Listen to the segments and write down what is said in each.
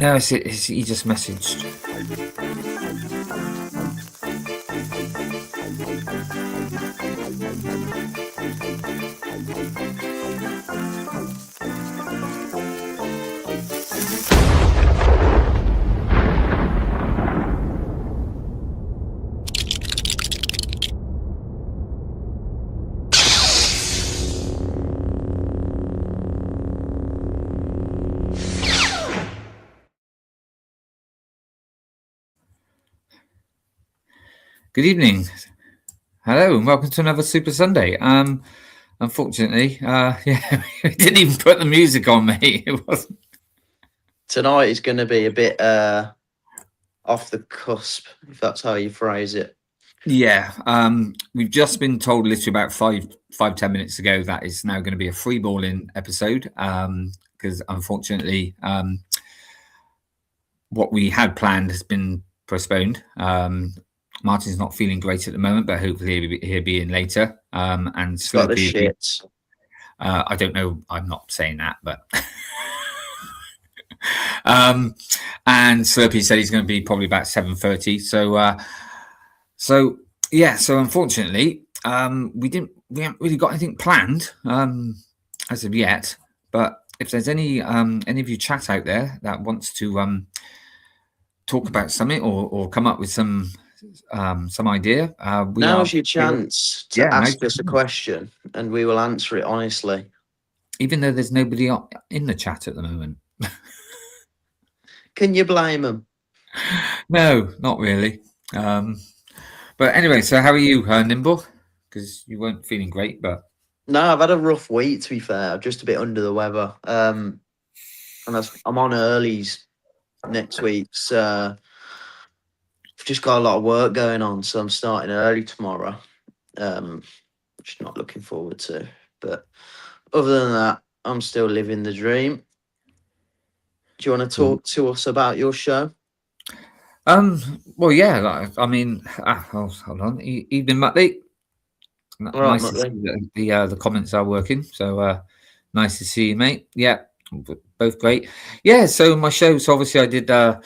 No, he just messaged. Good evening. Hello, and welcome to another Super Sunday. Unfortunately, yeah, we didn't even put the music on, mate. It wasn't. Tonight is going to be a bit off the cusp, if that's how you phrase it. Yeah, we've just been told literally about 5-10 minutes ago that is now going to be a free balling episode because unfortunately, what we had planned has been postponed. Martin's not feeling great at the moment, but hopefully he'll be in later. And Slurpy, I don't know. I'm not saying that, but and Slurpy said he's going to be probably about 7:30. So unfortunately, we haven't really got anything planned as of yet. But if there's any of you chat out there that wants to talk about something or come up with some idea, now's your chance to ask us a question, and we will answer it honestly. Even though there's nobody in the chat at the moment. Can you blame them? No, not really. But anyway, so how are you, Nimble? Because you weren't feeling great, but no, I've had a rough week. To be fair, I'm just a bit under the weather. And I'm on earlies next week, so I've just got a lot of work going on. So I'm starting early tomorrow, which I'm not looking forward to. But other than that, I'm still living the dream. Do you want to talk to us about your show? Well, yeah. I mean, hold on. Evening, Matty. Right, nice to see the comments are working. So nice to see you, mate. Yeah, both great. Yeah. So my show. So obviously, I did a.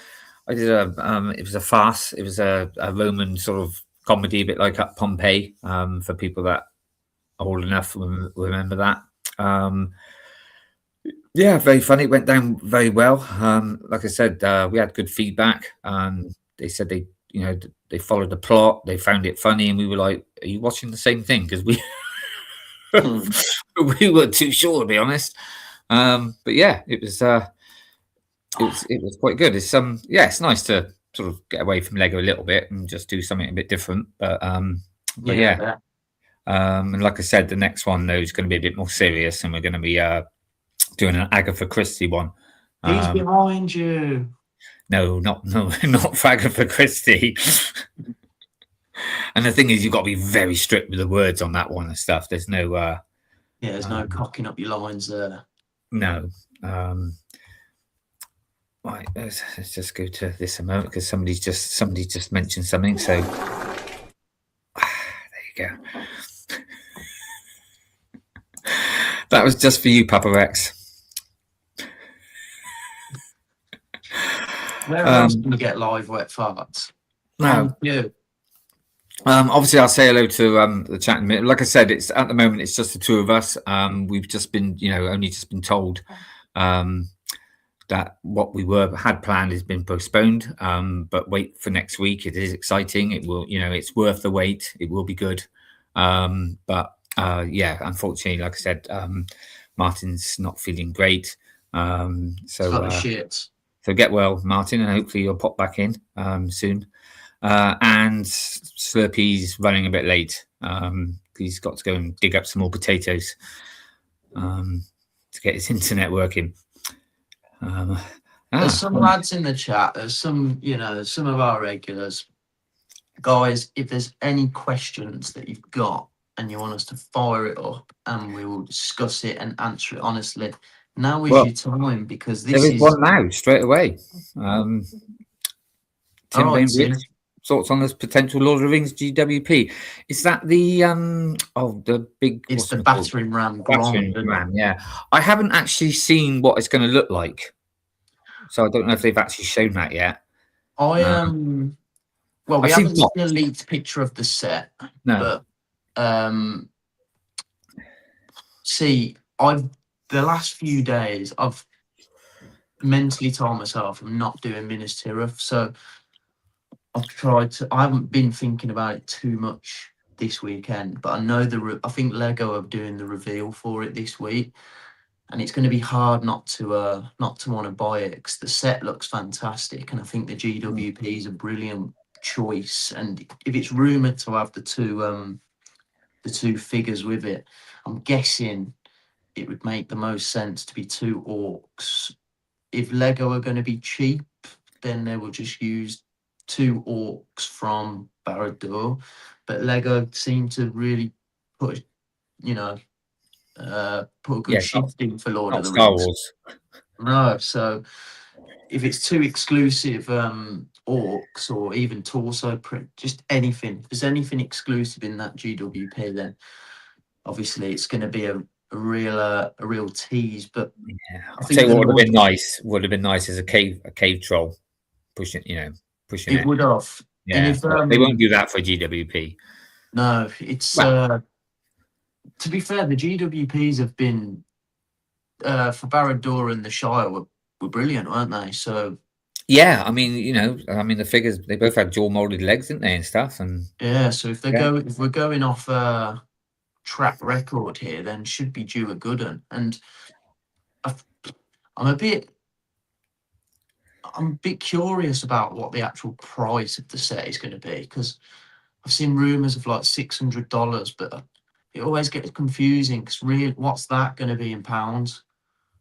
It was a farce. It was a Roman sort of comedy, a bit like at Pompeii. For people that are old enough to remember that. Yeah, very funny. It went down very well. Like I said, we had good feedback. They said they followed the plot. They found it funny, and we were like, "Are you watching the same thing?" Because we we weren't too sure, to be honest. But yeah, it was quite good. It's it's nice to sort of get away from Lego a little bit and just do something a bit different. But yeah. And like I said, the next one though is going to be a bit more serious, and we're going to be doing an Agatha Christie one. He's behind you. No, not for Agatha Christie. And the thing is, you've got to be very strict with the words on that one and stuff. There's no there's no cocking up your lines there. No. Right, let's just go to this a moment because somebody just mentioned something. So there you go. That was just for you, Papa Rex. Where else can you get live wet farts? No. Obviously, I'll say hello to the chat in a minute. Like I said, it's at the moment it's just the two of us. We've just been, only just been told that what we had planned has been postponed. But wait for next week. It is exciting. It will, it's worth the wait. It will be good. But unfortunately, like I said, Martin's not feeling great. So get well, Martin, and hopefully you'll pop back in soon. And Slurpy's running a bit late. He's got to go and dig up some more potatoes to get his internet working. There's some lads in the chat. There's some, some of our regulars. Guys, if there's any questions that you've got and you want us to fire it up and we will discuss it and answer it honestly, now is your time, because this is one now straight away. Tim Bainbridge, thoughts on this potential Lord of the Rings GWP? Is that the the big? It's the battering ram. Battering ram. Yeah, I haven't actually seen what it's going to look like. so I don't know if they've actually shown that yet. I well, we I've seen haven't seen a leaked picture of the set, no. but see, the last few days I've mentally told myself I'm not doing Minas Tirith, so I've tried to. I haven't been thinking about it too much this weekend, but I know I think Lego are doing the reveal for it this week, and it's going to be hard not to want to buy it because the set looks fantastic, and I think the GWP is a brilliant choice. And if it's rumored to have the two figures with it, I'm guessing it would make the most sense to be 2 orcs. If Lego are going to be cheap, then they will just use 2 orcs from Barad-dûr. But Lego seem to really put, put a good shift in for Lord of the Star Rings. Wars. No, so if it's 2 exclusive orcs or even torso print, just anything. If there's anything exclusive in that GWP, then obviously it's going to be a real tease. But Yeah, I I'll think tell you what would have been nice. Would have been nice as a cave troll pushing it. It would have. Yeah, And if they won't do that for GWP. no, it's to be fair, the GWPs have been for Barad-dûr and the Shire were brilliant, weren't they? So yeah, I mean, the figures, they both had dual molded legs, didn't they, and stuff. And yeah, so if we're going off track record here, then should be due a good one. And I'm a bit curious about what the actual price of the set is going to be, because I've seen rumors of like $600, but it always gets confusing because really, what's that going to be in pounds?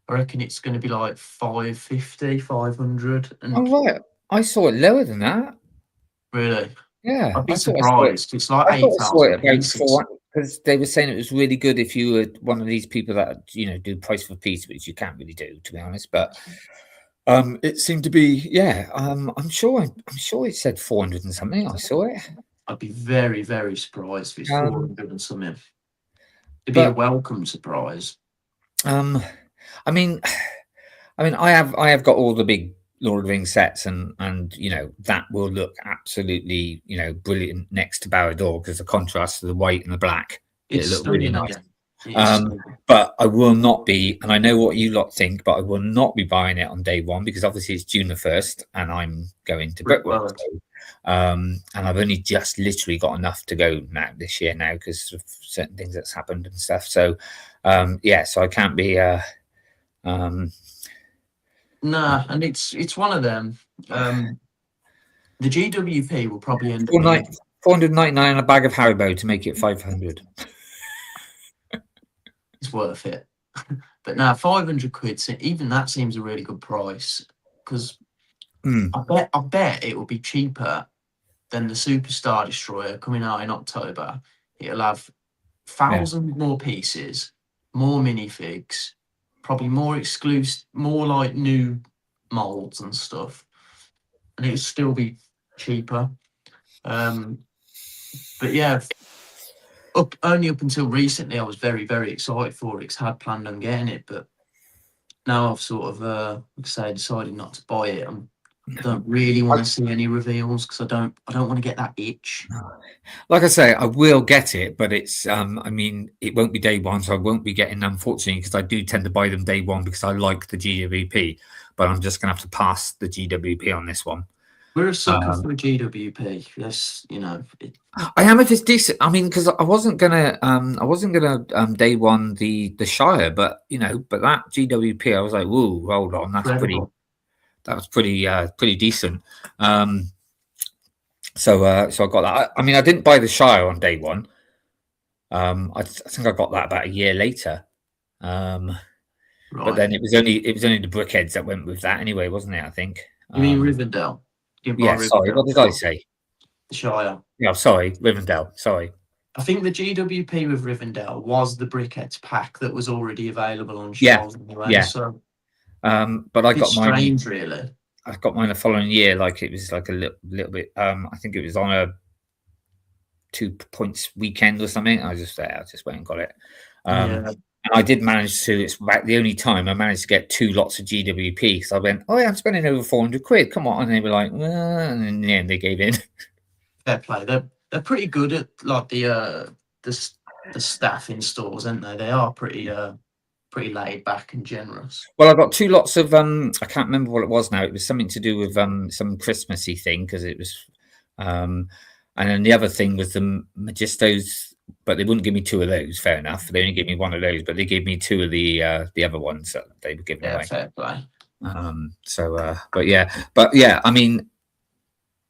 I reckon it's going to be like 550, 500. And oh right, I saw it lower than that. really, Yeah, I'd be I thought I saw it. surprised. It's like I thought I saw it 8,000 about pieces. 400 because they were saying it was really good if you were one of these people that do price for piece, which you can't really do, to be honest. But it seemed to be, yeah. I'm sure it said 400 and something. I saw it. I'd be very, very surprised if it's 400 and something. It'd be a but welcome surprise. I mean, I have got all the big Lord of the Rings sets, and that will look absolutely brilliant next to Barad-dûr because the contrast to the white and the black, it looked really nice. But I will not be, and I know what you lot think, but I will not be buying it on day one because obviously it's June the 1st, and I'm going to Brickwork. And I've only just literally got enough to go this year because of certain things that's happened and stuff. So so I can't be nah, and it's one of them. The GWP will probably end up being 499 a bag of Haribo to make it 500. It's worth it. But now 500 quid, even that seems a really good price, because I bet it will be cheaper than the Superstar Destroyer coming out in October. It'll have 1,000 more pieces, more minifigs, probably more exclusive, more like new molds and stuff, and it'll still be cheaper. But yeah, only up until recently, I was very, very excited for it. 'Cause I had planned on getting it, but now I've sort of, decided not to buy it. I don't really want to see any reveals because I don't want to get that itch. Like I say, I will get it, but it's it won't be day one, so I won't be getting, unfortunately, because I do tend to buy them day one because I like the GWP, but I'm just gonna have to pass the GWP on this one. We're a sucker for a GWP. Yes, I am if it's decent. I mean, because I wasn't gonna day one the Shire, but but that GWP, I was like, whoa, hold on, that's incredible. That was pretty decent. So I got that. I mean, I didn't buy the Shire on day one. I think I got that about a year later. But then it was only the Brickheads that went with that anyway, wasn't it? I think. You mean Rivendell? Yeah. Sorry, what did I say? The Shire. Yeah, sorry, Rivendell. Sorry. I think the GWP with Rivendell was the Brickheads pack that was already available on shelves anyway. Yeah. So, but I got mine. Strange, really. I got mine the following year. Like it was like a little bit. I think it was on a 2 points weekend or something. I just went and got it. And I did manage to. It's about the only time I managed to get 2 lots of GWP. So I went, "Oh yeah, I'm spending over 400 quid. Come on!" And they were like, and in the end, they gave in. Fair play. They're pretty good at like the staff in stores, aren't they? They are pretty laid back and generous. Well, I got 2 lots of I can't remember what it was now. It was something to do with some Christmassy thing because it was, and then the other thing was the Magistos, but they wouldn't give me 2 of those. Fair enough. They only gave me 1 of those, but they gave me 2 of the other ones that they were giving Yeah, away. fair play. But yeah. I mean,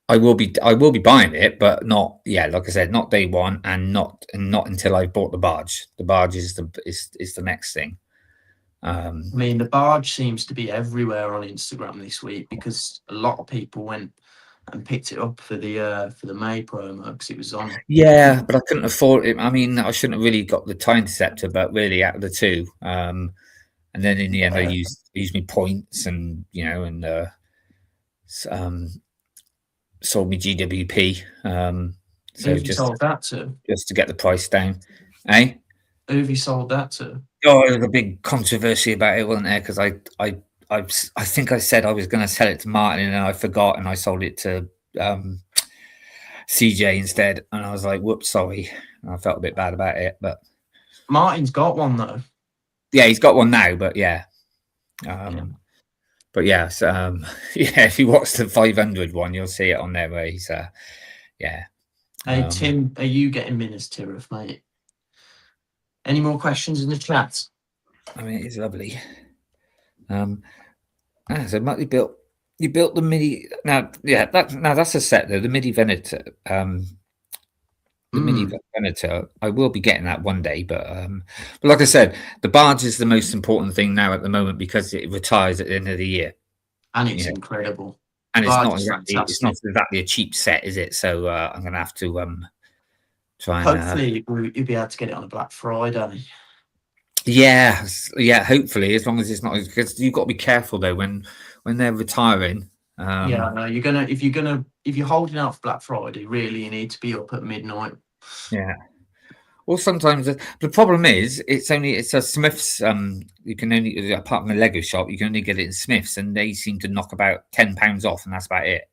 I will be buying it, but not like I said, not day one, and not until I bought the barge. The barge is the next thing. I mean, the barge seems to be everywhere on Instagram this week because a lot of people went and picked it up for the May promo because it was on. Yeah, but I couldn't afford it. I mean, I shouldn't have really got the Time Interceptor, but really out of the 2, and then in the end, I used my points and sold me GWP. So who have you sold that to? Just to get the price down, eh? Who have you sold that to? Oh, there was a big controversy about it, wasn't there? Because I think I said I was going to sell it to Martin, and I forgot, and I sold it to CJ instead. And I was like, "Whoops, sorry." And I felt a bit bad about it, but Martin's got one though. Yeah, he's got one now, but yeah. But yeah, so, if you watch the 500 one, you'll see it on there where he's yeah. Hey Tim, are you getting Minas Tirith, mate? Any more questions in the chat? I mean, it's lovely. So Matt, you built the midi now. Yeah, that's a set though. The midi Venator. The midi Venator. I will be getting that one day, but like I said, the barge is the most important thing now at the moment because it retires at the end of the year, and it's incredible. And it's not exactly a cheap set, is it? So I'm going to have to try and. Hopefully, you'll be able to get it on a Black Friday. Yeah. Hopefully, as long as it's not, because you've got to be careful though when they're retiring. Yeah, no, if you're holding out for Black Friday, really, you need to be up at midnight. Yeah. Well, sometimes the problem is it's a Smiths. You can only, apart from the Lego shop, you can only get it in Smiths, and they seem to knock about £10 off, and that's about it.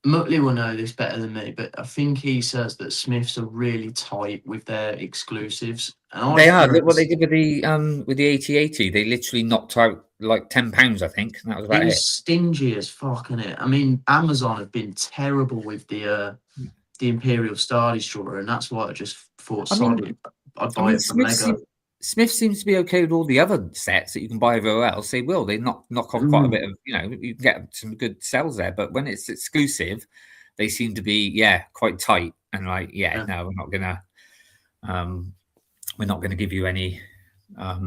Muttley will know this better than me, but I think he says that Smiths are really tight with their exclusives. And they are. Look what they did with the 8080. They literally knocked out like £10, I think. And that was about it. Stingy as fuck, isn't it? I mean, Amazon have been terrible with the Imperial Star Destroyer, and that's why I just thought I'd buy it from Lego. Smith seems to be okay with all the other sets that you can buy everywhere else. They knock off quite a bit of, you can get some good sales there. But when it's exclusive, they seem to be quite tight and like no, we're not gonna give you any. But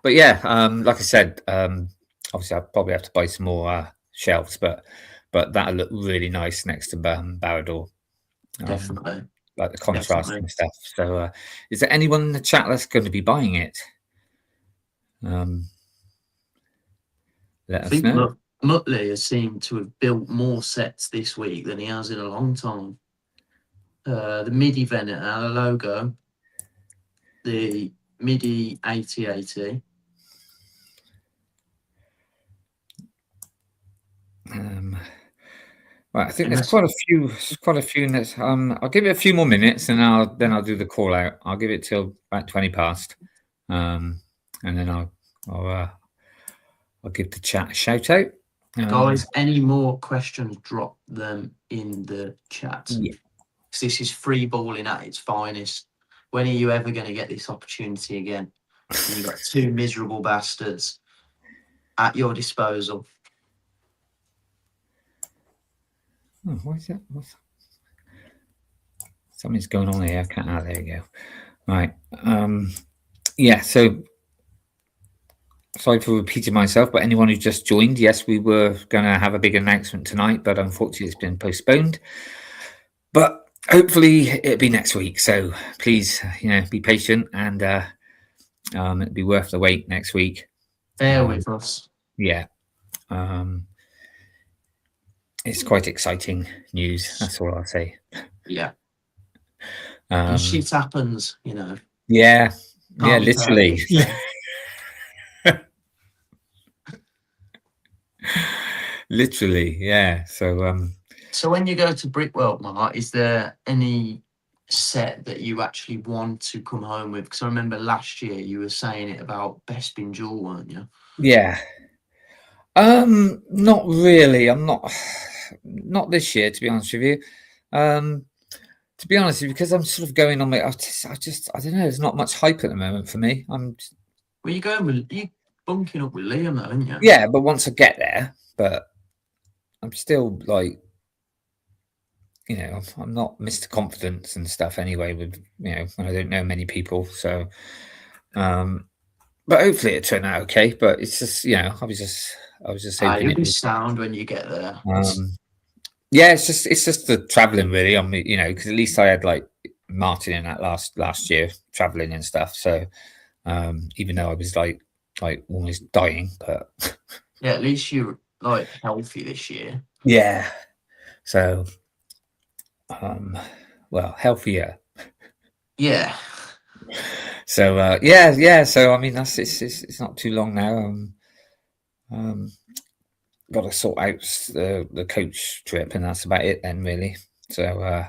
like I said, obviously I'll probably have to buy some more shelves, but that'll look really nice next to Barrador. Definitely. Like the contrast and stuff. So is there anyone in the chat that's going to be buying it? Let us know. Muttley has seemed to have built more sets this week than he has in a long time. The MIDI Venator, the logo, the MIDI 8080. Right, I think there's quite a few in this. I'll give it a few more minutes, and I'll do the call out. I'll give it till about 20 past, and then I'll give the chat a shout out. Guys, any more questions? Drop them in the chat. Yeah, because this is free balling at its finest. When are you ever going to get this opportunity again? And you've got 2 miserable bastards at your disposal. Oh, what is that? Something's going on here. There you go. Right. So sorry for repeating myself, but anyone who just joined, yes, we were going to have a big announcement tonight, but unfortunately it's been postponed. But hopefully it'll be next week. So please, be patient, and it'll be worth the wait next week. Bear with us. Yeah. It's quite exciting news. That's all I'll say. Yeah. And shit happens, Yeah, Can't be literally. perfect, yeah. Literally, yeah. So when you go to Brickworld, Mark, is there any set that you actually want to come home with? Because I remember last year you were saying it about Bespin Jewel, weren't you? yeah. Not really. I'm not this year, to be honest with you. To be honest, because I'm sort of going on my, I don't know. There's not much hype at the moment for me. Well, you bunking up with Liam, though, aren't you? Yeah, but once I get there, but I'm still like, I'm not Mr. Confidence and stuff anyway. With when I don't know many people, so but hopefully it turned out okay. But it's just I was just hoping You'll it be was. sound when you get there. Yeah, it's just the traveling really. Because at least I had like Martin in that last year traveling and stuff. So even though I was like almost dying, but Yeah, at least you're like healthy this year. yeah. So well, healthier. Yeah. So yeah. So I mean, it's not too long now. Got to sort out the coach trip, and that's about it then, really. So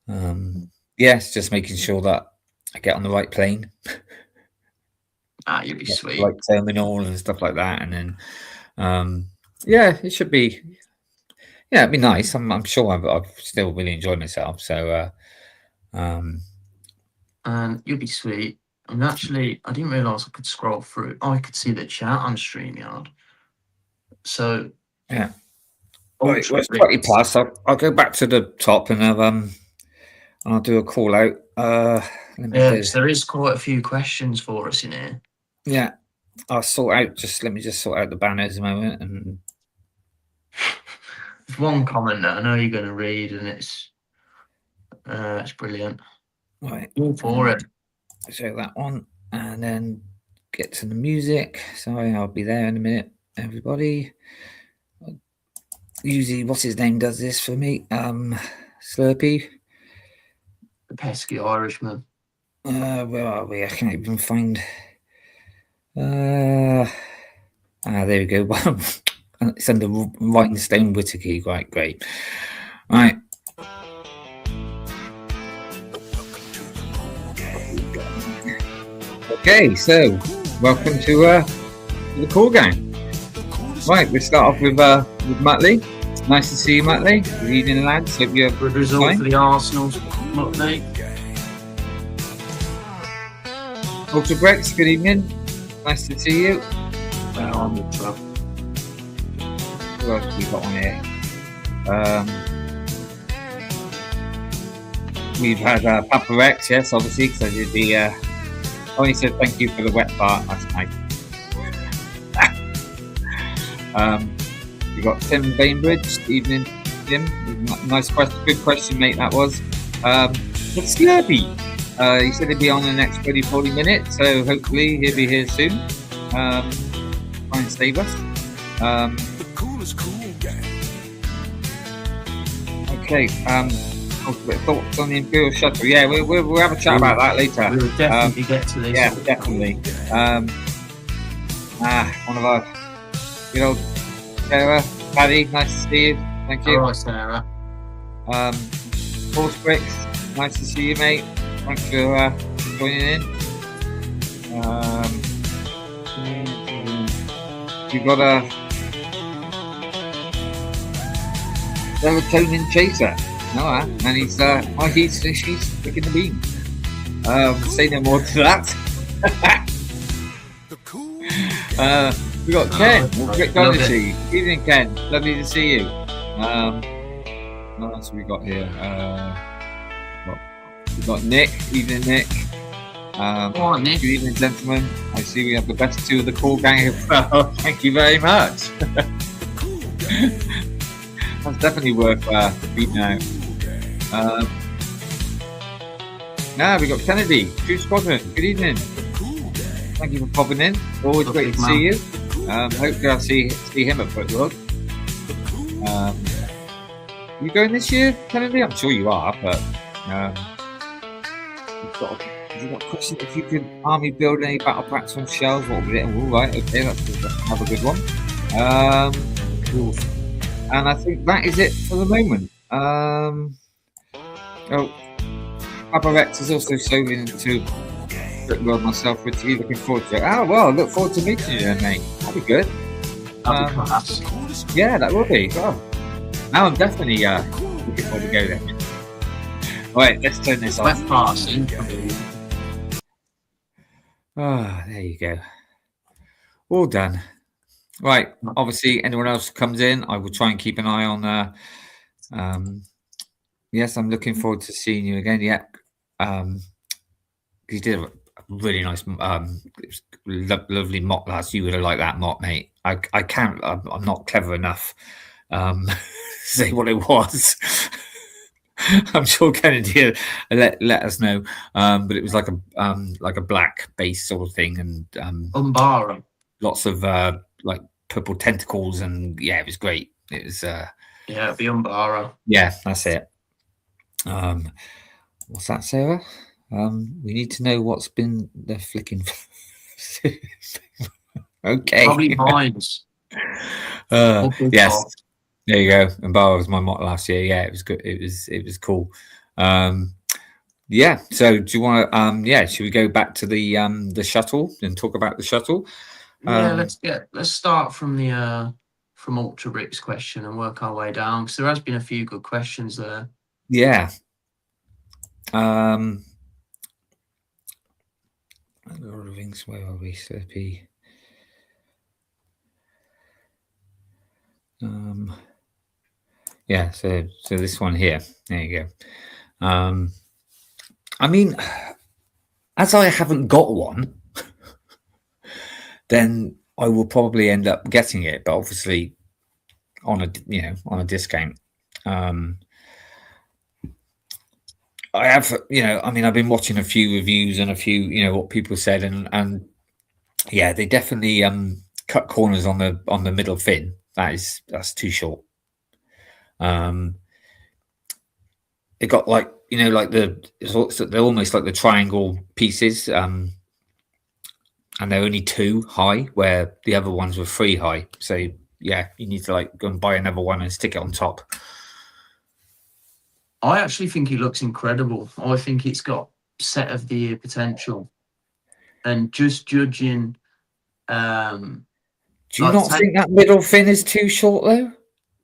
yeah, it's just making sure that I get on the right plane, You'll be sweet. right terminal and stuff like that, and then yeah, it should be. Yeah, it'd be nice. I'm sure I've still really enjoyed myself. So and you'll be sweet. And actually, I didn't realise I could scroll through. I could see the chat on StreamYard. So yeah. Well, it's 20 plus. I'll go back to the top and I'll do a call out. There is quite a few questions for us in here. Yeah, I'll sort out. Let me just sort out the banners a moment. And there's one comment that I know you're going to read, and it's brilliant. Right, all for it. So that one, and then get to the music. Sorry, I'll be there in a minute, everybody. Usually, what's his name does this for me? Slurpy, the pesky Irishman. Where are we? I can't even find. There we go. It's under Rhinestone Whittakee. Right, great. Right. Okay, so welcome to the Cool Gang. Right, we'll start off with Mattley. Nice to see you, Mattley. Good evening, lads. Hope you have good result for the Arsenal, Mattley. MatteBlackBricks, good evening. Nice to see you. On the club. Who else have we got on here? We've had Papa Rex, yes, obviously, because I did the. Only said thank you for the wet part last night. We got Tim Bainbridge. Evening, Tim. Nice question, good question, mate. That was. It's Slurpy. He said he'd be on the next 30-40 minutes, so hopefully he'll be here soon. Try and save us. The coolest cool gang. Okay. Thoughts on the Imperial Shuttle? Yeah, we'll have a chat about that later. We will definitely get to this. Yeah, definitely. One of our good old Sarah, Paddy, nice to see you. Thank you. All right, Sarah. MatteBlackBricks, nice to see you, mate. Thanks for joining in. We've got a serotonin chaser. No, and he's picking the beam. Say no more to that. The cool. We got Ken. Great Dynasty. Evening, Ken. Lovely to see you. What else have we got here? We've got Nick. Evening, Nick. Nick. Good evening, gentlemen. I see we have the best two of the Cool Gang as well. Thank you very much. That's definitely worth beating out. Now we got Kennedy, True Squadron. Good evening. Thank you for popping in. Always great to see you. Hopefully I'll see him at Footworld. You going this year, Kennedy? I'm sure you are, but we've got to You got a question? If you could army build any battle packs on shells, what would it? All right, okay, that's another good one. Cool. And I think that is it for the moment. MatteBlackBricks is also showing into well myself, Whittakee, looking forward to it. Oh well, look forward to meeting you then, mate. That'd be good. That'd be class. Yeah, that will be. Well, now I'm definitely looking forward to go there. All right, let's turn this off. West passing. Ah, there you go. All done. Right. Obviously, anyone else comes in, I will try and keep an eye on. Yes, I'm looking forward to seeing you again. Yeah. You did a really nice, lovely mock last. You would have liked that mock, mate. I can't. I'm not clever enough. Say what it was. I'm sure Kennedy let us know. But it was like a black base sort of thing, and Umbara. lots of like purple tentacles, and yeah, it was great. It was yeah, it'd be Umbara. yeah, that's it. What's that, Sarah? We need to know what's been the flicking. Okay. Probably Vines. Yes. There you go. And Bar was my mock last year. Yeah, it was good. It was cool. Yeah. So do you want to? Yeah. Should we go back to the shuttle and talk about the shuttle? Yeah. Let's start from the from MatteBlackBricks question and work our way down, because there has been a few good questions there. Yeah. Where are we? Slurpy. Yeah, so this one here. There you go. I mean, as I haven't got one, then I will probably end up getting it, but obviously on a discount. I have, I mean, I've been watching a few reviews and a few, what people said, and yeah, they definitely cut corners on the middle fin. That's too short. It got like they're almost like the triangle pieces, and they're only 2 high, where the other ones were 3 high. So yeah, you need to like go and buy another one and stick it on top. I actually think it looks incredible. I think it's got set of the year potential, and just judging. Do you not think that middle fin is too short though?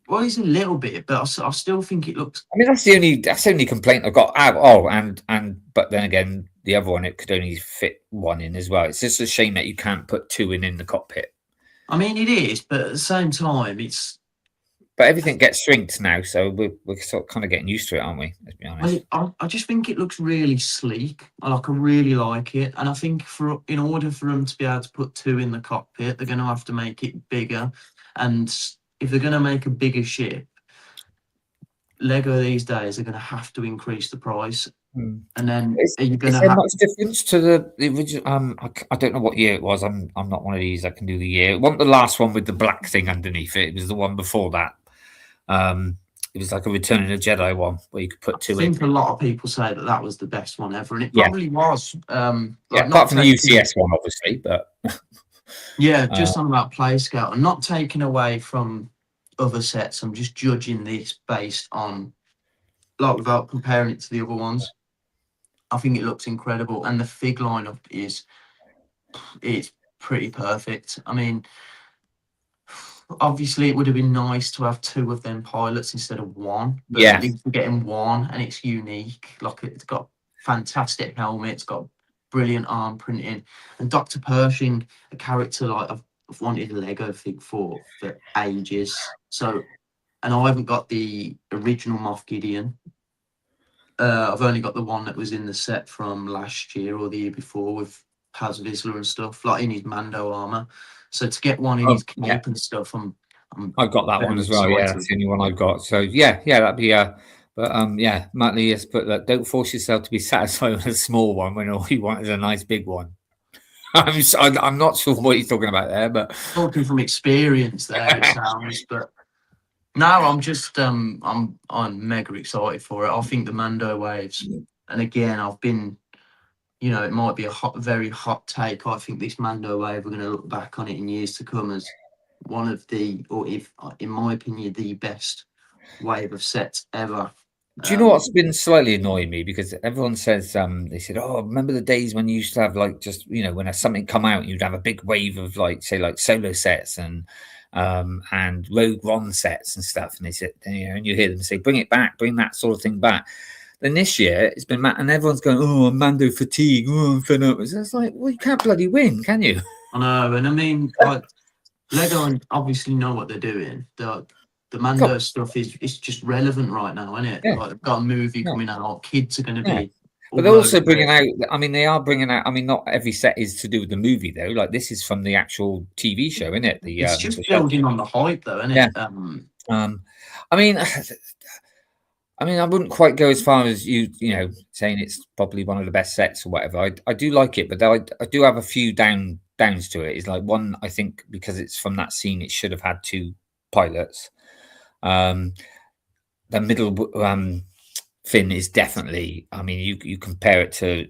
Well, it's a little bit, but I still think it looks. I mean, that's the only complaint I've got. But then again, the other one, it could only fit 1 in as well. It's just a shame that you can't put 2 in the cockpit. I mean, it is, but at the same time, it's. But everything gets shrinked now, so we're sort of kind of getting used to it, aren't we? Let's be honest. I just think it looks really sleek. I really like it, and I think in order for them to be able to put 2 in the cockpit, they're going to have to make it bigger. And if they're going to make a bigger ship, Lego these days are going to have to increase the price. And then is there much difference to the original? I don't know what year it was. I'm not one of these that can do the year. It wasn't the last one with the black thing underneath it. It was the one before that. It was like a Return of the Jedi one where you could put 2 in. I think a lot of people say that was the best one ever, and it probably was. Apart from the UCS one, obviously, but yeah, just on that play scale, and not taking away from other sets. I'm just judging this based on, without comparing it to the other ones. I think it looks incredible, and the fig lineup it's pretty perfect. I mean, obviously it would have been nice to have 2 of them pilots instead of 1. But at least we're getting 1, and it's unique. Like, it's got fantastic helmet, it's got brilliant arm printing, and Dr. Pershing, a character like I've wanted a Lego fig for ages. So, and I haven't got the original Moff Gideon. I've only got the one that was in the set from last year or the year before with Paz Vizsla and stuff, like in his Mando armor. So to get one in his cape and stuff, I've got that one as well. Yeah, that's the only one I've got. So yeah, that'd be Matt Lee has put that. Don't force yourself to be satisfied with a small one when all you want is a nice big one. I'm not sure what he's talking about there, but talking from experience there, it sounds. But no, I'm just I'm mega excited for it. I think the Mando waves, and again, I've been you know, it might be very hot take. I think this Mando wave, we're going to look back on it in years to come as one of the, or if, in my opinion, the best wave of sets ever. Do you know what's been slightly annoying me? Because everyone says, they said, oh, remember the days when you used to have like just, you know, when something come out, you'd have a big wave of like, say, like solo sets and Rogue One sets and stuff. And they said, you know, and you hear them say, bring it back, bring that sort of thing back. Then this year it's been, and everyone's going, oh, Mando fatigue, oh, I'm fed up. It's like, well, you can't bloody win, can you? I know, and I mean, like, Lego obviously know what they're doing. The Mando stuff is just relevant right now, isn't it? Yeah. Like, they've got a movie coming out. Kids are going to be. But they're also bringing out. I mean, they are bringing out. I mean, not every set is to do with the movie though. Like this is from the actual TV show, isn't it? It's just building on the hype, though, isn't it? I mean, I wouldn't quite go as far as you know, saying it's probably one of the best sets or whatever. I do like it, but I do have a few downs to it. It's like one, I think, because it's from that scene, it should have had 2 pilots. The middle fin is definitely. I mean, you compare it to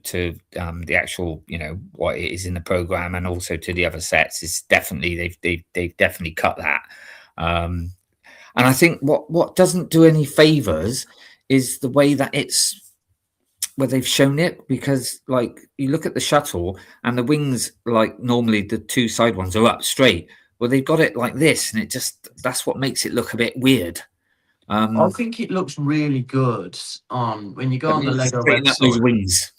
the actual, you know, what it is in the program, and also to the other sets. It's definitely they've definitely cut that. And I think what doesn't do any favors is the way that it's where they've shown it, because like you look at the shuttle and the wings, like normally the 2 side ones are up straight. Well, they've got it like this, and that's what makes it look a bit weird. I think it looks really good on when you go on the Lego website. Those wings.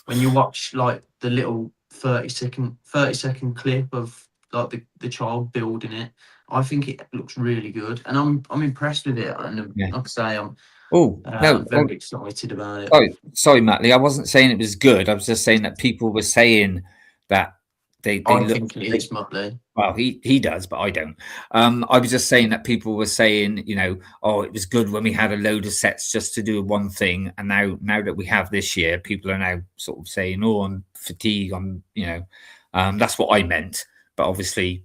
When you watch like the little 30-second clip of like the child building it, I think it looks really good, and I'm impressed with it. And like I say, I'm very excited about it. Sorry, Mattley, I wasn't saying it was good. I was just saying that people were saying that they think it is, Mattley. Well, he does, but I don't. I was just saying that people were saying, you know, oh, it was good when we had a load of sets just to do one thing, and now that we have this year, people are now sort of saying, oh, I'm fatigued. You know, that's what I meant. But obviously,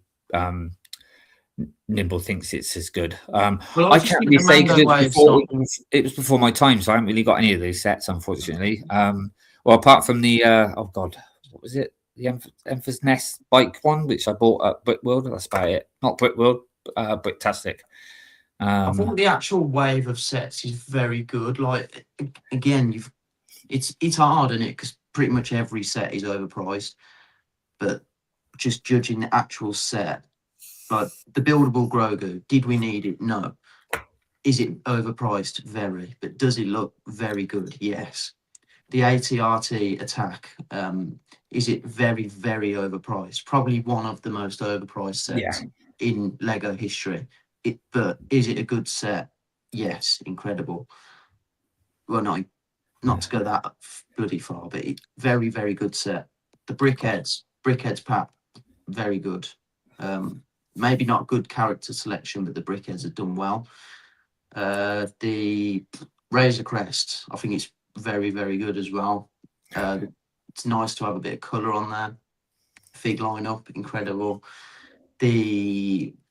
Nimble thinks it's as good. I can't really say because it was before my time, so I haven't really got any of those sets, unfortunately. Well, apart from the oh god, what was it? The Emperor's Nest bike one, which I bought at Brickworld. That's about it. Not Brickworld, Bricktastic. I thought the actual wave of sets is very good. Like again, it's hard, isn't it? Because pretty much every set is overpriced. But just judging the actual set, like the buildable Grogu, did we need it? No. Is it overpriced? Very. But does it look very good? Yes. The AT-RT attack, is it very, very overpriced? Probably one of the most overpriced sets in Lego history. But is it a good set? Yes, incredible. Well, not to go that bloody far, but very, very good set. The Brickheads pack, very good. Maybe not good character selection, but the Brickheads have done well. The Razor Crest, I think it's very, very good as well. It's nice to have a bit of colour on there. Fig lineup, incredible.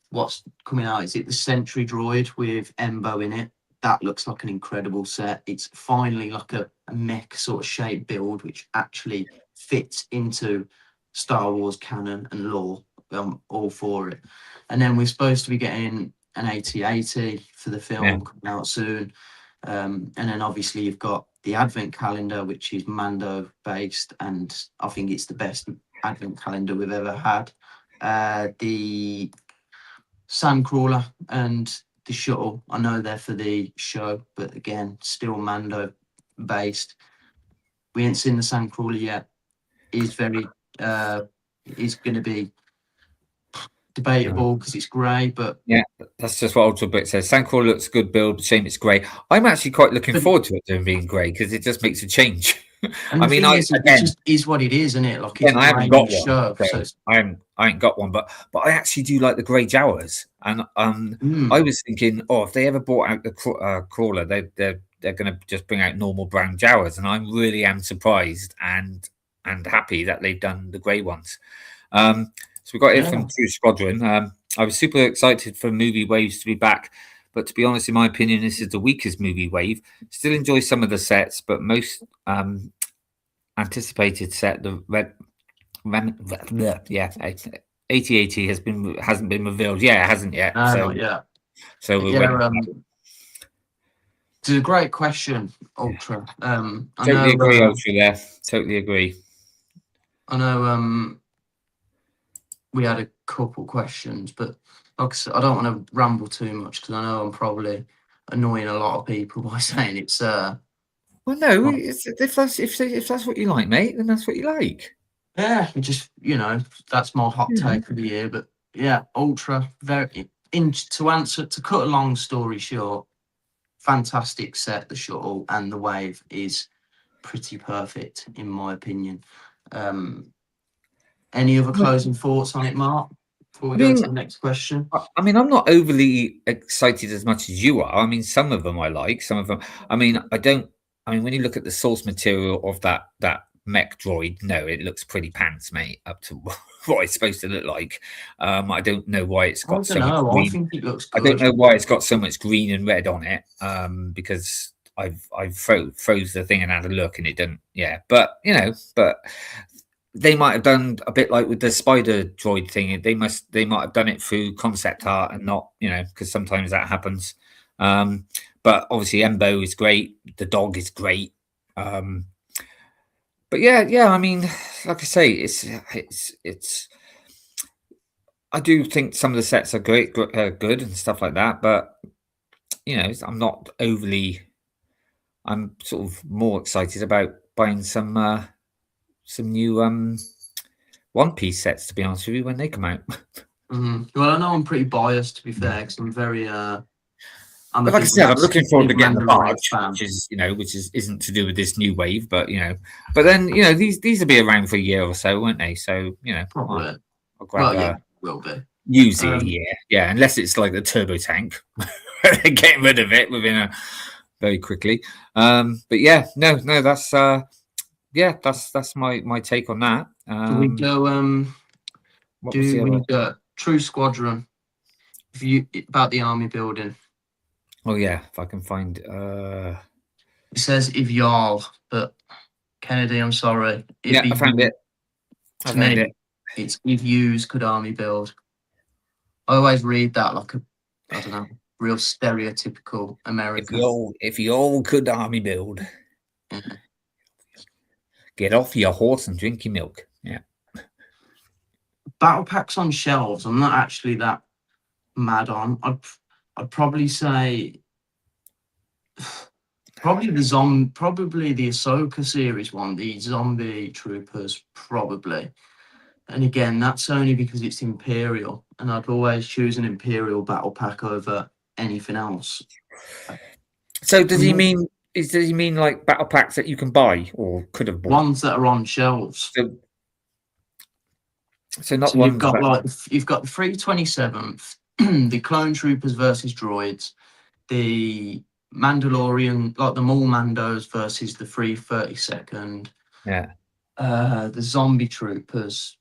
What's coming out, is it the Sentry Droid with Embo in it? That looks like an incredible set. It's finally like a mech sort of shaped build, which actually fits into Star Wars canon and lore. I'm all for it. And then we're supposed to be getting an AT-AT for the film coming out soon. And then obviously you've got the Advent Calendar, which is Mando based, and I think it's the best Advent Calendar we've ever had. The Sandcrawler and the Shuttle, I know they're for the show, but again, still Mando based. We ain't seen the Sandcrawler yet. He's very, he's going to be debatable because it's grey, but that's just what Ultra Brick says. Sandcrawler looks good build, shame it's grey. I'm actually quite looking forward to it being grey because it just makes a change. I mean, it just is what it is, isn't it? Like it's I haven't got one, show, so I ain't got one, but I actually do like the grey Jawas, and I was thinking, if they ever brought out the crawler, they're going to just bring out normal brown Jawas, and I really am surprised and happy that they've done the grey ones. So we got it from True Squadron. I was super excited for movie waves to be back, but to be honest, in my opinion, this is the weakest movie wave. Still enjoy some of the sets, but most and anticipated set, the yeah, 8080 hasn't been revealed. Yeah, it hasn't yet. No, So not yet. so we're Yeah, waiting. it's a great question, Ultra. I Totally know. agree, Ultra. There, totally agree. I know. We had a couple questions, but like I said, I don't want to ramble too much because I know I'm probably annoying a lot of people by saying it's. Well, no, if that's what you like, mate, then that's what you like. Yeah, it just that's my hot take of the year. But yeah, Ultra to cut a long story short, fantastic set. The shuttle and the wave is pretty perfect in my opinion. Any other closing thoughts on it, Mark? Before we go to the next question. I mean, I'm not overly excited as much as you are. I mean, some of them I like. Some of them. I mean, I don't. I mean, when you look at the source material of that mech droid, no, it looks pretty pants, mate. Up to what it's supposed to look like. I don't know why it's got so much green. I think it looks good. I don't know why it's got so much green and red on it. Because I've froze the thing and had a look, and it didn't. Yeah, but they might have done a bit like with the spider droid thing. They might have done it through concept art and not, because sometimes that happens. But obviously Embo is great. The dog is great. But yeah. I mean, like I say, it's. I do think some of the sets are great, good and stuff like that. But I'm not overly. I'm sort of more excited about buying some new One Piece sets, to be honest with you, when they come out. Well, I know I'm pretty biased, to be fair, because I'm very. Like I said, I'm looking forward to getting the barge, which isn't to do with this new wave, but but then these will be around for a year or so, won't they? So Probably. I'll grab will be. Use it a year, yeah, unless it's like the turbo tank, they're getting rid of it within very quickly. But yeah, no, that's. That's my take on that. Do we go? We go True Squadron? About the army building? Oh yeah, if I can find. It says if y'all, but Kennedy, I'm sorry. I found it. To me, it's if yous could army build. I always read that like I don't know, real stereotypical American. If you all could army build. Mm-hmm. Get off your horse and drink your milk. Yeah. Battle packs on shelves, I'm not actually that mad on. I'd probably say probably the Ahsoka series one, the zombie troopers, probably. And again, that's only because it's Imperial, and I'd always choose an Imperial battle pack over anything else. So does he mean like battle packs that you can buy or could have bought? Ones that are on shelves. So not ones. You've got the 327th, the Clone Troopers versus Droids, the Mandalorian, like the Maul Mandos versus the 332nd. Yeah. The Zombie Troopers.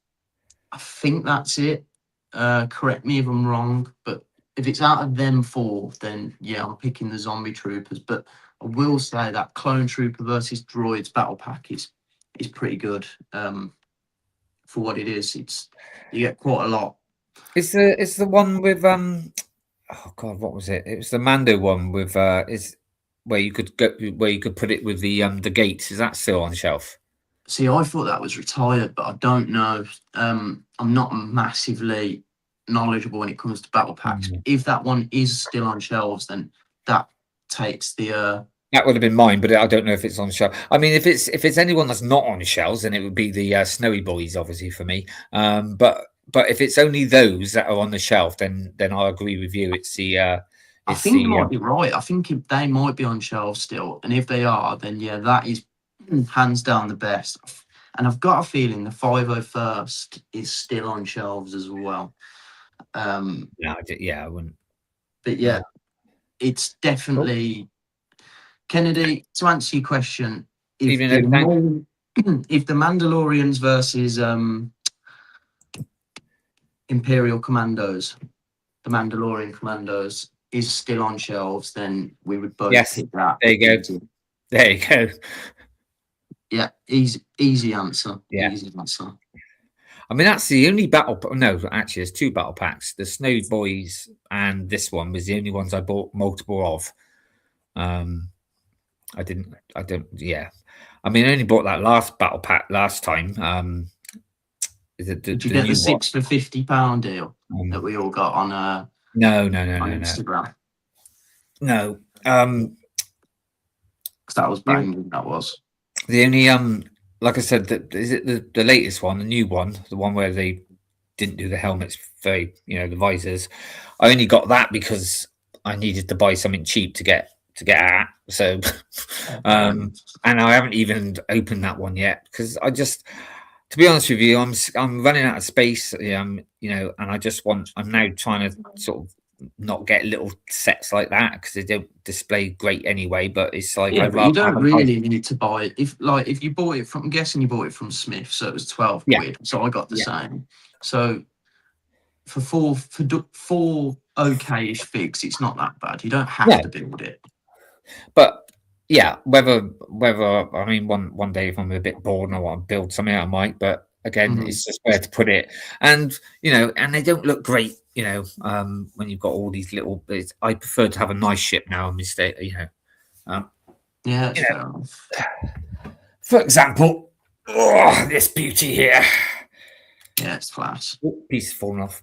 I think that's it. Correct me if I'm wrong, but if it's out of them four, then yeah, I'm picking the Zombie Troopers. But I will say that Clone Trooper versus Droids battle pack is pretty good. For what it is, you get quite a lot. It's the one with oh god, what was it? It was the Mando one with is where you could put it with the gates. Is that still on shelf? See, I thought that was retired, but I don't know. I'm not massively knowledgeable when it comes to battle packs. If that one is still on shelves, then that takes the. That would have been mine, but I don't know if it's on shelf. I mean, if it's anyone that's not on shelves, then it would be the Snowy Boys, obviously for me. But if it's only those that are on the shelf, then I agree with you. It's the. I think you might be right. I think they might be on shelves still, and if they are, then yeah, that is hands down the best. And I've got a feeling the 501st is still on shelves as well. I wouldn't. But yeah, it's definitely. Kennedy, to answer your question, if the Mandalorians versus Imperial Commandos, the Mandalorian Commandos is still on shelves, then we would both pick that. There you go. There you go. Yeah, easy answer. Yeah. Easy answer. I mean, that's the only battle. No, actually, there's 2 battle packs. The Snow Boys and this one was the only ones I bought multiple of. I don't. Yeah, I mean, I only bought that last battle pack last time. Did you get the 6 for £50 deal that we all got on no, Instagram? No. Because that was banging. That was the only like I said, is it the latest one, the new one, the one where they didn't do the helmets, very the visors. I only got that because I needed to buy something cheap to get at. So, and I haven't even opened that one yet because I just, to be honest with you, I'm running out of space. And I'm now trying to sort of not get little sets like that because they don't display great anyway. But it's like but you don't really need to buy it. If you bought it from, I'm guessing you bought it from Smith, so it was 12 quid. So I got the same. So for four okay-ish figs, it's not that bad. You don't have to build it. But yeah, whether I mean one day if I'm a bit bored and I want to build something, I might. But again, it's just where to put it, and and they don't look great. When you've got all these little bits, I prefer to have a nice ship now. Mistake, For example, this beauty here. Yeah, it's flat. Piece falling off.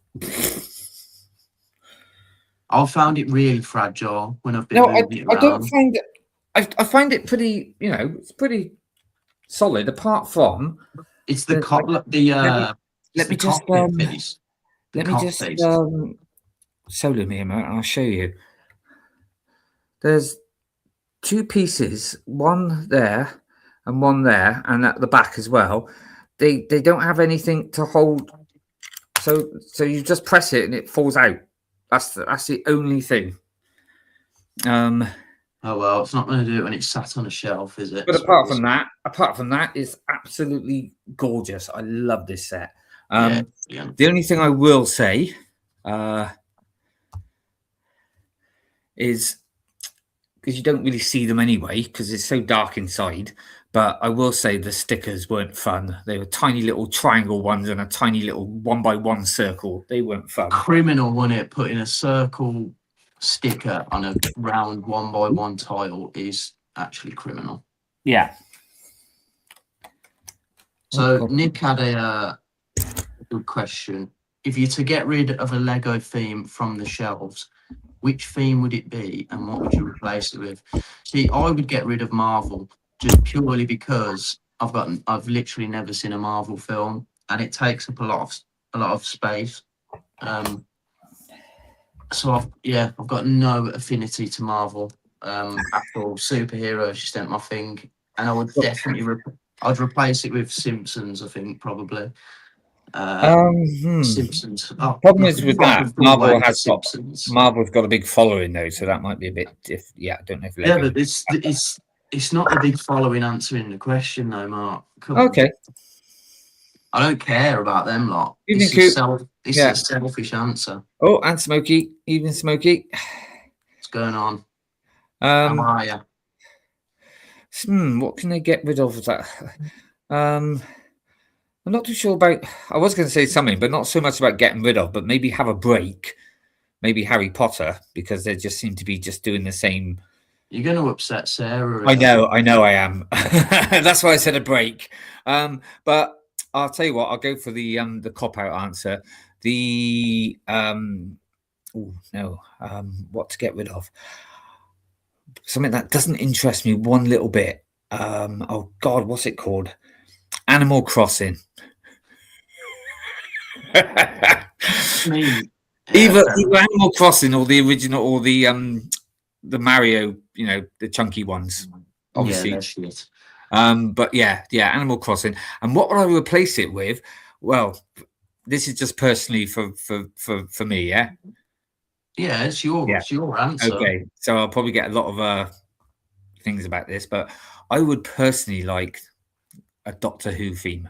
I found it really fragile when I've been moving it around. I don't find it. I find it pretty. It's pretty solid. Apart from it's the let me just solo me a minute. I'll show you. There's 2 pieces, one there and one there, and at the back as well. They don't have anything to hold. So you just press it and it falls out. That's the only thing. Oh well, it's not going to do it when it's sat on a shelf, is it? But apart from that, it's absolutely gorgeous. I love this set. The only thing I will say is because you don't really see them anyway because it's so dark inside. But I will say the stickers weren't fun. They were tiny little triangle ones and a tiny little 1x1 circle. They weren't fun. Criminal, wasn't it? Putting a circle sticker on a round 1x1 tile is actually criminal. Yeah. So Nick had a good question. If you're to get rid of a Lego theme from the shelves, which theme would it be and what would you replace it with? See, I would get rid of Marvel just purely because I've literally never seen a Marvel film and it takes up a lot of space. So I've got no affinity to Marvel at all. Superheroes just ain't my thing, and I would definitely I'd replace it with Simpsons. I think probably. Simpsons. Problem is with that, Marvel's got a big following though, so that might be a bit. I don't know if. But it's not a big following answering the question though, Mark. Okay. I don't care about them lot. It's a selfish answer. Oh, and Smokey, even Smokey. What's going on? How are you? What can they get rid of that? I'm not too sure about. I was going to say something, but not so much about getting rid of, but maybe have a break. Maybe Harry Potter, because they just seem to be just doing the same. You're going to upset Sarah. I know I am. That's why I said a break. But I'll tell you what. I'll go for the cop out answer. What to get rid of? Something that doesn't interest me one little bit. Oh God, what's it called? Animal Crossing. Either Animal Crossing or the original or the Mario, the chunky ones, obviously. But Animal Crossing. And what would I replace it with? Well, this is just personally for me, yeah. Yeah, it's your answer. Okay, so I'll probably get a lot of things about this, but I would personally like a Doctor Who theme.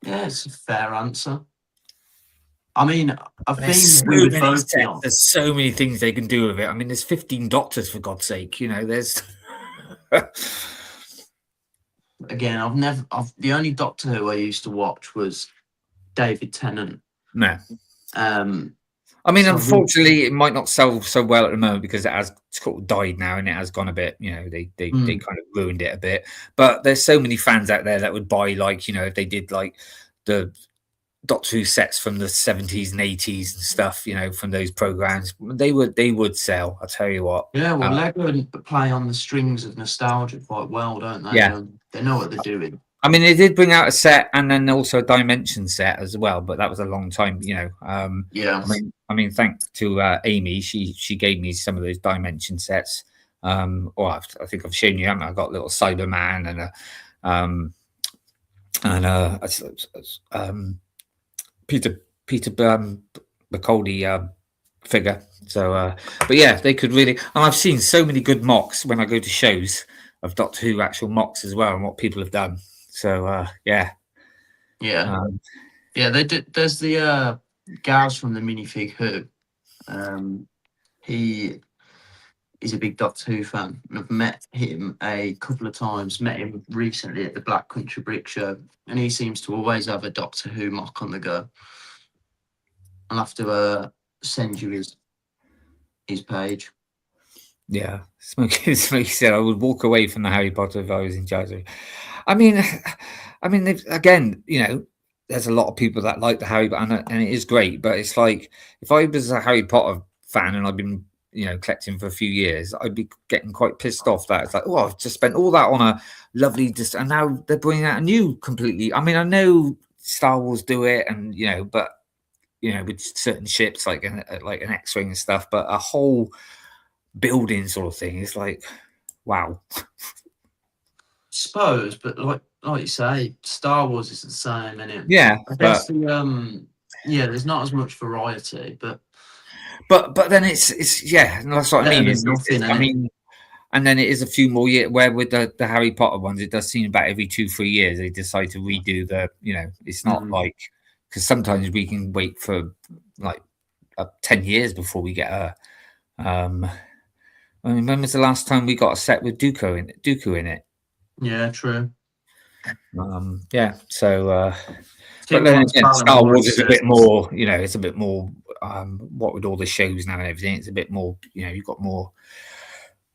Yeah, it's a fair answer. I mean, there's so many things they can do with it. I mean, there's 15 Doctors for God's sake. There's again, the only Doctor Who I used to watch was David Tennant. No. I mean, unfortunately, it might not sell so well at the moment because it has sort of died now and it has gone a bit, they kind of ruined it a bit. But there's so many fans out there that would buy, like, if they did like the Doctor Who sets from the 70s and 80s and stuff, from those programs, they would sell. I'll tell you what. Yeah, well, Lego play on the strings of nostalgia quite well, don't they? Yeah, they know what they're doing. I mean, they did bring out a set and then also a dimension set as well, but that was a long time, Yeah. I mean, thanks to Amy, she gave me some of those dimension sets. I think I've shown you, haven't I? I've got a little Cyberman and Peter Bacaldi figure. So, but yeah, they could really. And I've seen so many good mocks when I go to shows of Doctor Who actual mocks as well, and what people have done. So yeah. They did. There's the Gaz from the Minifig Who. He is a big Doctor Who fan, and I've met him a couple of times. Met him recently at the Black Country Brick Show, and he seems to always have a Doctor Who mock on the go. I'll have to send you his page. Yeah, Smokey said I would walk away from the Harry Potter if I was in charge of it. I mean, again, there's a lot of people that like the Harry Potter, and it is great. But it's like if I was a Harry Potter fan and I've been, collecting for a few years, I'd be getting quite pissed off that it's like, oh, I've just spent all that on a lovely, and now they're bringing out a new completely. I mean, I know Star Wars do it, and but with certain ships like an X-wing and stuff, but a whole building sort of thing is like, wow. Suppose, but like you say, Star Wars is the same, isn't it? Yeah, I guess there's not as much variety, but then it's that's what I mean. And then it is a few more years where with the Harry Potter ones, it does seem about every 2-3 years they decide to redo the. It's not like, because sometimes we can wait for like 10 years before we get a. I mean, when was the last time we got a set with Dooku in it? Yeah, true. Yeah, so but then again, Star Wars is a bit more, it's a bit more what with all the shows now and everything, it's a bit more, you've got more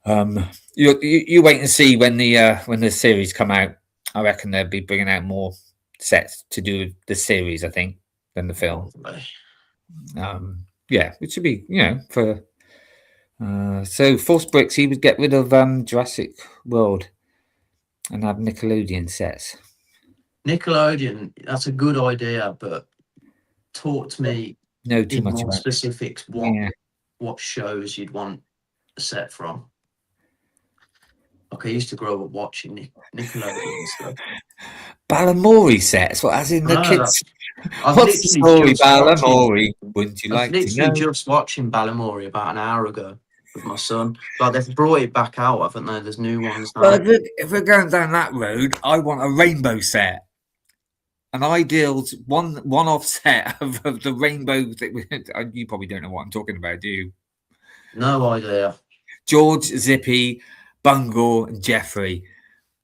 you wait and see when the series come out. I reckon they'll be bringing out more sets to do the series, I think, than the film. Which would be, for so Force Bricks, he would get rid of Jurassic World and have Nickelodeon sets. Nickelodeon, that's a good idea, but talk to me too much more specifics. What shows you'd want a set from? Like, I used to grow up watching Nickelodeon stuff. Balamori sets, as in the kids? What's the story, Balamori? Wouldn't you like to know? I was literally just watching Balamori about an hour ago with my son. But they've brought it back out, haven't they? There's new ones now. Well, if we're going down that road, I want a rainbow set. An ideal one-off set of the rainbow. You probably don't know what I'm talking about, do you? No idea. George, Zippy, Bungle, and Jeffrey.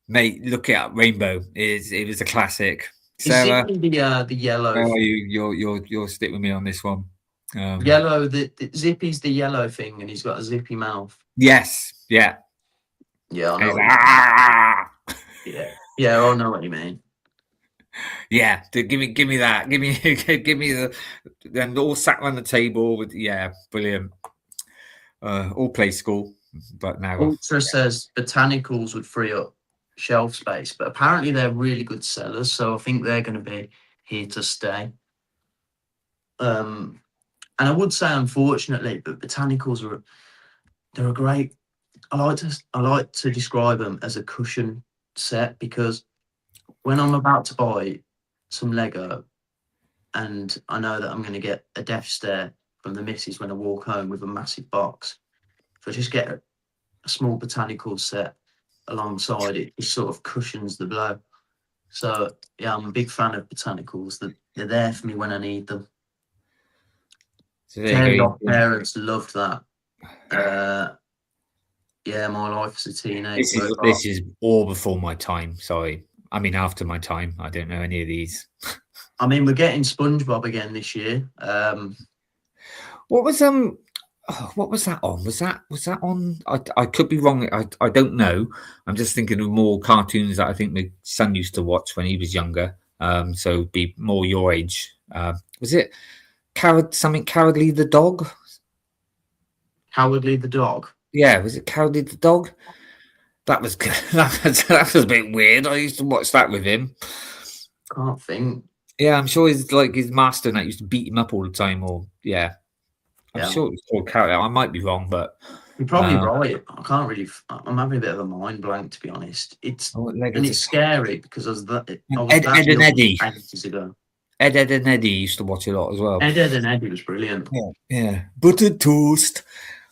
Mate, look it up. Rainbow it was a classic. Sarah, the yellow. Oh, you'll stick with me on this one. Yellow. The Zippy's the yellow thing, and he's got a zippy mouth. Yes. Yeah. Yeah. I know. Yeah. I know what you mean. Yeah, give me that. Give me the. Then all sat around the table with brilliant. All play school, but now Ultra says botanicals would free up shelf space, but apparently they're really good sellers, so I think they're going to be here to stay. And I would say, unfortunately, but botanicals they're a great. I like to describe them as a cushion set, because when I'm about to buy some Lego and I know that I'm going to get a death stare from the missus when I walk home with a massive box, if I just get a small botanical set alongside it, it sort of cushions the blow. So yeah, I'm a big fan of botanicals. They're there for me when I need them. So parents loved that. My life as a teenager. This is all before my time. Sorry, I mean, after my time, I don't know any of these. I mean, we're getting SpongeBob again this year. What was what was that on? Was that on? I could be wrong. I don't know. I'm just thinking of more cartoons that I think my son used to watch when he was younger. So be more your age. Was it Cowardly the Dog? Cowardly the Dog. Yeah, was it Cowardly the Dog? That was good. That was a bit weird. I used to watch that with him. Can't think. Yeah, I'm sure his master and that used to beat him up all the time. Or yeah, I'm sure it was called Cowardly. I might be wrong, but you're probably right. I can't really. I'm having a bit of a mind blank, to be honest. It's and it's scary because I was Ed and Eddie. Ages ago. Ed and Eddie used to watch a lot as well. Ed and Eddie was brilliant. Yeah. Buttered toast.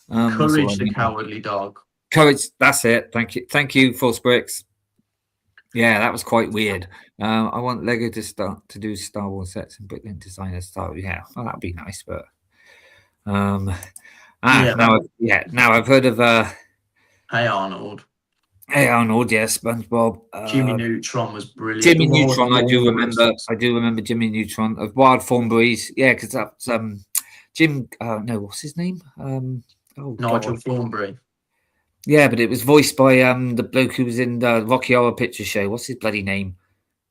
Courage the Cowardly Dog. Courage. That's it. Thank you, False Bricks. Yeah, that was quite weird. I want Lego to do Star Wars sets and Bricklink designer style. Yeah, well, that'd be nice, but now I've heard of Hey Arnold. Hey Arnold, yes, SpongeBob. Jimmy Neutron was brilliant. Jimmy Neutron, I do remember Jimmy Neutron of Wild Thornberrys. Yeah, because that's Jim. No, what's his name? Nigel Thornberry. Yeah, but it was voiced by the bloke who was in the Rocky Horror Picture Show. What's his bloody name?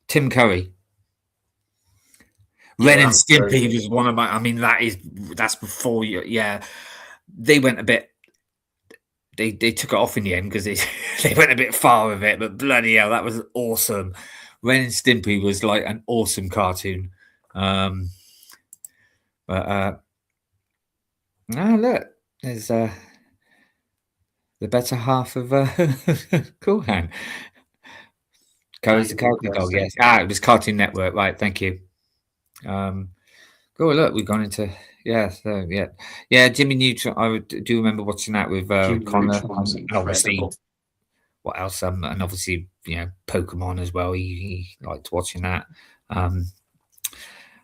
Tim Curry. Ren and Stimpy was one of my. I mean, that's before you. Yeah, they went a bit. They took it off in the end because they went a bit far with it. But bloody hell, that was awesome. Ren and Stimpy was like an awesome cartoon. Look, there's the better half of Cool Han. Courage the Cowardly Dog, yes. It was Cartoon Network, right? Thank you. Look, we've gone into Jimmy Neutron. I do remember watching that with Connor. And obviously, what else? And obviously, Pokemon as well. He liked watching that. And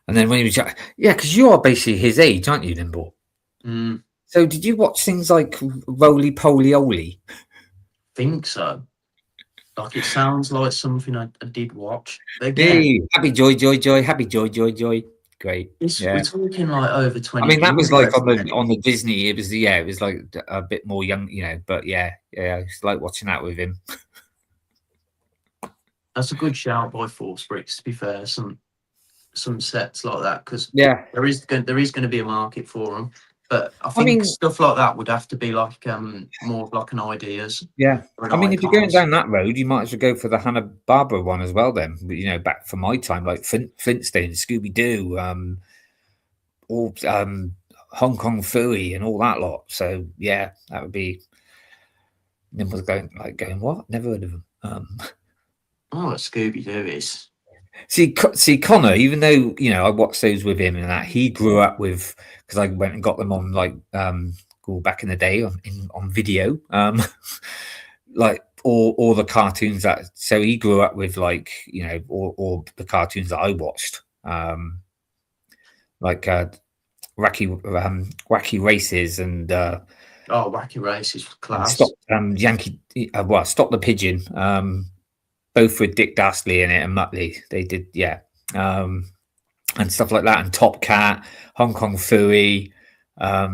then when he was because you are basically his age, aren't you, Nimble? Mm. So did you watch things like Roly Poly Oly? Think so. Like it sounds like something I did watch. Hey, happy joy, happy joy. Great. We're talking like over 20. I mean, that was like on the Disney. It was like a bit more young, But yeah, it's like watching that with him. That's a good shout by Force Bricks. To be fair, some sets like that because there is going to be a market for them. But I think stuff like that would have to be like more of like an ideas. Yeah, I mean, if you're going down that road, you might as well go for the Hanna-Barbera one as well. Then, back from my time, like Flintstones, Scooby Doo, all Hong Kong Phooey, and all that lot. So yeah, that would be. Nimble's going what? Never heard of them. Scooby Doo is. See, Connor, even though I watched those with him and that, he grew up with because I went and got them on back in the day on video, like all the cartoons that. So he grew up with all the cartoons that I watched, Wacky Races and Wacky Races class. Stop the Pigeon. Both with Dick Dastardly in it and Muttley. They did, and stuff like that. And Top Cat, Hong Kong Phooey. I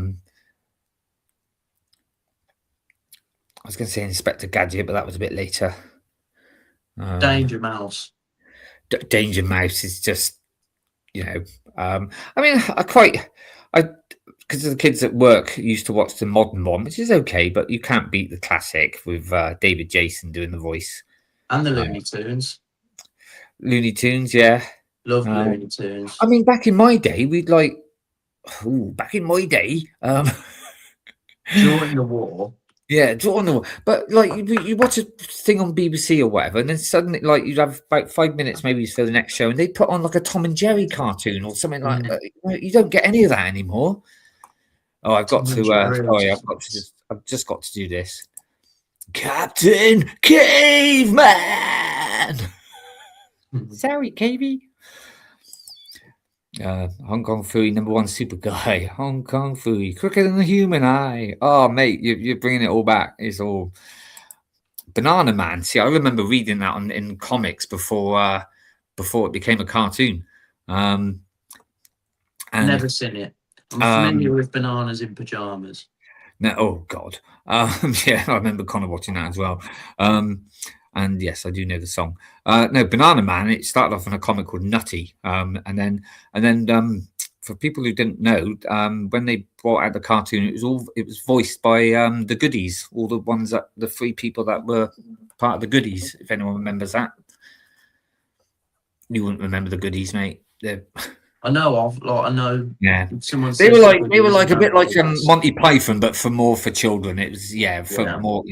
was going to say Inspector Gadget, but that was a bit later. Danger Mouse. Danger Mouse is just, I mean, because the kids at work used to watch the modern one, which is okay, but you can't beat the classic with David Jason doing the voice. And the Looney Tunes. Looney Tunes, yeah. Love Looney Tunes. I mean, back in my day, during the war. Yeah, during the war. But you watch a thing on BBC or whatever, and then suddenly you'd have about 5 minutes maybe for the next show, and they put on like a Tom and Jerry cartoon or something like that. You don't get any of that anymore. Oh, I've got to. Sorry, I've just got to do this. Captain Caveman. Sorry, Cavey. Hong Kong Phooey, #1 super guy. Hong Kong Phooey, quicker than the human eye. Oh, mate, you're bringing it all back. It's all Banana Man. See, I remember reading that in comics before it became a cartoon. And Never seen it. I'm familiar with Bananas in Pajamas. No, oh God, yeah, I remember Connor watching that as well. And yes, I do know the song. No, Banana Man. It started off in a comic called Nutty, and then for people who didn't know, when they brought out the cartoon, it was voiced by the Goodies, all the three people that were part of the Goodies. If anyone remembers that, you wouldn't remember the Goodies, mate. I know. Yeah, Someone they were like a bit like Monty Python, but for children. It was more.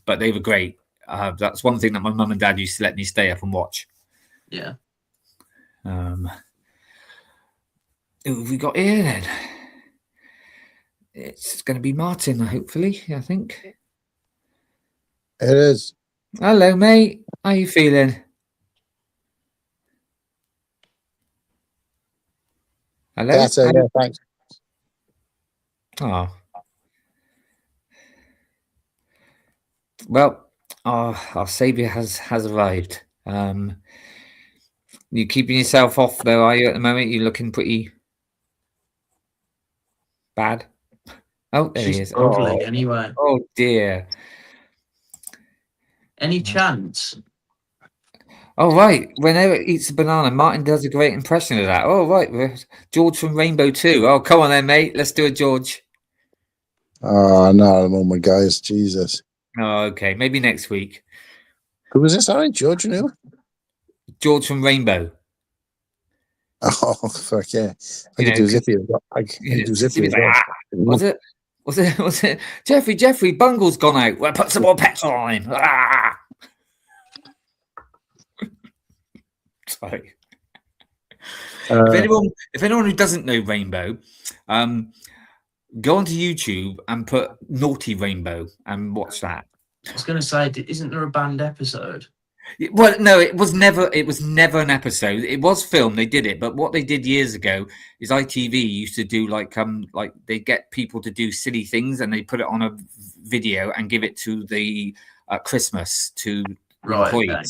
But they were great. That's one thing that my mum and dad used to let me stay up and watch. Yeah. Who have we got here then? It's going to be Martin, hopefully. I think it is. Hello, mate. How you feeling? Hello. That's it. Yeah, thanks. Oh. Well, our saviour has arrived. You keeping yourself off though, are you, at the moment? You're looking pretty bad. Oh, there he is. Ugly, anyway. Oh dear. Any chance? Oh right. Whenever it eats a banana, Martin does a great impression of that. Oh right. George from Rainbow 2. Oh, come on then, mate. Let's do a George. Oh, not at the moment, guys. Jesus. Oh, okay. Maybe next week. Who was this? Sorry, George, you knew? George from Rainbow. Oh, fuck yeah. I could do Zippy. I could do Zippy as well. Was it? Jeffrey, Bungle's gone out. Well, put some more petrol on him. Ah! Sorry. If anyone who doesn't know Rainbow, go onto YouTube and put Naughty Rainbow and watch that. I was going to say, isn't there a banned episode? Well, no, it was never an episode. It was filmed. They did it, but what they did years ago is ITV used to do like they get people to do silly things and they put it on a video and give it to the Christmas to employees. Okay.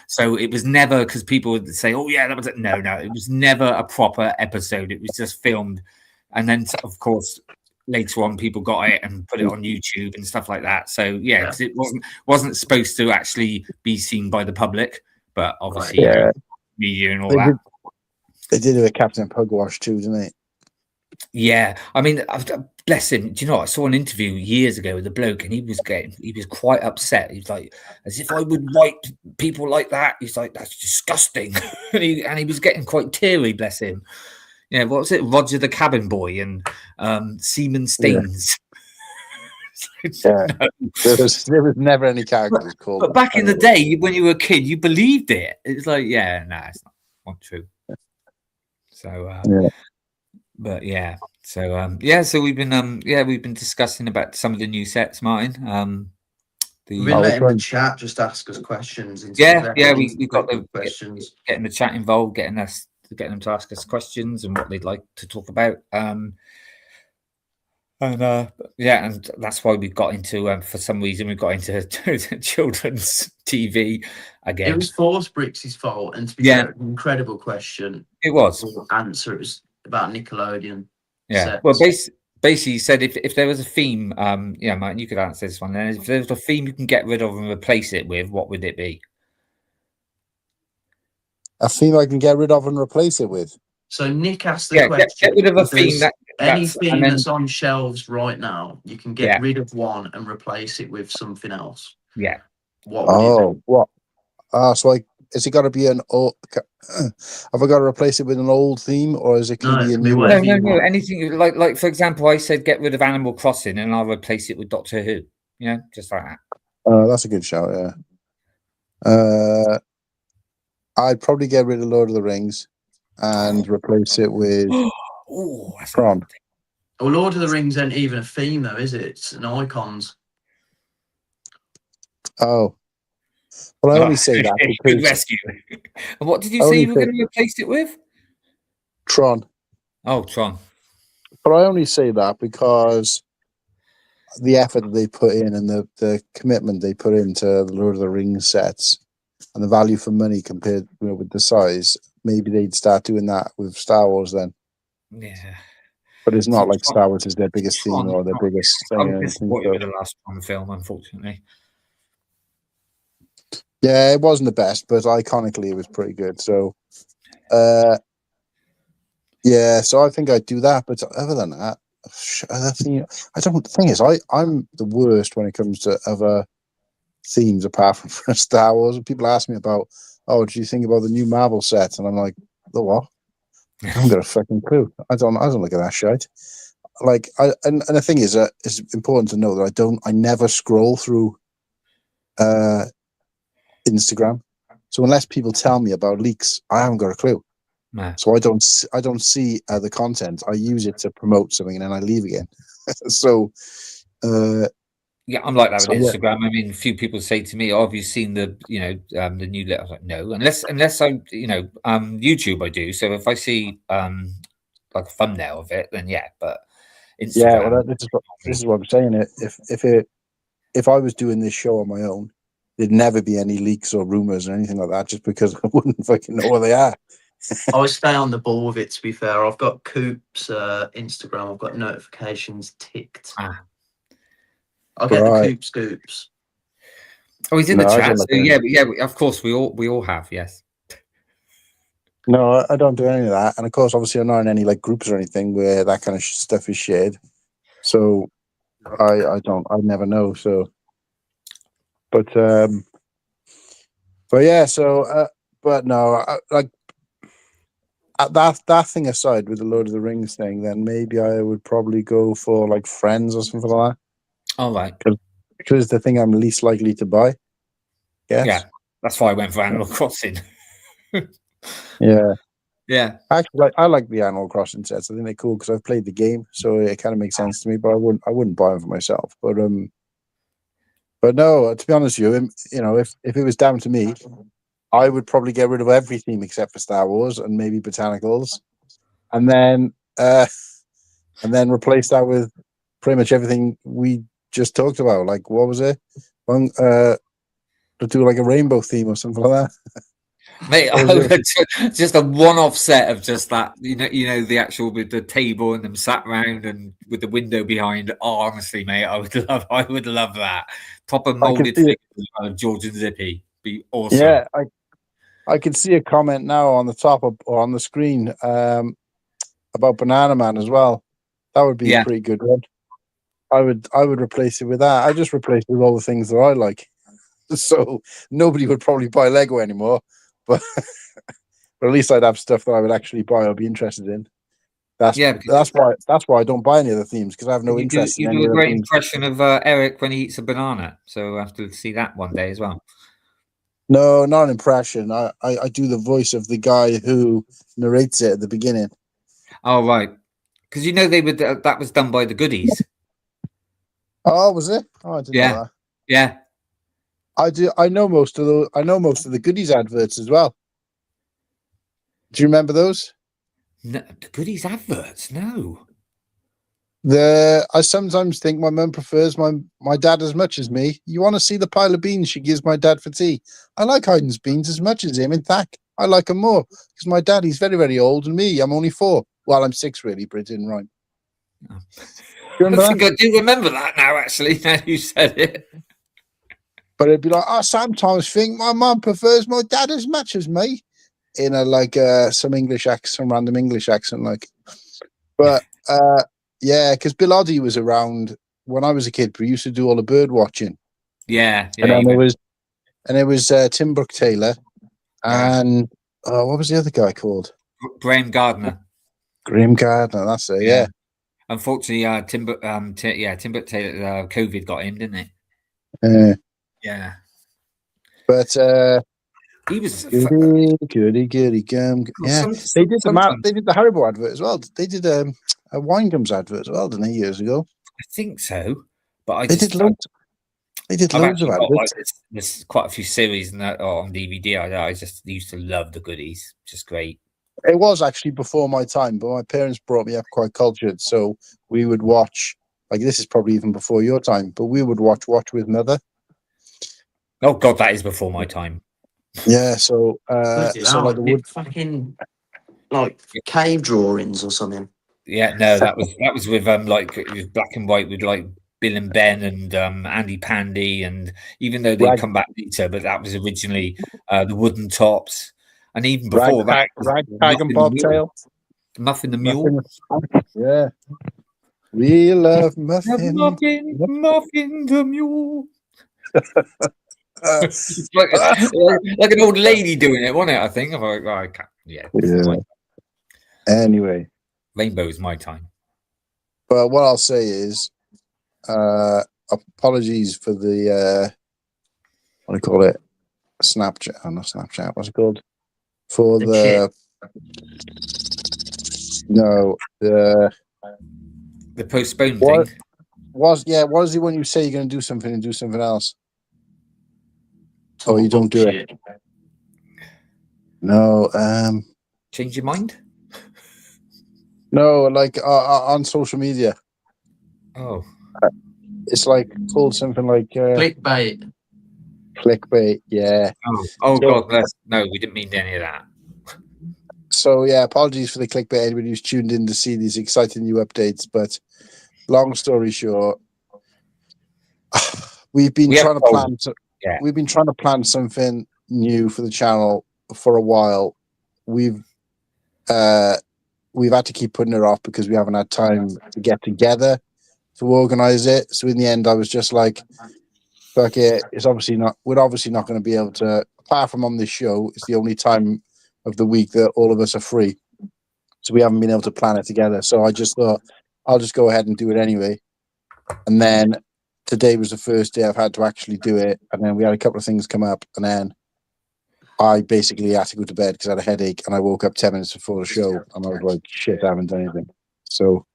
So it was never, because people would say, "Oh yeah, that was it." No, it was never a proper episode. It was just filmed, and then of course later on people got it and put it on YouTube and stuff like that. So yeah, because it wasn't supposed to actually be seen by the public, but obviously media and all that. They did it with Captain Pugwash too, didn't they? Yeah, I mean, bless him. Do you know what? I saw an interview years ago with a bloke, and he was quite upset. He's like, as if I would write people like that. He's like, that's disgusting, and he was getting quite teary. Bless him. Yeah, what was it? Roger the Cabin Boy and Seaman Staines. Yeah. There was never any characters called. But back in the day, when you were a kid, you believed it. It's like, it's not true. So, but yeah, so so we've been discussing about some of the new sets, Martin. We've been letting the chat just ask us questions. We've got the questions, getting the chat involved, getting them to ask us questions and what they'd like to talk about. And that's why we've got into for some reason we've got into children's TV again. It was Force Bricks' fault, and to be fair, an incredible question. It was answer. It was about Nickelodeon. Yeah. Sets. Well, basically, he said if there was a theme, Martin, you could answer this one. Then, if there was a theme you can get rid of and replace it with, what would it be? A theme I can get rid of and replace it with. So Nick asked the question. Get rid of a theme that's on shelves right now. You can get rid of one and replace it with something else. Yeah. What? What? So is it got to be an old? Have I got to replace it with an old theme, or is it can be a new one? No. Anything like for example, I said get rid of Animal Crossing and I'll replace it with Doctor Who. Just like that. That's a good shout. Yeah. I'd probably get rid of Lord of the Rings and replace it with Tron. Well, Lord of the Rings ain't even a theme, though, is it? It's an icons. Oh. Well, I only say that because... Good rescue. And what did you say you were going to replace it with? Tron. Oh, Tron. But I only say that because the effort that they put in and the commitment they put into the Lord of the Rings sets and the value for money compared, with the size, maybe they'd start doing that with Star Wars then. Yeah. But it's So not like Star Wars is their biggest theme or their Tron, biggest I thing. was I don't think disappointed so. with the last Tron film, unfortunately. Yeah, it wasn't the best, but iconically it was pretty good. So, yeah, so I think I'd do that. But other than that, the thing is, I'm the worst when it comes to other themes apart from for Star Wars. People ask me about, oh, do you think about the new Marvel set? And I'm like, the what? I haven't got a fucking clue. I don't look at that shit. Like, and the thing is, it's important to know that I never scroll through Instagram. So unless people tell me about leaks, I haven't got a clue. No. So I don't see the content. I use it to promote something and then I leave again. So Yeah, I'm like that So, with yeah. Instagram. I mean, a few people say to me, "Oh, have you seen the the new letter?" I was like, "No," unless I YouTube I do. So if I see like a thumbnail of it, then yeah. But Yeah, Instagram, well, this is what I'm saying. If I was doing this show on my own, there'd never be any leaks or rumors or anything like that, just because I wouldn't fucking know where they are. I would stay on the ball with it, to be fair. I've got Coop's Instagram. I've got notifications ticked. I'll get the Right. Coop scoops. oh, he's in No, the I chat. don't So look at yeah, of course we all have, yes. No, I don't do any of that. And of course, obviously, I'm not in any like groups or anything where that kind of stuff is shared. So I never know. So, but yeah. So, but no, like that thing aside, with the Lord of the Rings thing, then maybe I would probably go for like Friends or something like All right. that, because the thing I'm least likely to buy. Yes. Yeah, that's why I went for Animal Crossing. Yeah. Yeah. Actually, I like the Animal Crossing sets. I think they're cool because I've played the game, so it kind of makes sense to me. But I wouldn't buy them for myself. But no, to be honest with you, if it was down to me, I would probably get rid of every theme except for Star Wars and maybe botanicals, and then replace that with pretty much everything we just talked about. Like, what was it? To do like a rainbow theme or something like that. Mate, What was it? just a one-off set of just that, the actual with the table and them sat round and with the window behind. Oh, honestly, mate, I would love that. Proper I can molded see it. figures of George and Zippy. Be awesome. Yeah, I can see a comment now on the top or on the screen about Banana Man as well. That would be Yeah. a pretty good one. I would replace it with that. I just replace it with all the things that I like. So nobody would probably buy Lego anymore, but but at least I'd have stuff that I would actually buy or be interested in. That's why I don't buy any other themes, because I have no interest in you any do a other great themes. impression of Eric when he eats a banana. So I have to see that one day as well. No, not an impression. I do the voice of the guy who narrates it at the beginning. Oh right, because they would that was done by the Goodies. Oh, was it? Oh, I didn't know that. Yeah. I know most of the Goodies adverts as well. Do you remember those? No, the Goodies adverts? No. I sometimes think my mum prefers my dad as much as me. You want to see the pile of beans she gives my dad for tea? I like Hayden's beans as much as him. In fact, I like them more because my dad, he's very, very old, and me, I'm only 4. Well, I'm 6 really, but it didn't rhyme. Oh. I think I do remember that now. Actually, now you said it. But it'd be like, I sometimes think my mum prefers my dad as much as me, in some random English accent, like. But yeah, because Bill Oddie was around when I was a kid. We used to do all the bird watching. Yeah. And then it was Tim Brooke Taylor and what was the other guy called? Graham Gardner. Graham Gardner, that's it. Yeah. Unfortunately, Tim Brooke Taylor, COVID got him, didn't it? Yeah. But he was goody gum. Yeah, they did the Haribo advert as well. They did a wine gums advert as well, didn't they, years ago? I think so, but They did loads of adverts. There's quite a few series on DVD. I just used to love the Goodies, just great. It was actually before my time, but my parents brought me up quite cultured, so we would watch like this is probably even before your time, but we would watch with Mother. Oh God, that is before my time. Yeah, so Bloody so hell, like the wood. fucking like cave drawings or something. Yeah, no, that was with like it was black and white with like Bill and Ben and Andy Pandy, and even though they Rag- come back later, but that was originally the Wooden Tops, and even before that, Ragtag and Bobtail. Muffin the Mule. Yeah, we love Muffin, Muffin. Muffin the Mule. Uh, It's like an old lady doing it, wasn't it? I think. I'm like, oh, I can't. Yeah. yeah. Anyway, Rainbow is my time. but what I'll say is, apologies for the what do you call it? Snapchat, not Snapchat. What's it called? For the The postponed what thing. was it when you say you're going to do something and do something else? Oh, you don't do it. No, Change your mind? no, like on social media. Oh, It's like called something like Clickbait. clickbait. Yeah. oh, So- God, no, we didn't mean any of that. So yeah, apologies for the clickbait. Anybody who's tuned in to see these exciting new updates, but long story short, we've been trying to plan. Yeah. We've been trying to plan something new for the channel for a while. We've had to keep putting it off because we haven't had time to get together to organize it. So in the end, I was just like, "Fuck it! It's obviously not. We're obviously not going to be able to. Apart from on this show, it's the only time of the week that all of us are free. So we haven't been able to plan it together. So I just thought I'll just go ahead and do it anyway. And then today was the first day I've had to actually do it. And then we had a couple of things come up, and then I basically had to go to bed because I had a headache, and I woke up 10 minutes before the show, and I was like, shit, I haven't done anything. So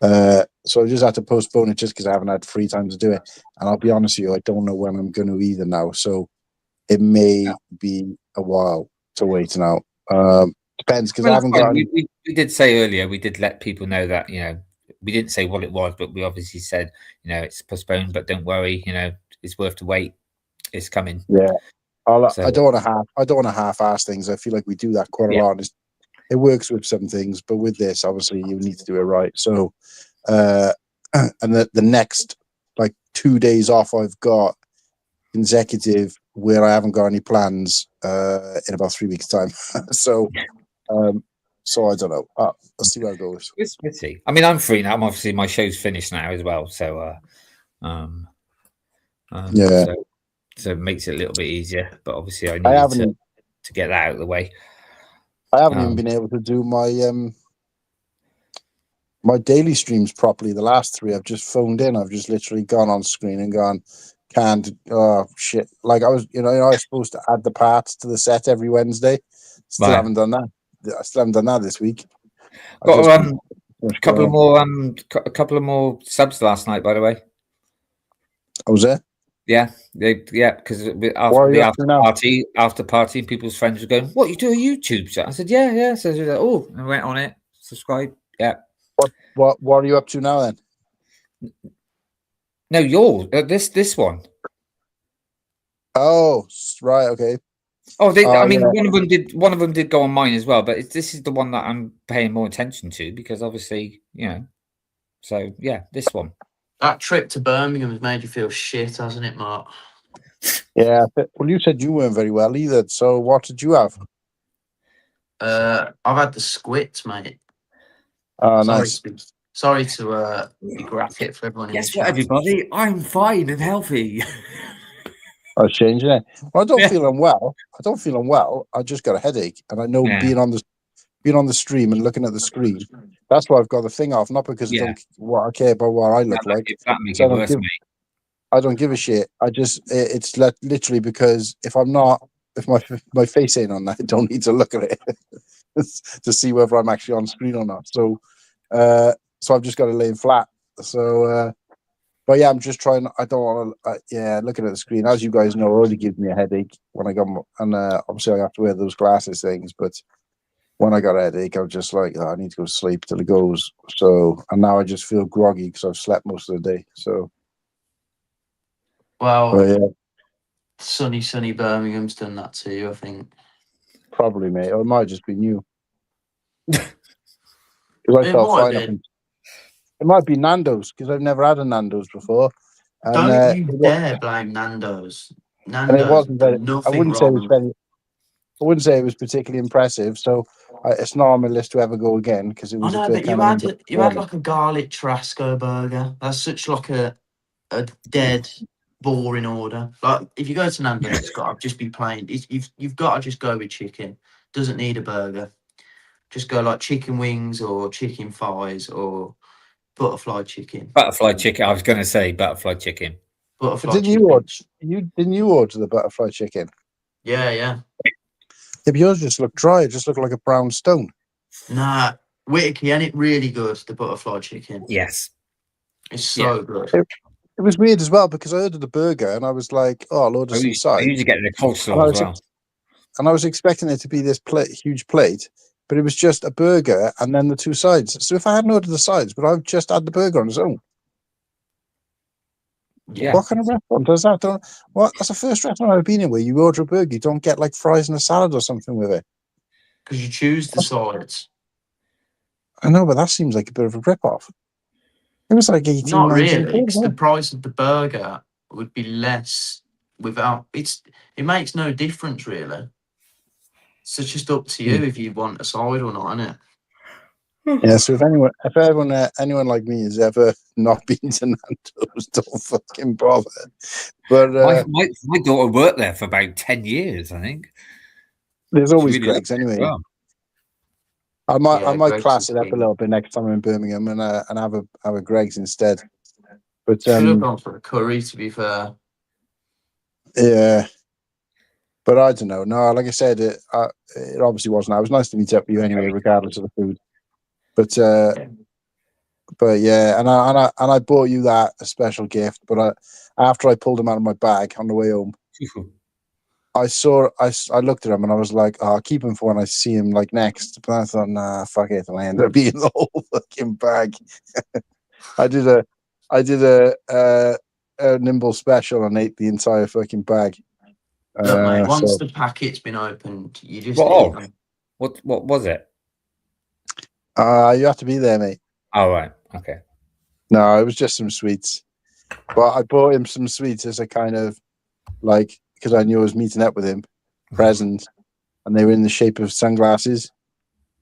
I just had to postpone it just because I haven't had free time to do it. And I'll be honest with you, I don't know when I'm going to either now. So it may be a while to wait now. Depends because I haven't got. We did say earlier, we did let people know that, we didn't say what it was, but we obviously said, it's postponed, but don't worry, it's worth the wait. It's coming. Yeah. I don't want to half-ass things. I feel like we do that quite a lot. It works with some things, but with this, obviously, you need to do it right. So, and the next 2 days off I've got consecutive where I haven't got any plans in about 3 weeks' time. So I don't know. Let's see where it goes. Let's see. I mean, I'm free now. Obviously, my show's finished now as well. So, yeah. So it makes it a little bit easier. But obviously, I need to get that out of the way. I haven't even been able to do my my daily streams properly. The last 3 I've just phoned in. I've just literally gone on screen and gone, can't. Oh shit! Like I was, I was supposed to add the parts to the set every Wednesday. Still haven't done that. I still haven't done that this week. Got a couple of more subs last night, by the way. Oh, was there? Yeah, because after the after party, people's friends were going, "What, you do a YouTube show?" I said, "Yeah." So they were like, "Oh," I went on it, subscribe. Yeah. What are you up to now then? No, you're this one. Oh, right, okay. Oh, I mean, one of them did go on mine as well, but this is the one that I'm paying more attention to because obviously, So yeah, this one. That trip to Birmingham has made you feel shit, hasn't it, Mark? Yeah. Well, you said you weren't very well either. So what did you have? I've had the squits, mate. Oh, nice. Sorry to be graphic for everyone. Guess what, everybody? I'm fine and healthy. I was changing it. Well, I don't feel unwell. I just got a headache, and I know being on the stream and looking at the screen, that's why I've got the thing off. Not because I care about what I look like. That makes it worse, mate. I don't give a shit. It's literally because if my face ain't on that, I don't need to look at it to see whether I'm actually on screen or not. So I've just got to lay flat. So, but yeah, I'm just trying. I don't want to. Looking at the screen, as you guys know, already gives me a headache when I go. And obviously, I have to wear those glasses things. But when I got a headache, I was just like, oh, I need to go to sleep till it goes. So, and now I just feel groggy because I've slept most of the day. So, Well, but yeah, sunny Birmingham's done that to you, I think. probably, mate. Or it might just be you. Because I It felt might fine. be. It might be Nando's because I've never had a Nando's before. And, Don't you dare blame Nando's. and it Nando's wasn't done very. I nothing wouldn't say it was wrong. very. I wouldn't say it was particularly impressive. So it's not on my list to ever go again because it I was a know, bit but you kind had like a garlic Tarasco burger. That's such like a dead, boring order. Like if you go to Nando's, it's got to just be plain. You've got to just go with chicken. Doesn't need a burger. Just go like chicken wings or chicken thighs or butterfly chicken. Butterfly chicken. I was going to say butterfly chicken. Butterfly Didn't chicken. didn't you order the butterfly chicken? Yeah. Yeah, but yours just looked dry. It just looked like a brown stone. Nah, Whittakee, ain't it really good? The butterfly chicken. Yes. It's so good. It was weird as well because I ordered the burger and I was like, "Oh, I'll order some I sides." usually get the coleslaw as well. And I was expecting it to be this huge plate, but it was just a burger and then the two sides. So if I hadn't ordered the sides, would I have just had the burger on its own? Yeah. What kind of restaurant does that? That's the first restaurant I've been in where you order a burger, you don't get like fries and a salad or something with it. Because you choose the sides. I know, but that seems like a bit of a rip-off. It was like 18, Not 19 really, because the quid. price of the burger would be less without it makes no difference really. So it's just up to you if you want a side or not, innit? Yeah, so if anyone like me has ever not been to Nando's, don't fucking bother. But my daughter worked there for about 10 years, I think. there's always really Greg's anyway. well. I might Greg's class is it up a king. little bit next time I'm in Birmingham and have a Greg's instead. But Should have gone for a curry, to be fair. yeah, but I don't know. No, like I said, it obviously wasn't. It was nice to meet up with you anyway, regardless of the food. But yeah, and I bought you that a special gift. But after I pulled him out of my bag on the way home, I looked at him and I was like, oh, I'll keep him for when I see him like next. But I thought, nah, fuck it, and I ended up eating the whole fucking bag. I did a Nimble special and ate the entire fucking bag. Look, mate, once the packet's been opened, you just What? eat them. What was it? You have to be there, mate. Oh, right. Okay. No, it was just some sweets. But I bought him some sweets as a kind of like, because I knew I was meeting up with him, present, and they were in the shape of sunglasses.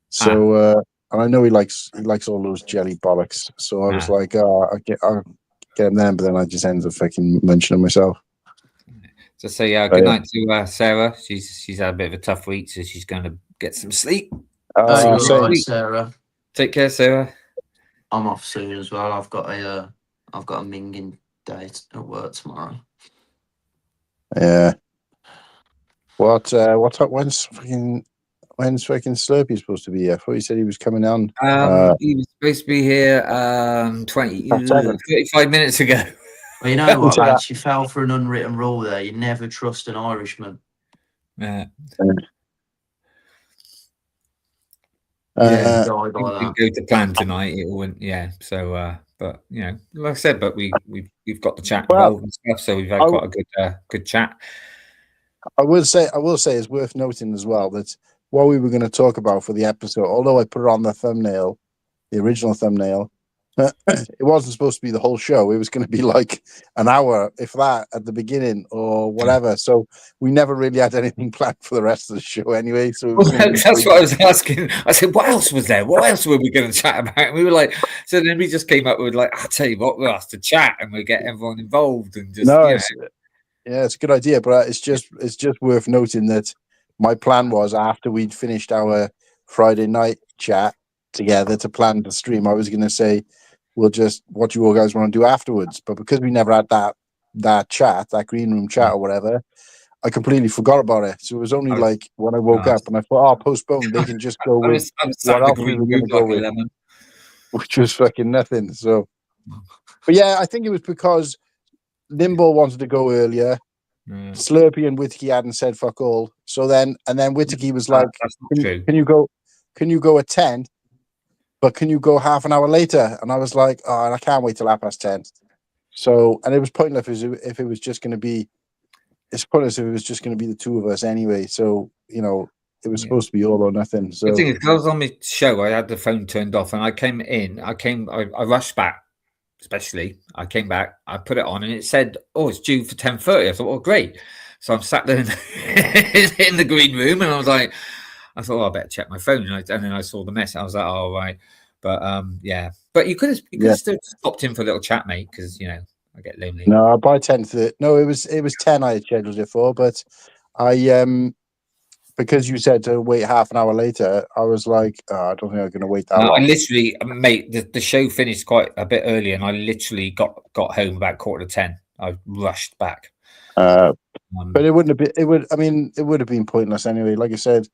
So, and I know he likes all those jelly bollocks. So I was like, oh, I'll get him then, but then I just ended up fucking munching them myself. So say good night to Sarah. She's had a bit of a tough week, so she's going to get some sleep. You're right, Sarah. Take care, Sarah. I'm off soon as well. I've got a minging day at work tomorrow. Yeah. When's fucking Slurpy supposed to be here? I thought he said he was coming on. He was supposed to be here 35 minutes ago. Well, you know what, lads? You fell for an unwritten rule there. You never trust an Irishman. Yeah. Go to plan tonight. It went, yeah. So, but you know, like I said, but we've got the chat involved and stuff, so we've had quite a good chat. I will say it's worth noting as well that what we were going to talk about for the episode, although I put it on the thumbnail, the original thumbnail, it wasn't supposed to be the whole show. It was going to be like an hour, if that, at the beginning or whatever. So we never really had anything planned for the rest of the show anyway. So that's what I was asking. I said, what else was there? What else were we going to chat about? And we were like, so then we just came up with like, I'll tell you what, we'll have to chat and we'll get everyone involved and just, it's a good idea, but it's just worth noting that my plan was after we'd finished our Friday night chat together to plan the stream, I was going to say, what do you all guys want to do afterwards? But because we never had that chat, that green room chat or whatever, I completely forgot about it. So it was only like when I woke up and I thought, I'll postpone. They can just go with what else we were going to go with, which was fucking nothing. So, but yeah, I think it was because Nimble wanted to go earlier. Slurpy and Whittakee hadn't said fuck all. So then Whittakee was like, can you go? can you go at 10? But can you go half an hour later? And I was like, oh, I can't wait till 10:30. So, and it was pointless if it was just going to be. It's pointless if it was just going to be the two of us anyway. So, you know, it was supposed to be all or nothing. So the thing is, 'cause I was on my show, I had the phone turned off, and I came in. I rushed back. Especially, I came back, I put it on, and it said, "Oh, it's due for 10:30." I thought, "Oh, great!" So I'm sat there in the green room, and I thought, "Oh, I better check my phone." And then I saw the message. I was like, "Oh, right." But yeah, but you could have still stopped in for a little chat, mate, because you know I get lonely. No, by 10:30. No, it was 10. I had scheduled it for, but because you said to wait half an hour later, I was like, oh, I don't think I'm going to wait that long. I literally, mate, the show finished quite a bit early, and I literally got home about 9:45. I rushed back. But it wouldn't have been. It would. I mean, it would have been pointless anyway. Like I said,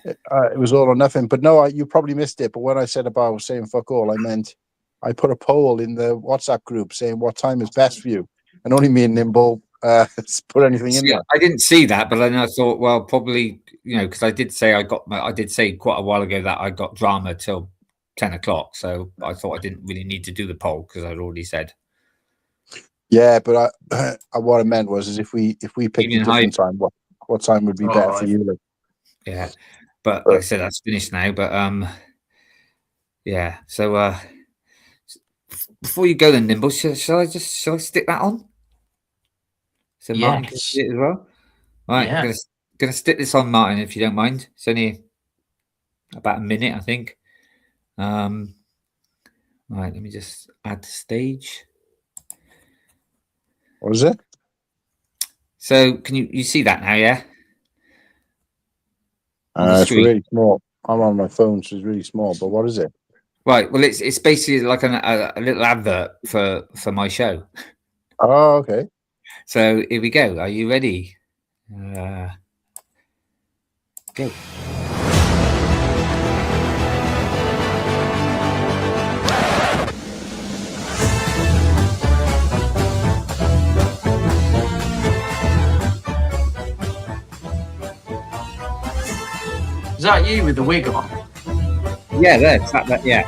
it was all or nothing. But no, you probably missed it. But when I said about saying fuck all, I meant I put a poll in the WhatsApp group saying what time is best for you, and only me and Nimble put anything in there. I didn't see that, but then I thought, well, probably, you know, because I did say quite a while ago that I got drama till 10 o'clock. So I thought I didn't really need to do the poll because I'd already said. Yeah, but what I meant was if we picked a different time, what time would be better for you? Like? Yeah, but like I said, that's finished now. But yeah. So before you go, then Nimble, shall I stick that on? So Martin can see it as well. All right, I'm gonna stick this on, Martin, if you don't mind. It's only about a minute, I think. All right, let me just add the stage. What is it? So can you see that now? Yeah. It's really small. I'm on my phone, so it's really small. But what is it? Right. Well, it's basically like a little advert for my show. Oh, okay. So here we go. Are you ready? Go. Is that you with the wig on? Yeah, that yeah.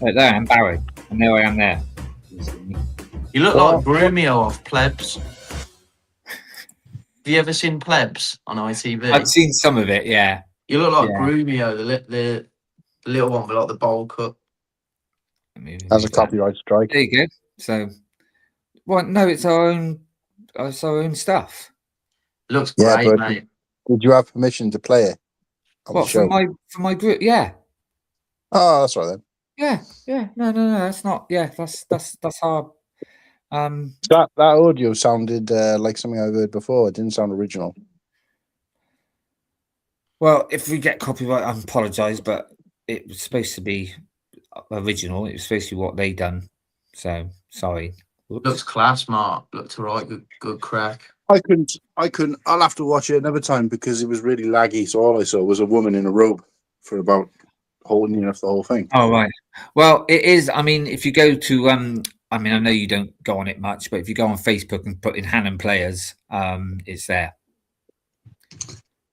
Right there, I'm Barry, and there I am there. You look like Brumio off Plebs. Have you ever seen Plebs on ITV? I've seen some of it, yeah. You look like Brumio, the little one with like the bowl cut. As a copyright strike. There you go. So, well, no, it's our own stuff. Looks great, mate. Did you have permission to play it? What, for my group? Yeah. Oh, that's right then. Yeah. No. That's not. Yeah, that's our. That audio sounded like something I've heard before. It didn't sound original. Well, if we get copyright, I apologise, but it was supposed to be original. It was supposed to be what they done. So sorry. Whoops. Looks class, Mark. Looks alright. Good crack. I couldn't. I'll have to watch it another time because it was really laggy. So all I saw was a woman in a robe for about holding enough the whole thing. Oh right. Well, it is. I mean, if you go to I mean, I know you don't go on it much, but if you go on Facebook and put in Han and Players, it's there.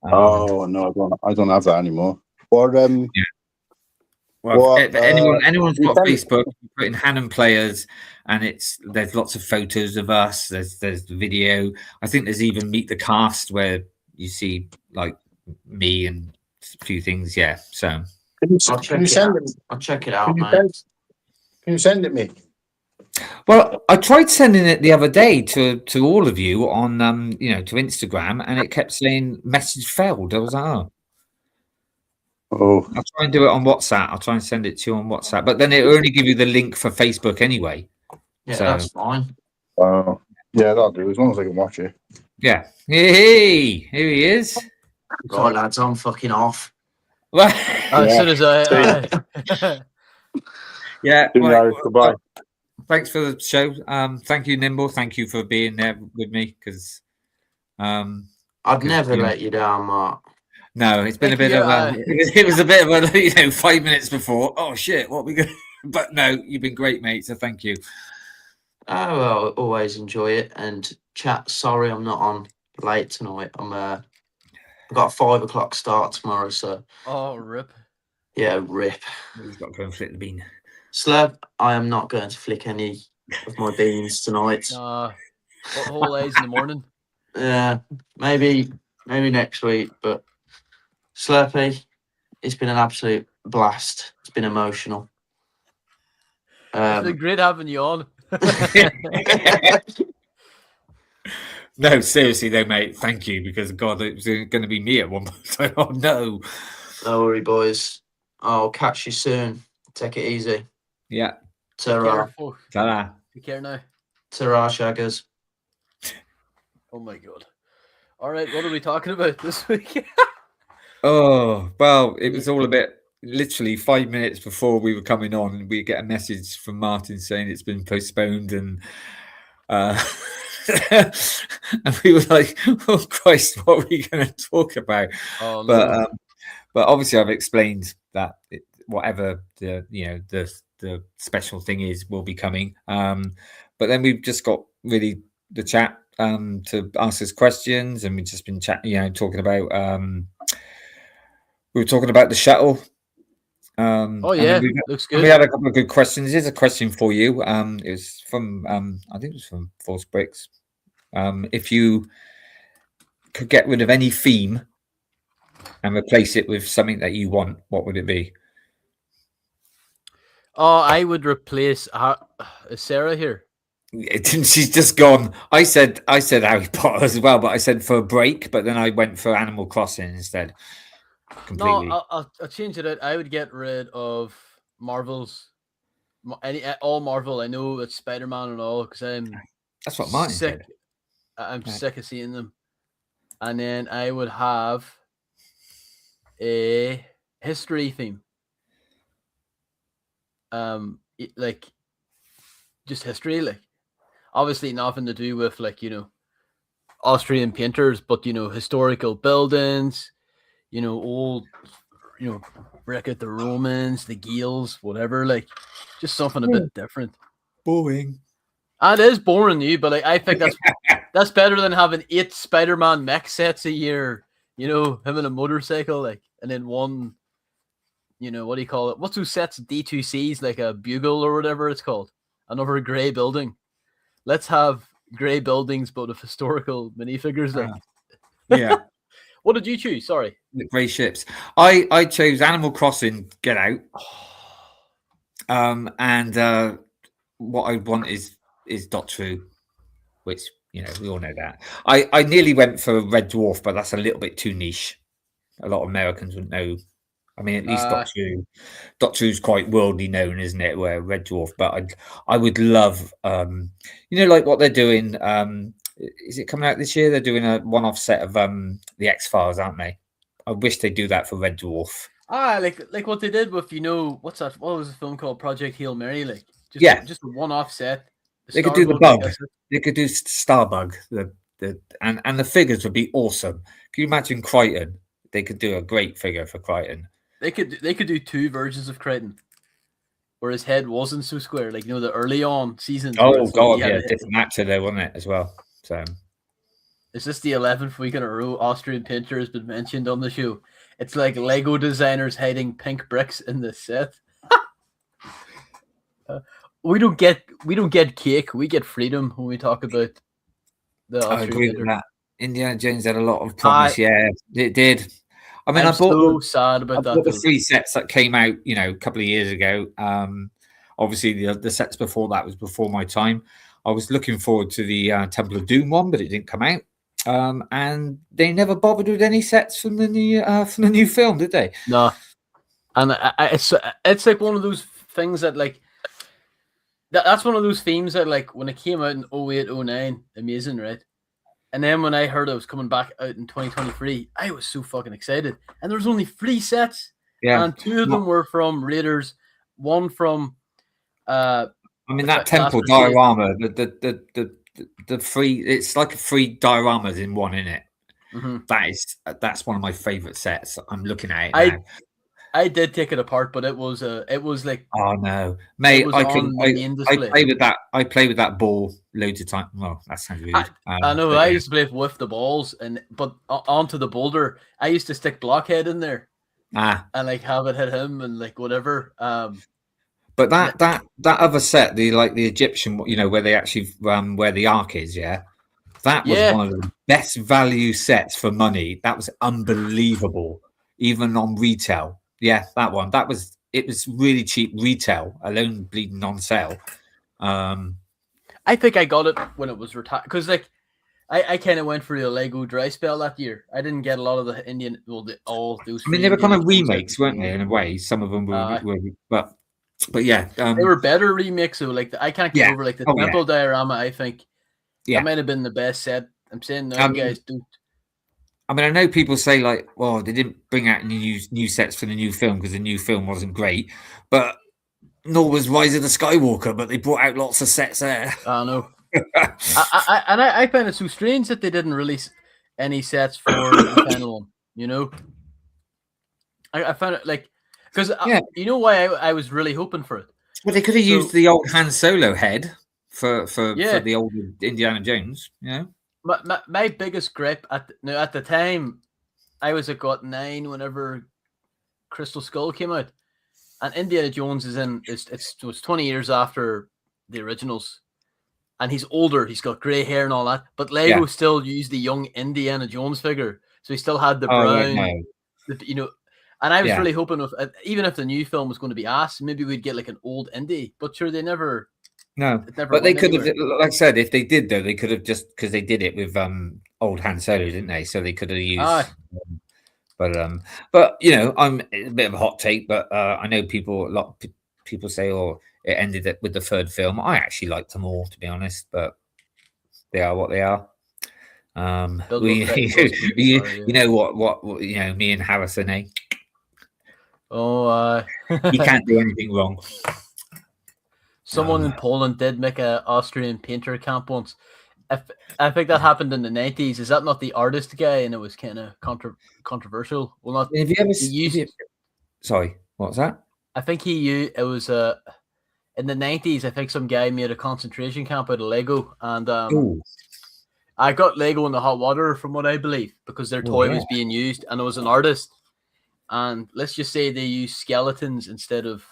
Oh no, I don't have that anymore. Or yeah. Well, anyone's got Facebook, put in Han and Players, and there's lots of photos of us. There's the video. I think there's even Meet the Cast where you see like me and a few things. Yeah. So I'll check it out, mate. Can you send it me? Well, I tried sending it the other day to all of you on to Instagram, and it kept saying message failed. I was like, oh. I'll try and do it on WhatsApp. I'll try and send it to you on WhatsApp, but then it will only give you the link for Facebook anyway. Yeah, so that's fine. Yeah, that'll do as long as I can watch it. Yeah. Hey, here he is. Right, lads, I'm fucking off. As soon as I. Yeah. Goodbye. Thanks for the show. Thank you, Nimble. Thank you for being there with me because I'd never let you down, Mark. No, it's been a bit of it was a bit of a 5 minutes before. Oh shit, what we going? But no, you've been great, mate. So thank you. Oh well, always enjoy it and chat. Sorry, I'm not on late tonight. I've got a 5 o'clock start tomorrow, so Oh, rip. yeah, rip. He's got to go and flip the bean. Slurp, I am not going to flick any of my beans tonight. Nah. What whole eyes in the morning? Yeah, maybe next week, but Slurpy, it's been an absolute blast. It's been emotional. It's been great having you on. No, seriously though, mate. Thank you, because God, it was going to be me at one point. Oh no. No worry, boys. I'll catch you soon. Take it easy. Yeah. Ta-ra. Ta-da. Take care now. Ta-ra, shaggers. Oh my God. All right, what are we talking about this week? Oh, well, it was all a bit, literally 5 minutes before we were coming on, we get a message from Martin saying it's been postponed, and and we were like, oh Christ, what are we going to talk about? Oh, no. But obviously I've explained that whatever the special thing is will be coming. But then we've just got really the chat to ask us questions, and we've just been talking about we were talking about the shuttle. Oh yeah, looks good. We had a couple of good questions. Here's a question for you. It was from I think it was from False Bricks. If you could get rid of any theme and replace it with something that you want, what would it be? Oh, I would replace is Sarah here? She's just gone. I said Harry Potter as well, but I said for a break, but then I went for Animal Crossing instead. Completely. No, I'll change it out. I would get rid of Marvel's all Marvel. I know it's Spider-Man and all, because that's what mine sick. said. I'm sick of seeing them. And then I would have a history theme. Like just history, like obviously nothing to do with Austrian painters, but historical buildings, old, wreck at the Romans, the Gaels, whatever, like just something a bit different. Boring. And it is boring, but I think that's better than having 8 Spider-Man mech sets a year. Him and a motorcycle, and then one. What do you call it? What's those sets? D2Cs, like a bugle or whatever it's called. Another grey building. Let's have grey buildings, but with historical minifigures. Yeah. What did you choose? Sorry. The grey ships. I chose Animal Crossing Get Out. And what I want is Doctor Who, which we all know that. I nearly went for Red Dwarf, but that's a little bit too niche. A lot of Americans wouldn't know. I mean, at least Doctor Who's quite worldly known, isn't it? Where Red Dwarf, but I would love, like what they're doing. Is it coming out this year? They're doing a one-off set of the X-Files, aren't they? I wish they'd do that for Red Dwarf. Like what they did with what's that? What was the film called? Project Hail Mary. Just a one-off set. They could do the Bug. They could do Starbug. And the figures would be awesome. Can you imagine Crichton? They could do a great figure for Crichton. They could do 2 versions of Crichton, where his head wasn't so square, like the early on seasons. Oh God, yeah, different actor there, wasn't it, as well? So, is this the 11th week in a row Austrian painter has been mentioned on the show? It's like Lego designers hiding pink bricks in the set. We don't get cake. We get freedom when we talk about the Austrian I agree painter. with that. Indiana Jones had a lot of promise. Yeah, it did. I mean, I'm so sad about that. I bought the 3 sets that came out, a couple of years ago. Obviously, the sets before that was before my time. I was looking forward to the Temple of Doom one, but it didn't come out. And they never bothered with any sets from the new film, did they? No. And it's like one of those things that that's one of those themes that when it came out in 08, 09, amazing, right? And then when I heard it was coming back out in 2023, I was so fucking excited. And there was only 3 sets. Yeah. And 2 of them were from Raiders. One from that temple diorama, the 3, it's like 3 dioramas in one, isn't it? Mm-hmm. That's one of my favorite sets. I'm looking at it now. I did take it apart, but it was like Oh no, mate! it was I on can. the main I display. play with that. I play with that ball loads of time. Well, that sounds rude. I know but I yeah. used to play with the balls, but onto the boulder, I used to stick Blockhead in there and like have it hit him and like whatever. But that other set, the Egyptian, where they actually where the ark is, that was one of the best value sets for money. That was unbelievable, even on retail. Yeah, that one. It was really cheap retail, alone bleeding on sale. I think I got it when it was retired because like I kind of went for the Lego dry spell that year. I didn't get a lot of the Indian. Well, all those. I mean, they were kind of remakes, weren't they? In a way, some of them were, but yeah, they were better remakes. So like I can't get over like the temple diorama. I think that might have been the best set. I'm saying no, guys, don't. I mean, I know people say like, well, they didn't bring out new sets for the new film because the new film wasn't great, but nor was Rise of the Skywalker. But they brought out lots of sets there. I know. I find it so strange that they didn't release any sets for the final one. You know, I found it like because you know why I was really hoping for it. Well, they could have used the old Han Solo head for the old Indiana Jones. You know. My biggest gripe at the time, I was at 9 whenever Crystal Skull came out, and Indiana Jones is in. It was 20 years after the originals, and he's older. He's got grey hair and all that, but Lego still used the young Indiana Jones figure, so he still had the brown, And I was really hoping even if the new film was going to be ass, maybe we'd get like an old Indy, but sure they never. No, but they could have, like I said, if they did though, they could have just because they did it with old Han Solo, didn't they? So they could have used. But I'm a bit of a hot take, but I know a lot of people say, "Oh, it ended it with the third film." I actually liked them all, to be honest, but they are what they are. You know what me and Harrison, eh? Oh, you can't do anything wrong. Someone in Poland did make an Austrian painter camp once. I think that happened in the 90s. Is that not the artist guy? And it was kind of controversial. Well, not. Have you ever Sorry, what's that? I think it was in the 90s. I think some guy made a concentration camp out of Lego, and I got Lego in the hot water from what I believe because their toy was being used, and it was an artist. And let's just say they used skeletons instead of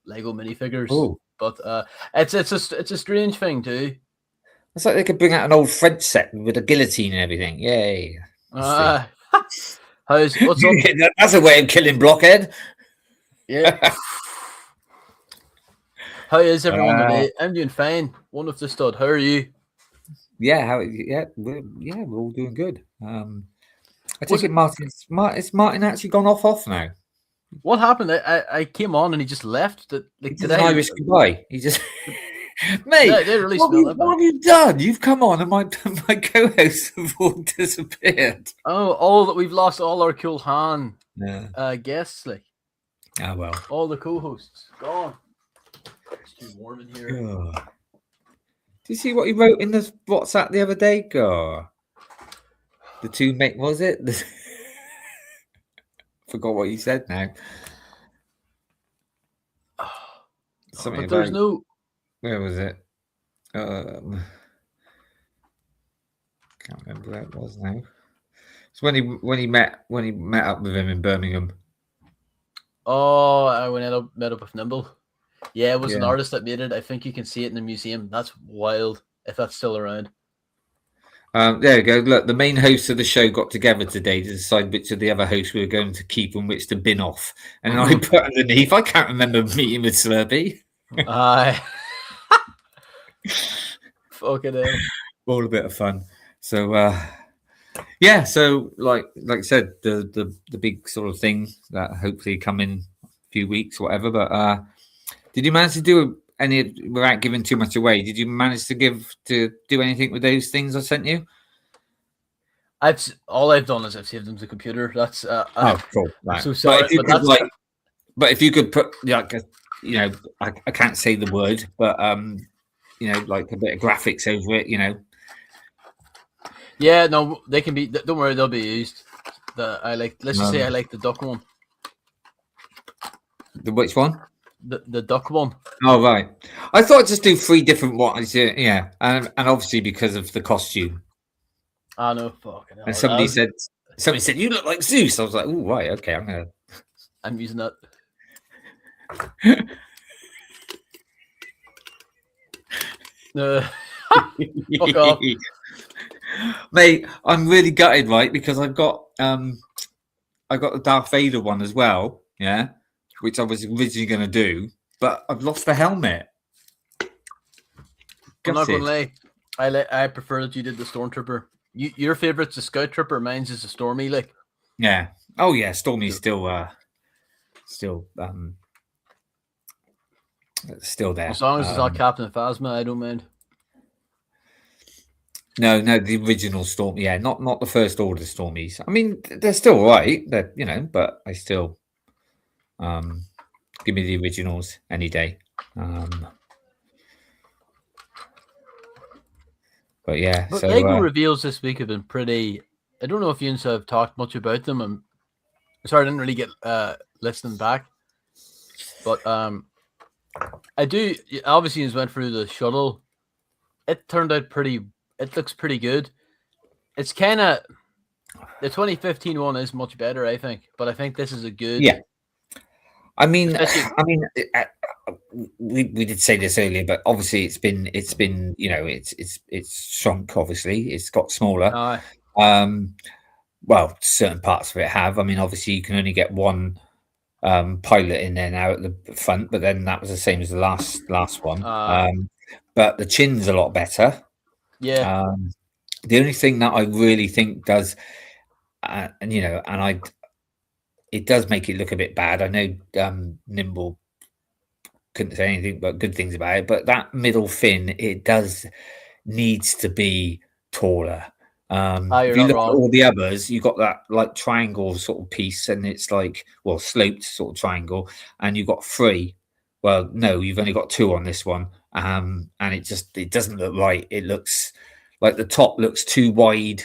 Lego minifigures. Oh. But it's a strange thing too. It's like they could bring out an old French set with a guillotine and everything. Yay! What's up? That's a way of killing Blockhead. Yeah. How is everyone today? I'm doing fine. One of the stud. How are you? Yeah. We're all doing good. I take it Martin actually gone off now. What happened? I came on and he just left. It's an Irish goodbye. He just, mate. Really what have you done? You've come on and my co-hosts have all disappeared. Oh, we've lost all our Cool Han guests. Like, well, all the co-hosts gone. It's too warm in here. Oh. Did you see what he wrote in the WhatsApp the other day? God, the two mate was it? Forgot what he said now. Something but there's no. Where was it? Can't remember where it was now. It's when he met up with him in Birmingham. Oh, I met up with Nimble. Yeah, it was an artist that made it. I think you can see it in the museum. That's wild. If that's still around. There we go. Look, the main hosts of the show got together today to decide which of the other hosts we were going to keep and which to bin off. And I put underneath, I can't remember meeting with Slurpy. Fucking hell. All a bit of fun. So, so like I said, the big sort of thing that hopefully come in a few weeks, whatever. But did you manage to do any without giving too much away? Did you manage to do anything with those things I sent you? All I've done is I've saved them to the computer. That's cool. Right. I'm so sorry, but if you could put I can't say the word, but like a bit of graphics over it, Yeah, no, they can be. Don't worry, they'll be used. Let's just say I like the duck one. The which one? The duck one. Oh right. I thought I'd just do 3 different ones. Yeah, and obviously because of the costume. I know, fucking hell. And somebody said, "You look like Zeus." I was like, "Oh right, okay, I'm using that. Fuck off. Mate, I'm really gutted, right? Because I've got the Darth Vader one as well, yeah, which I was originally going to do, but I've lost the helmet. I'm not Gutted. gonna lie. I prefer that you did the Stormtrooper. Your favorite's the Scout Trooper. Mine's is the Stormy. Like, Yeah. Oh yeah, Stormy's still there. as long as it's not Captain Phasma, I don't mind. No, the original Storm. Yeah, not the First Order Stormies. I mean, they're still all right. They're but I still give me the originals any day. But yeah, But so Lego reveals this week have been pretty. I don't know if you have talked much about them. I'm sorry, I didn't really get listening back, but I do. Obviously, you went through the shuttle. It turned out pretty. It looks pretty good. It's kind of the 2015 one is much better, I think. But I think this is a good. Yeah. I mean, we did say this earlier, but obviously it's been it's shrunk. Obviously, it's got smaller. Well, certain parts of it have. I mean, obviously you can only get one pilot in there now at the front, but then that was the same as the last one. But the chin's a lot better. Yeah. The only thing that I really think does, it does make it look a bit bad. I know Nimble couldn't say anything but good things about it, but that middle fin, it needs to be taller. If you look at all the others, you got that like triangle sort of piece, and it's like sloped sort of triangle, and you've got 3. Well, no, you've only got 2 on this one, and it doesn't look right. It looks like the top looks too wide,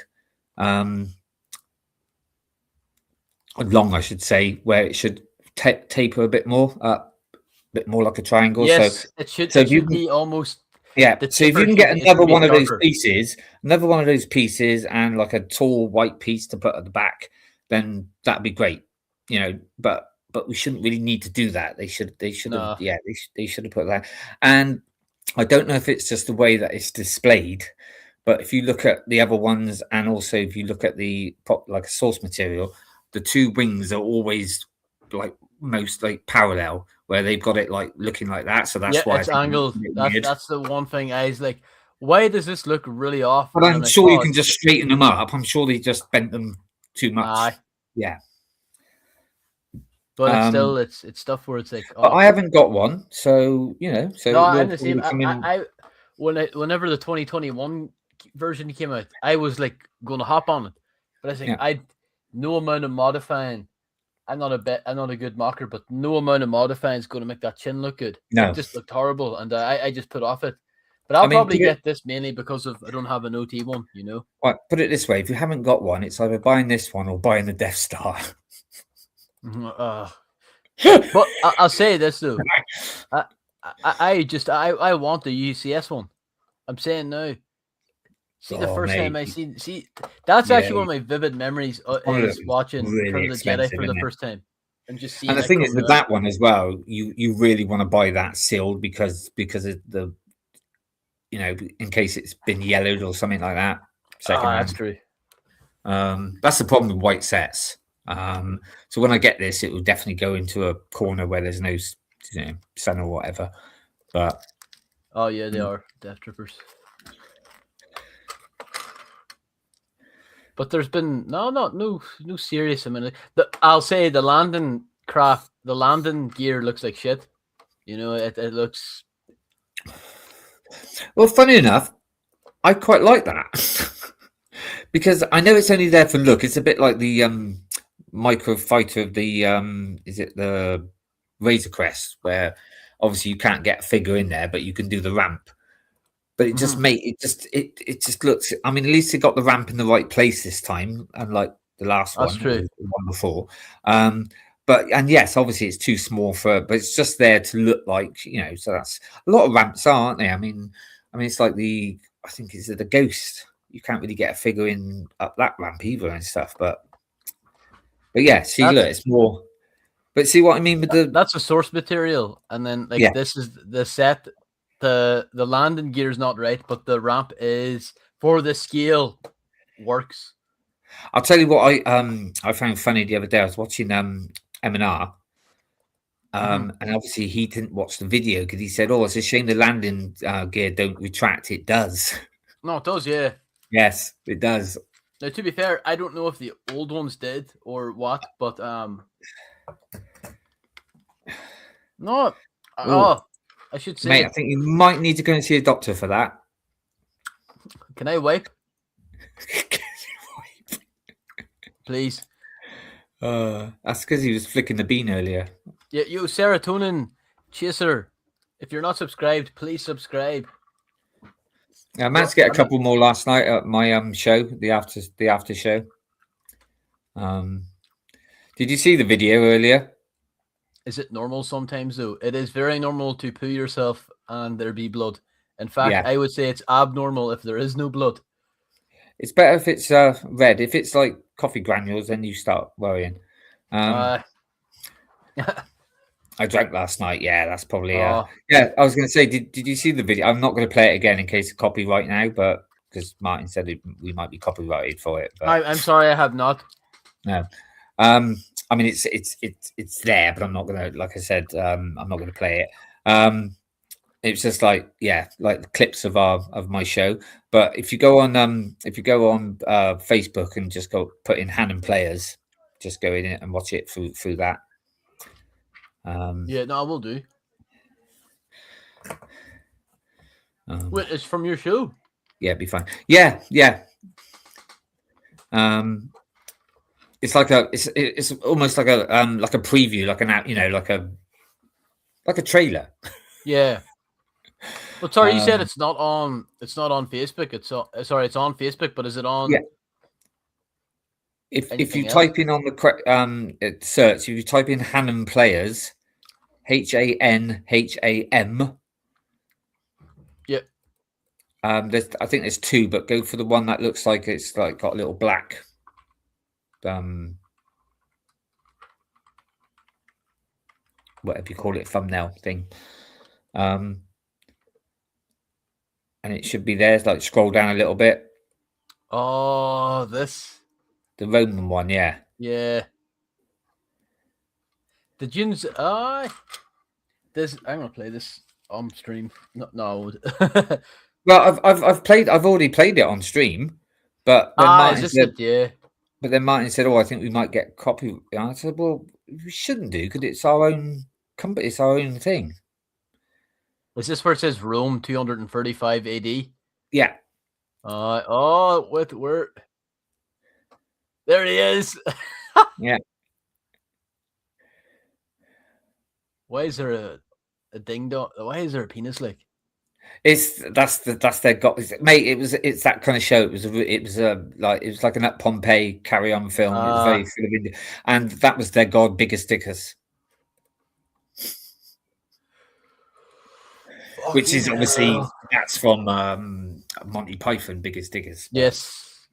long, I should say, where it should taper a bit more like a triangle. Yes, so it should. So it should be almost. Yeah, so if you can get another one of darker. those pieces, and like a tall white piece to put at the back, then that'd be great. But we shouldn't really need to do that. They should have they should have put that. And I don't know if it's just the way that it's displayed, but if you look at the other ones, and also if you look at the like a source material, the 2 wings are always like most like parallel, where they've got it like looking like that. So that's why it's angled. That's the one thing I was like, why does this look really off? But I'm sure you can just straighten them up. I'm sure they just bent them too much. Yeah. But it's stuff where it's like. But I haven't got one, so So no, I'm the same. Whenever the 2021 version came out, I was like going to hop on it, but I think I no amount of modifying. I'm not a good mocker, but no amount of modifying is going to make that chin look good. No, it just looked horrible, and I just put off it. But I'll probably get this mainly because I don't have an OT one. Right, put it this way: if you haven't got one, it's either buying this one or buying the Death Star. But I'll say this though, I want the UCS one. I'm saying now. See, the first time I see that's actually one of my vivid memories is watching Return of the Jedi for the first time, and just seeing. And the thing is with that one as well, you really want to buy that sealed because of the, in case it's been yellowed or something like that. That's true. That's the problem with white sets. So when I get this, it will definitely go into a corner where there's no sun or whatever. But they are Death Troopers. But there's been no serious. I mean, I'll say the landing gear looks like shit. It looks. Well, funny enough, I quite like that because I know it's only there for look. It's a bit like the micro fighter of the is it the Razor Crest, where obviously you can't get a figure in there, but you can do the ramp. But it just it just looks. I mean, at least it got the ramp in the right place this time, unlike the last one. That's true. The one before. and yes, obviously it's too small but it's just there to look like, so that's a lot of ramps, aren't they? I mean, it's like I think it's the Ghost. You can't really get a figure in up that ramp either and stuff, but yeah, see, look, it's more. But see what I mean with that's a source material, and then this is the set. The landing gear is not right, but the ramp is for the scale works. I'll tell you what I found funny the other day. I was watching M&R, and obviously he didn't watch the video because he said, "Oh, it's a shame the landing gear don't retract." It does. No, it does, yeah. Yes, it does. Now, to be fair, I don't know if the old ones did or what, but no. I should say, mate, I think you might need to go and see a doctor for that. Can I wipe? Please. That's because he was flicking the bean earlier. Yeah, you serotonin chaser. If you're not subscribed, please subscribe. I managed to get a couple more last night at my show, the after show. Did you see the video earlier? Is it normal sometimes though? It is very normal to poo yourself and there be blood. In fact, Yeah. I would say it's abnormal if there is no blood. It's better if it's red. If it's like coffee granules, then you start worrying. I drank last night. Yeah, that's probably. Yeah, I was going to say, did you see the video? I'm not going to play it again in case of copyright now, but because Martin said we might be copyrighted for it. But I'm sorry, I have not. no. I mean, it's there, but I'm not going to. Like I said, I'm not going to play it. It's just like the clips of my show. But if you go on Facebook and just go put in Han and Players, just go in it and watch it through that. Yeah, no, I will do. Wait, it's from your show? Yeah, it'd be fine. Yeah. It's like it's almost like a preview, like a trailer. Yeah. But sorry, you said it's not on Facebook. It's on Facebook, but is it on? Yeah. If you type in on the search, if you type in Hanham Players, HANHAM. Yeah. I think there's two, but go for the one that looks like it's like got a little black. Whatever you call it, thumbnail thing. And it should be there. It's like scroll down a little bit. Oh, the Roman one, yeah. Yeah. The Junes. I'm gonna play this on stream. No. Well, I've already played it on stream, but then Martin said, "Oh, I think we might get copy." I said, "Well, we shouldn't do because it's our own company. It's our own thing." Is this where it says Rome 235 AD? Yeah. Where? There he is. Yeah. Why is there a ding dong? Why is there a penis lick? That's their god, mate. It's that kind of show. It was like an Up Pompeii Carry On film. It was very full of India, and that was their god biggest stickers. Which is obviously that's from Monty Python, Biggest Diggers. Yes.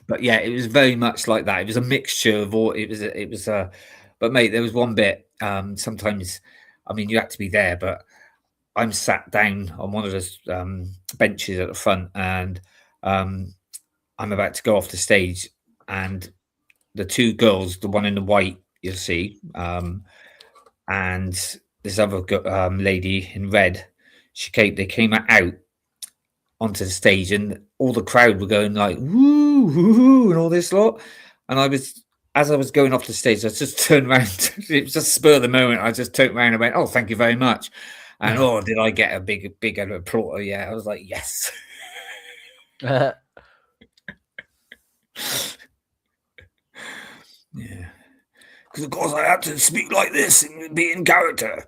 But yeah, it was very much like that. It was a mixture of all. But mate, there was one bit. Sometimes, I mean, you had to be there, but I'm sat down on one of those benches at the front, and I'm about to go off the stage, and the two girls, the one in the white, you'll see, and this other lady in red, they came out onto the stage, and all the crowd were going like woo, woo, woo, and all this lot. And as I was going off the stage, I just turned around. It was just spur of the moment. I just turned around and went, "Oh, thank you very much." And did I get a big applause? Yeah, I was like, yes. Yeah. Because of course I had to speak like this and be in character.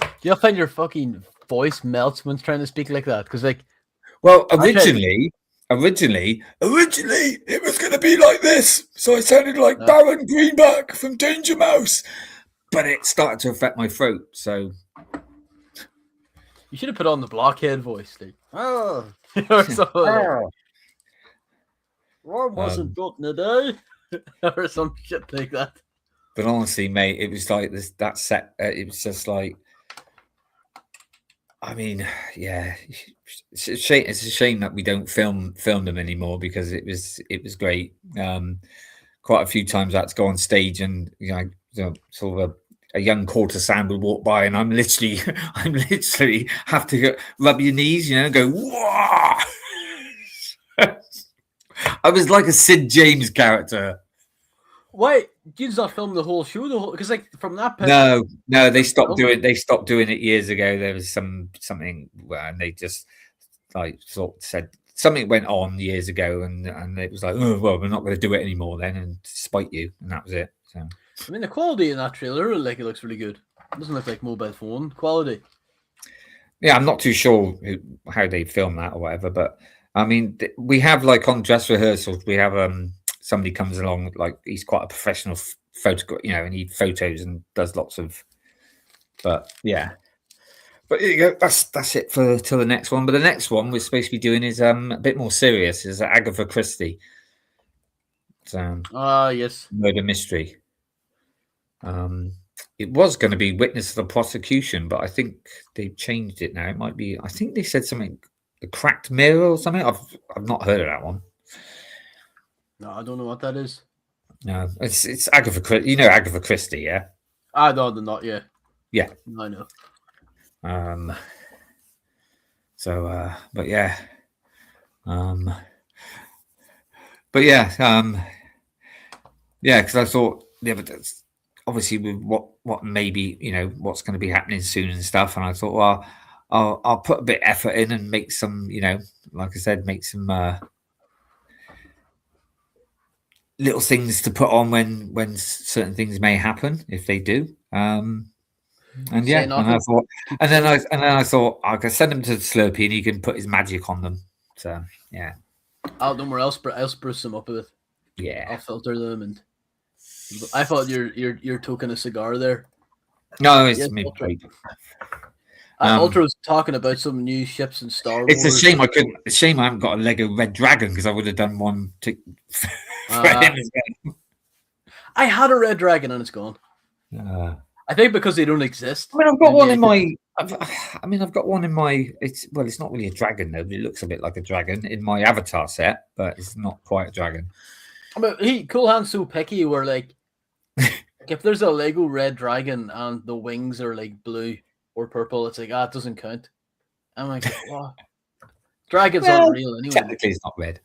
Do you find your fucking voice melts when trying to speak like that? Because originally originally it was going to be like this, so I sounded like Baron Greenback from Danger Mouse, but it started to affect my throat. So you should have put on the blockhead voice, like or something. Like, Ron wasn't built in a day, or some shit like that. But honestly, mate, it was like this. That set, it was just like. I mean, yeah, it's a shame. It's a shame that we don't film them anymore because it was great. Quite a few times I had to go on stage and sort of a young courtesan would walk by and I'm literally have to rub your knees, go whoa. I was like a Sid James character. Why you not film the whole show? Because like from that point, no, they stopped doing. They stopped doing it years ago. There was something where and they just like sort of said something went on years ago, and it was like, oh well, we're not going to do it anymore then, and spite you, and that was it. So I mean, the quality in that trailer, like it looks really good. It doesn't look like mobile phone quality. Yeah, I'm not too sure how they film that or whatever, but I mean, we have like on dress rehearsals, we have somebody comes along, like he's quite a professional photographer, and he photos and does lots of. But yeah, but there you go. That's it for till the next one. But the next one we're supposed to be doing is a bit more serious. Is Agatha Christie. Yes, murder mystery. It was going to be witness of the prosecution, but I think they've changed it now. It might be. I think they said something, the cracked mirror or something. I've not heard of that one. No, I don't know what that is. No, it's Agatha Christie. You know Agatha Christie, yeah? I know they're not, yeah. Yeah. I know. But yeah. Yeah, because I thought the evidence, obviously with what maybe, what's going to be happening soon and stuff. And I thought, well, I'll put a bit of effort in and make some, like I said, make some, little things to put on when certain things may happen if they do. And yeah, and I thought, and then I thought I could send them to the Slurpy and he can put his magic on them. So yeah. I'll do more. I'll spruce them up a bit. Yeah. I'll filter them, and I thought you're toking a cigar there. No, it's me. Ultra was talking about some new ships in Star Wars. It's a shame I couldn't. It's a shame I haven't got a Lego Red Dragon because I would have done one for him as well. I had a Red Dragon and it's gone. I think because they don't exist. I mean, I've got one in my. I've got one in my. It's not really a dragon though, but it looks a bit like a dragon in my avatar set, but it's not quite a dragon. But Cool Han's so picky. Where like, if there's a Lego Red Dragon and the wings are like blue or purple, it's like it doesn't count. I'm like, what? Dragons aren't real anyway. Technically, it's not red.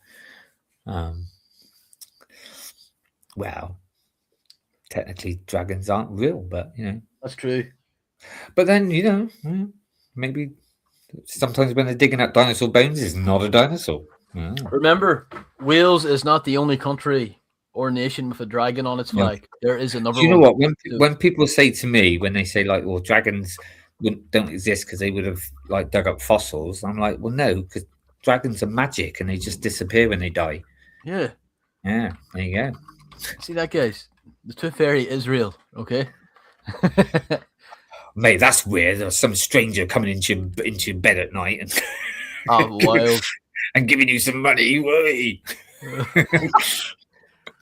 Well, technically, dragons aren't real, but that's true. But then maybe sometimes when they're digging up dinosaur bones, it's not a dinosaur. Oh. Remember, Wales is not the only country or nation with a dragon on its flag. There is another. Do you know what? When people say to me, when they say like, "Well, dragons don't exist because they would have like dug up fossils," I'm like, "Well, no, because dragons are magic and they just disappear when they die." Yeah. Yeah. There you go. See that, guys? The Tooth Fairy is real. Okay. Mate, that's weird. There's some stranger coming into your bed at night and wild and giving you some money. Way.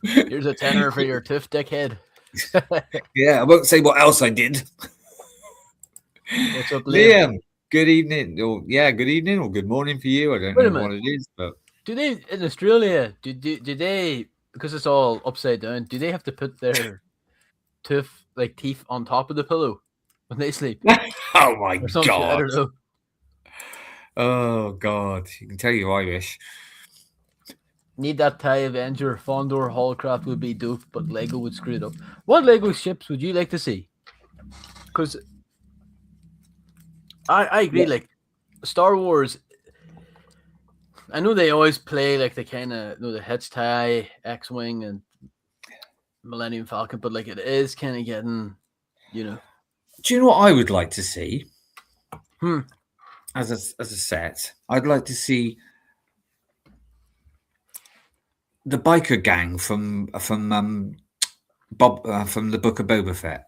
Here's a tenner for your tooth, dickhead. Yeah, I won't say what else I did. What's up, Liam? Good evening. Good evening or good morning for you. I don't know what it is, but do they in Australia? Do they, because it's all upside down? Do they have to put their teeth on top of the pillow when they sleep? Oh my god! Shit, I don't know. Oh god! You can tell you're Irish. Need that TIE Avenger Fondor Hallcraft would be dope, but Lego would screw it up. What Lego ships would you like to see? Because I agree. Yeah. Like Star Wars, I know they always play like the kind of the Hitch TIE, X-wing, and Millennium Falcon, but like it is kind of getting, Do you know what I would like to see? As a set, I'd like to see the biker gang from Bob from the Book of Boba Fett.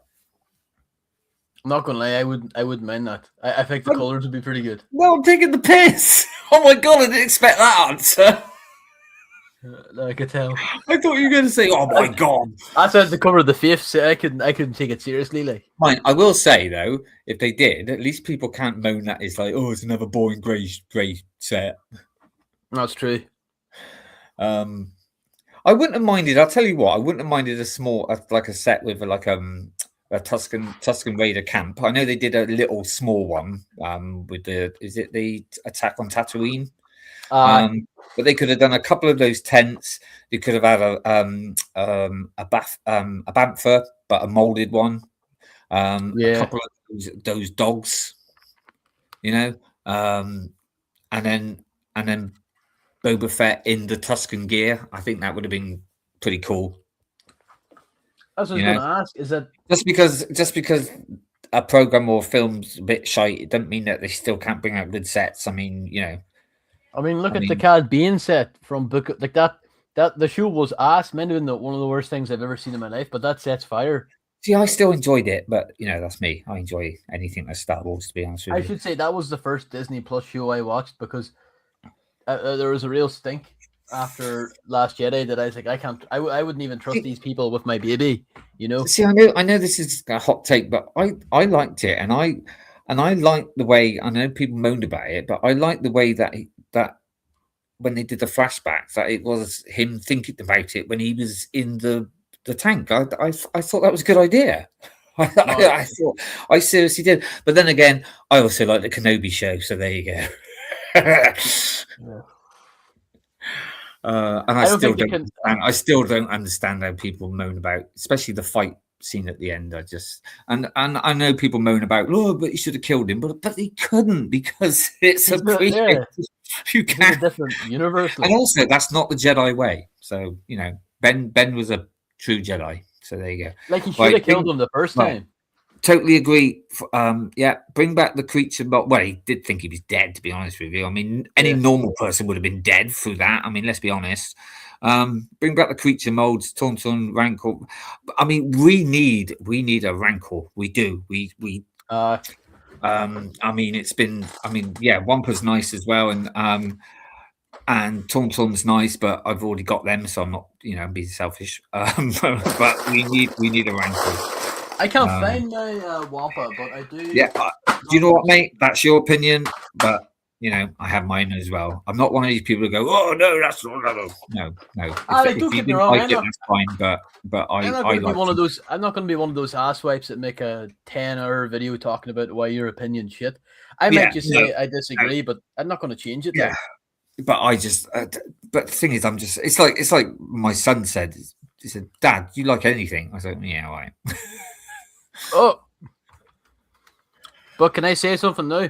I'm not gonna lie, I wouldn't mind that. I think the colours would be pretty good. No, I'm taking the piss. Oh my god, I didn't expect that answer. I could tell. I thought you were going to say, "Oh my god." I said the cover of the fifth, so I couldn't take it seriously. Like, Fine. I will say though, if they did, at least people can't moan that it's like, oh, it's another boring grey set. that's true. I wouldn't have minded. I'll tell you what, I wouldn't have minded a small, like a set with like a Tuscan Raider camp. I know they did a little small one with the attack on Tatooine. But they could have done a couple of those tents. They could have had a bantha, but a molded one. A couple of those dogs, you know, and then Boba Fett in the Tuscan gear. I think that would have been pretty cool. That's what I was going to ask. Is that just because a program or film's a bit shite, it doesn't mean that they still can't bring out good sets. I mean, you know. Look at the Cad Bane set from Book like that. That the show was ass. Might have been one of the worst things I've ever seen in my life, but that set's fire. See, I still enjoyed it, but you know, that's me. I enjoy anything that's Star Wars, to be honest with you. I should say that was the first Disney Plus show I watched because there was a real stink after Last Jedi that I was like, I wouldn't even trust these people with my baby, you know. See, I know this is a hot take, but I liked it, and I liked the way. I know people moaned about it, but I liked the way that when they did the flashbacks, that it was him thinking about it when he was in the tank. I thought that was a good idea. I thought I seriously did. But then again, I also like the Kenobi show, so there you go. And I still don't understand how people moan about, especially the fight scene at the end. And I know people moan about, oh, but he should have killed him, but he couldn't because it's you can't. A different universe, and also that's not the Jedi way. So you know, Ben was a true Jedi. So there you go. Like he should have killed him the first time. Totally agree. Bring back the creature. But well, he did think he was dead. To be honest with you, I mean, any normal person would have been dead through that. I mean, let's be honest. Bring back the creature molds, Tauntaun, Rancor. I mean, we need a Rancor. We do. I mean, it's been. I mean, Wampa's nice as well, and Tauntaun's nice, but I've already got them, so I'm not, I'm being selfish. But we need a Rancor. I can't find my Wampa, but I do. Yeah, do you know what, mate? That's your opinion, but I have mine as well. I'm not one of these people who go, "Oh no, that's not no." Don't get me wrong. That's fine, but I'm not going to be one of those. I'm not going to be one of those asswipes that make a 10-hour video talking about why your opinion shit. I might just say I disagree, but I'm not going to change it. Yeah, but I just. But the thing is, I'm just. It's like my son said. He said, "Dad, do you like anything?" I said, "Yeah, right." Oh, but can I say something now?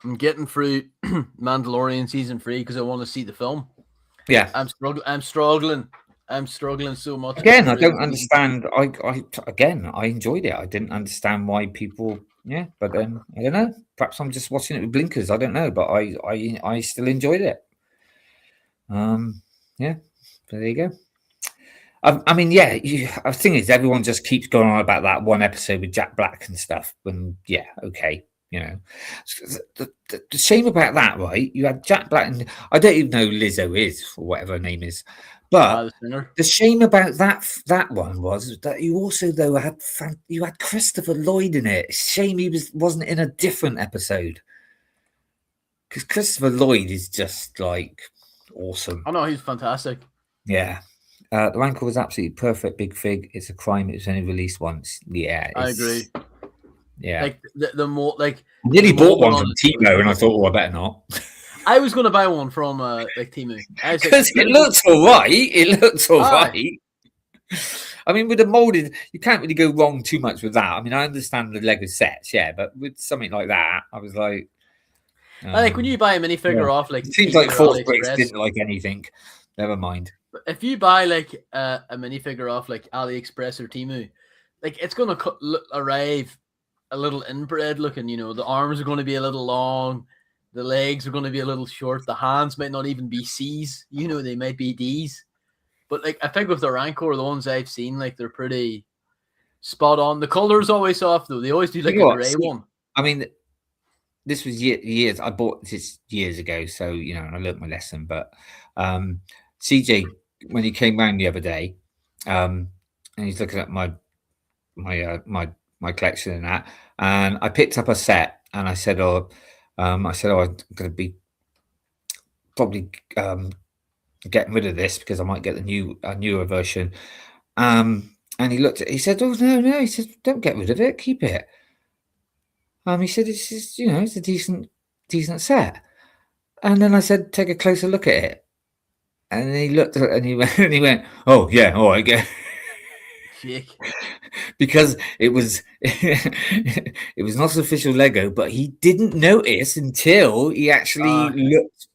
I'm getting through Mandalorian season 3 because I want to see the film. Yeah, I'm struggling so much. Again, I don't understand. I enjoyed it. I didn't understand why people. Yeah, but then I don't know. Perhaps I'm just watching it with blinkers. I don't know, but I still enjoyed it. Yeah, so there you go. I mean, the thing is, everyone just keeps going on about that one episode with Jack Black and stuff. And okay, the shame about that, right? You had Jack Black, and I don't even know who Lizzo is or whatever her name is. But the shame about that one was that you also though had Christopher Lloyd in it. Shame he wasn't in a different episode because Christopher Lloyd is just like awesome. I know he's fantastic. Yeah. The Rancor was absolutely perfect. Big Fig. It's a crime it was only released once. Yeah, I agree. Yeah, like the more like I nearly bought one from Timo, and I thought, oh, I better not. I was going to buy one from Timo because it looks all right. It looks all right. I mean, with the molded, you can't really go wrong too much with that. I mean, I understand the Lego sets, but with something like that, I was like, like when you buy a minifigure off, like it seems like Force Bricks didn't like anything. Never mind. If you buy like a minifigure off like AliExpress or Temu, like it's gonna arrive a little inbred looking. The arms are going to be a little long. The legs are going to be a little short. The hands might not even be C's. You know, they might be D's. But like I think with the Rancor, the ones I've seen, like they're pretty spot on. The color's always off though. They always do like a grey one. I mean, this was years. I bought this years ago, so you know, I learnt my lesson. But CJ, when he came round the other day, and he's looking at my collection and that, and I picked up a set, and I said, I'm going to be probably getting rid of this because I might get a newer version. And he looked at, he said, "Oh no," he said, "Don't get rid of it, keep it." He said, "It's just, you know, it's a decent set." And then I said, "Take a closer look at it." And he looked at it and he went, "Oh yeah, all right, get." Because it was it was not official Lego, but he didn't notice until he actually looked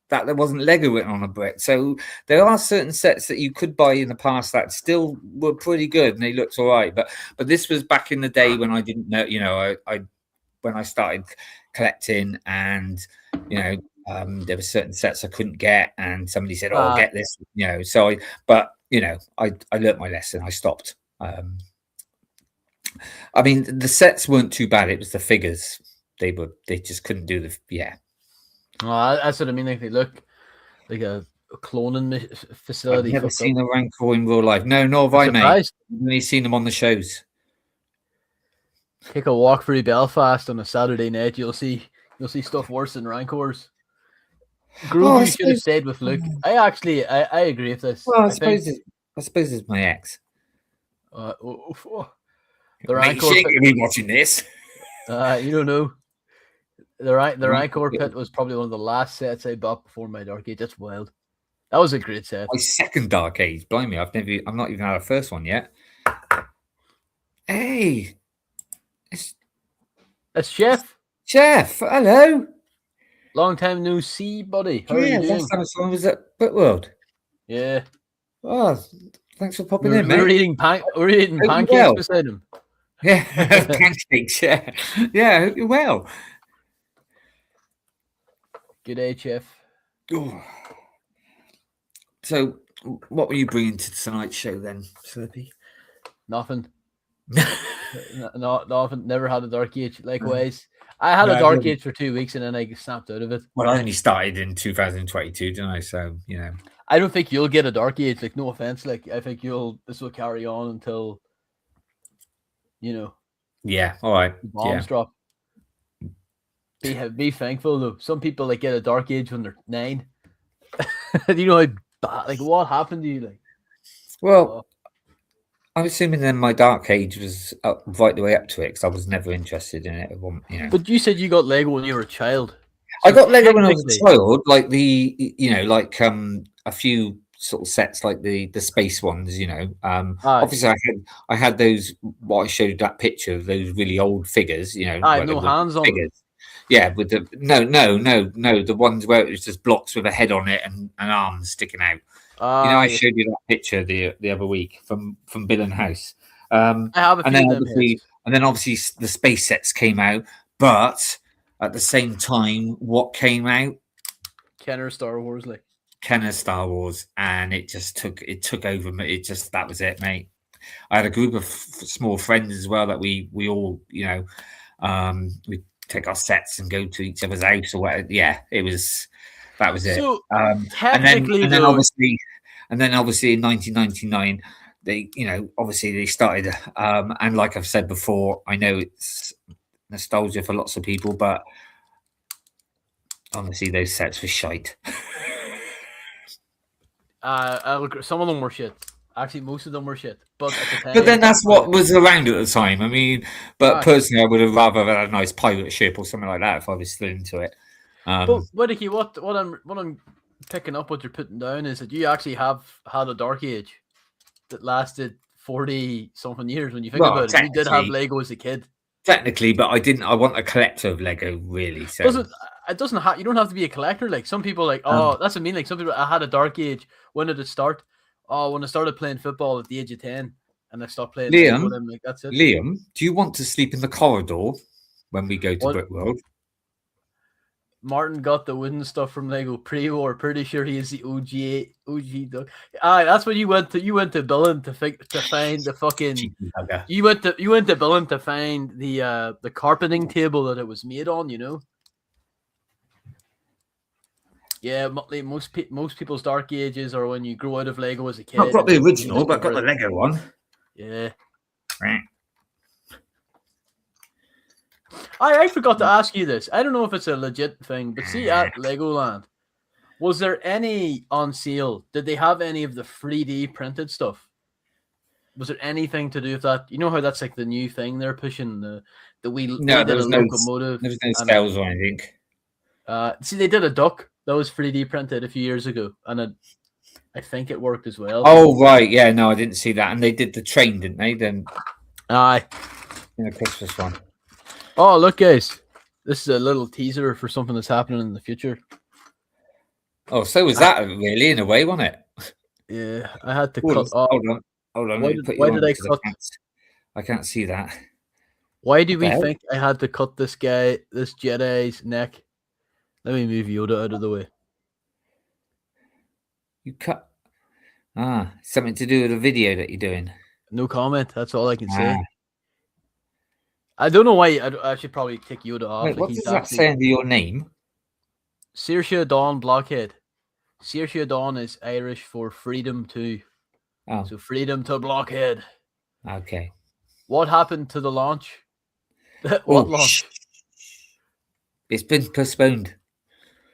that there wasn't Lego written on a brick. So there are certain sets that you could buy in the past that still were pretty good and they looked all right. But this was back in the day when I didn't know, you know, I when I started collecting, and you know, there were certain sets I couldn't get, and somebody said, "Oh, get this," you know. So but you know, I learnt my lesson. I stopped. I mean, the sets weren't too bad. It was the figures. They just couldn't do the That's what I mean. Like they look like a cloning facility. I've never seen a Rancor in real life. No, nor have I, mate. I've only seen them on the shows. Take a walk through Belfast on a Saturday night. You'll see stuff worse than Rancors. Groovy should have stayed with Luke. I agree with this. Well, I suppose it's my ex. The Rancor pit, be watching this. You don't know. The Rancor pit was probably one of the last sets I bought before my Dark Age. That's wild. That was a great set. My second Dark Age. Blimey, I've not even had a first one yet. Hey, that's Chef. Chef, hello. Long time no see, buddy. How are you doing? Last time I saw him was at Brickworld. Yeah. Oh, thanks for popping in, mate. We're eating pancakes beside him. Yeah, pancakes. Yeah, I hope you're well. Good day, Chef. Oh. So, what were you bringing to tonight's show then, Slurpy? Nothing. Nothing. Never had a Dark Age. Likewise, I had a Dark Age for 2 weeks and then I snapped out of it. Well, I only started in 2022, didn't I? So, you know. I don't think you'll get a Dark Age. Like, no offense. Like, I think this will carry on until, you know. Yeah. All right. Bombs drop. Be thankful though. Some people like get a Dark Age when they're 9. You know how bad, like what happened to you? Like, well, I'm assuming then my Dark Age was right the way up to it because I was never interested in it. You know. But you said you got Lego when you were a child. I got Lego when I was a child, like a few sort of sets like the space ones, you know. Obviously I had those, what I showed that picture of those really old figures, you know. No hands on figures. Yeah, with the the ones where it was just blocks with a head on it and arms sticking out. You know, I showed you that picture the other week from Bill and House. I have a few and then obviously the space sets came out, but at the same time, what came out? Kenner Star Wars, and it took over. That was it, mate. I had a group of small friends as well that we all, you know, we take our sets and go to each other's house or whatever. Yeah, that was it. So technically, and then obviously in 1999, they started. And like I've said before, I know it's nostalgia for lots of people, but honestly, those sets were shite. Some of them were shit. Actually, most of them were shit. But at the time, but then that's what was around at the time. I mean, but personally, I would have rather had a nice pirate ship or something like that if I was still into it. But Whittakee, what I'm picking up what you're putting down is that you actually have had a Dark Age that lasted 40 something years. When you think about it, you did have Lego as a kid. Technically, but I didn't. I want a collector of Lego, really. So it doesn't have. You don't have to be a collector. Like some people, that's what I mean. Like some people, I had a Dark Age. When did it start? Oh, when I started playing football at the age of 10, and I stopped playing. Liam, them, like, that's it. Liam, do you want to sleep in the corridor when we go to Brickworld? Martin got the wooden stuff from Lego pre-war. Pretty sure he is the OG dog. That's when you went to Billen to find the fucking. Cheeky bugger. You went to Billen to find the carpeting table that it was made on. You know. Yeah, most people's dark ages are when you grow out of Lego as a kid. Not got the original, but got the Lego one. Yeah. I forgot to ask you this. I don't know if it's a legit thing, but see at Legoland, was there any on sale? Did they have any of the 3D printed stuff? Was there anything to do with that? You know how that's like the new thing they're pushing the wheel. No, there was no locomotive. There was no sales or anything. See, they did a duck that was 3D printed a few years ago, and I think it worked as well. Oh right, yeah, no, I didn't see that. And they did the train, didn't they? Then, aye, in the Christmas one. Oh, look, guys, this is a little teaser for something that's happening in the future. Oh, so was that really in a way, wasn't it? Yeah, I had to Hold cut. on. Why did I cut? I can't see that. Why do we think I had to cut this Jedi's neck? Let me move Yoda out of the way. You cut. Something to do with a video that you're doing. No comment. That's all I can say. I don't know why. I should probably take Yoda off. Wait, what does that say under your name? Saoirse Dawn Blockhead. Saoirse Dawn is Irish for freedom too. Oh, So freedom to Blockhead. okay. What happened to the launch? What launch? It's been postponed.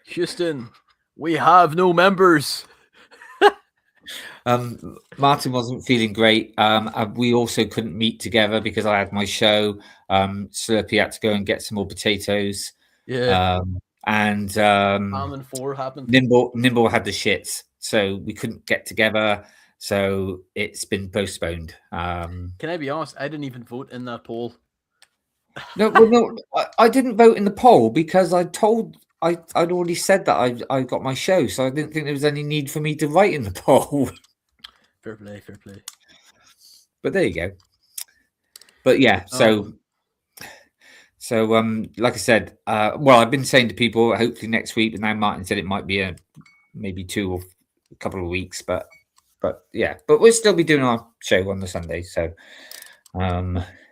Houston, we have no members. Martin wasn't feeling great. We also couldn't meet together because I had my show. Slurpy had to go and get some more potatoes. Yeah. And Salmon 4 happened. Nimble had the shits, so we couldn't get together. So it's been postponed. Can I be honest? I didn't even vote in that poll. No, I didn't vote in the poll because I'd already said that I got my show, so I didn't think there was any need for me to write in the poll. Fair play. But there you go. But yeah, so like I said, well, I've been saying to people, hopefully next week, but now Martin said it might be maybe 2 or a couple of weeks, but yeah, but we'll still be doing our show on the Sunday, so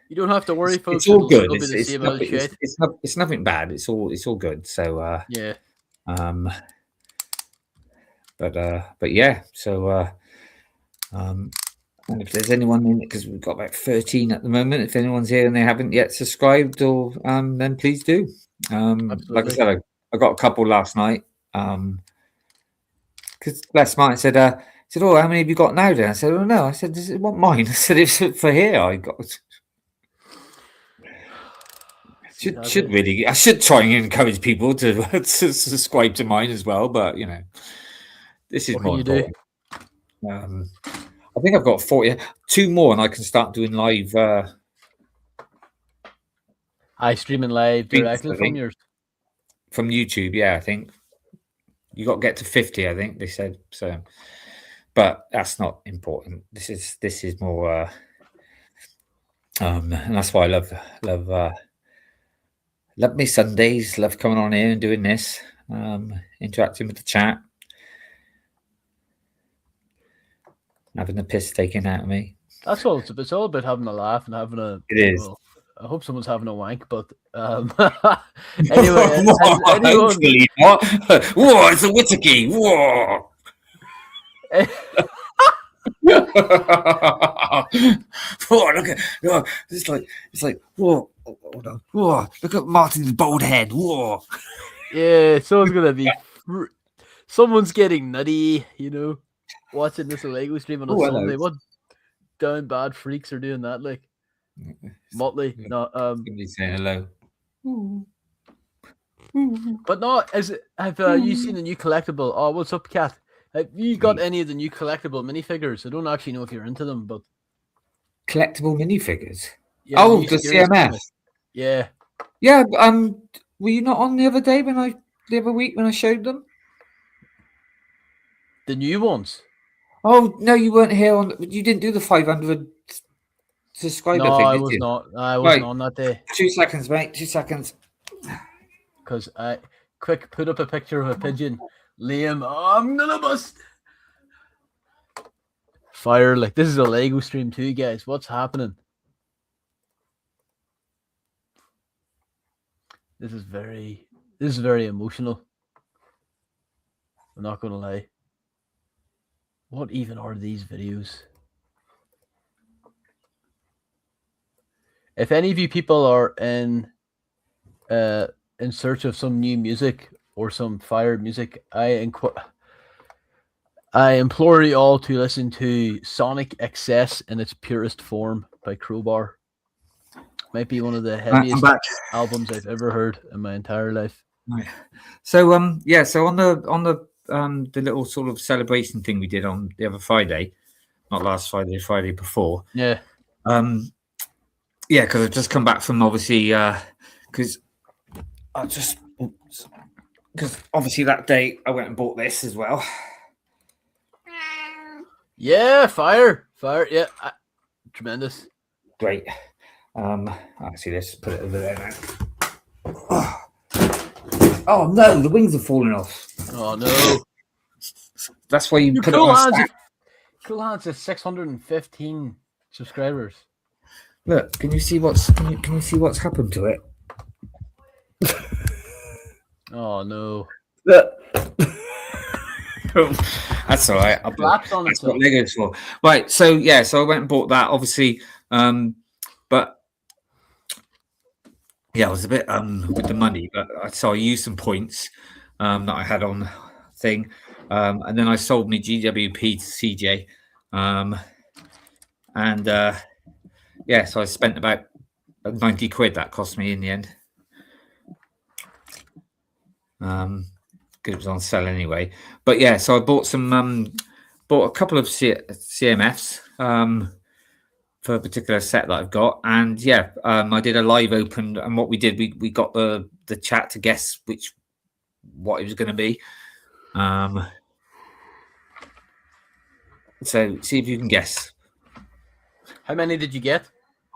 you don't have to worry, folks. It's all good. It's nothing bad. It's all good. So yeah. But yeah. So and if there's anyone in it, because we've got about 13 at the moment. If anyone's here and they haven't yet subscribed, or then please do. Like I said, I got a couple last night. Because last night I said, "Oh, how many have you got now?" Then I said, "Oh no." I said, "Does it want mine?" I said, "It's for here." I got. I should try and encourage people to subscribe to mine as well, but you know, this is more important. I think I've got 42 more, and I can start doing live. Streaming live directly from yours. From YouTube, yeah, I think you got to get to 50. I think they said so, but that's not important. This is more, and that's why I love me Sundays. Love coming on here and doing this, interacting with the chat, having the piss taken out of me. That's all. It's all about having a laugh and having a. It is. Well, I hope someone's having a wank, but anyway, hopefully not. Whoa, it's a Whittakee. Whoa. Oh, look at it's like whoa, hold on. Whoa, look at Martin's bald head. Whoa. Yeah, someone's getting nutty, you know, watching this Lego stream on a Sunday. What down bad freaks are doing that? Like Motley, no, saying hello. But no, have you seen the new collectible? Oh, what's up, Kat? Have you got any of the new collectible minifigures? I don't actually know if you're into them, but collectible minifigures. Yeah, the CMF. Yeah. Yeah. Were you not on the other week when I showed them? The new ones. Oh no, you weren't here you didn't do the 500 subscriber thing. I was not. I wasn't on that day. 2 seconds, mate. 2 seconds. Because Quick, put up a picture of a pigeon. Liam, I'm gonna bust. Fire, like this is a Lego stream too, guys. What's happening? This is very emotional. I'm not gonna lie. What even are these videos? If any of you people are in search of some new music or some fire music, I implore you all to listen to Sonic Excess in its purest form by Crowbar. Might be one of the heaviest albums I've ever heard in my entire life. So so on the little sort of celebration thing we did on the other Friday, not last Friday, Friday before. Yeah. Because I've just come back from obviously because obviously that day I went and bought this as well. Yeah, fire, yeah, tremendous, great. Actually, let's put it over there now. Oh no, the wings are falling off. Oh no, that's why you put Cool it on. Cool Han's has 615 subscribers. Look, can you see what's happened to it? Oh no. Look. That's all right. That's what Lego's for. Right. So I went and bought that. Obviously, but yeah, I was a bit with the money, but so I used some points that I had on thing, and then I sold my GWP to CJ, so I spent about 90 quid. That cost me in the end. It was on sale anyway, but yeah. So I bought bought a couple of CMFs for a particular set that I've got, and I did a live open. And what we did, we got the chat to guess what it was going to be. So see if you can guess. How many did you get?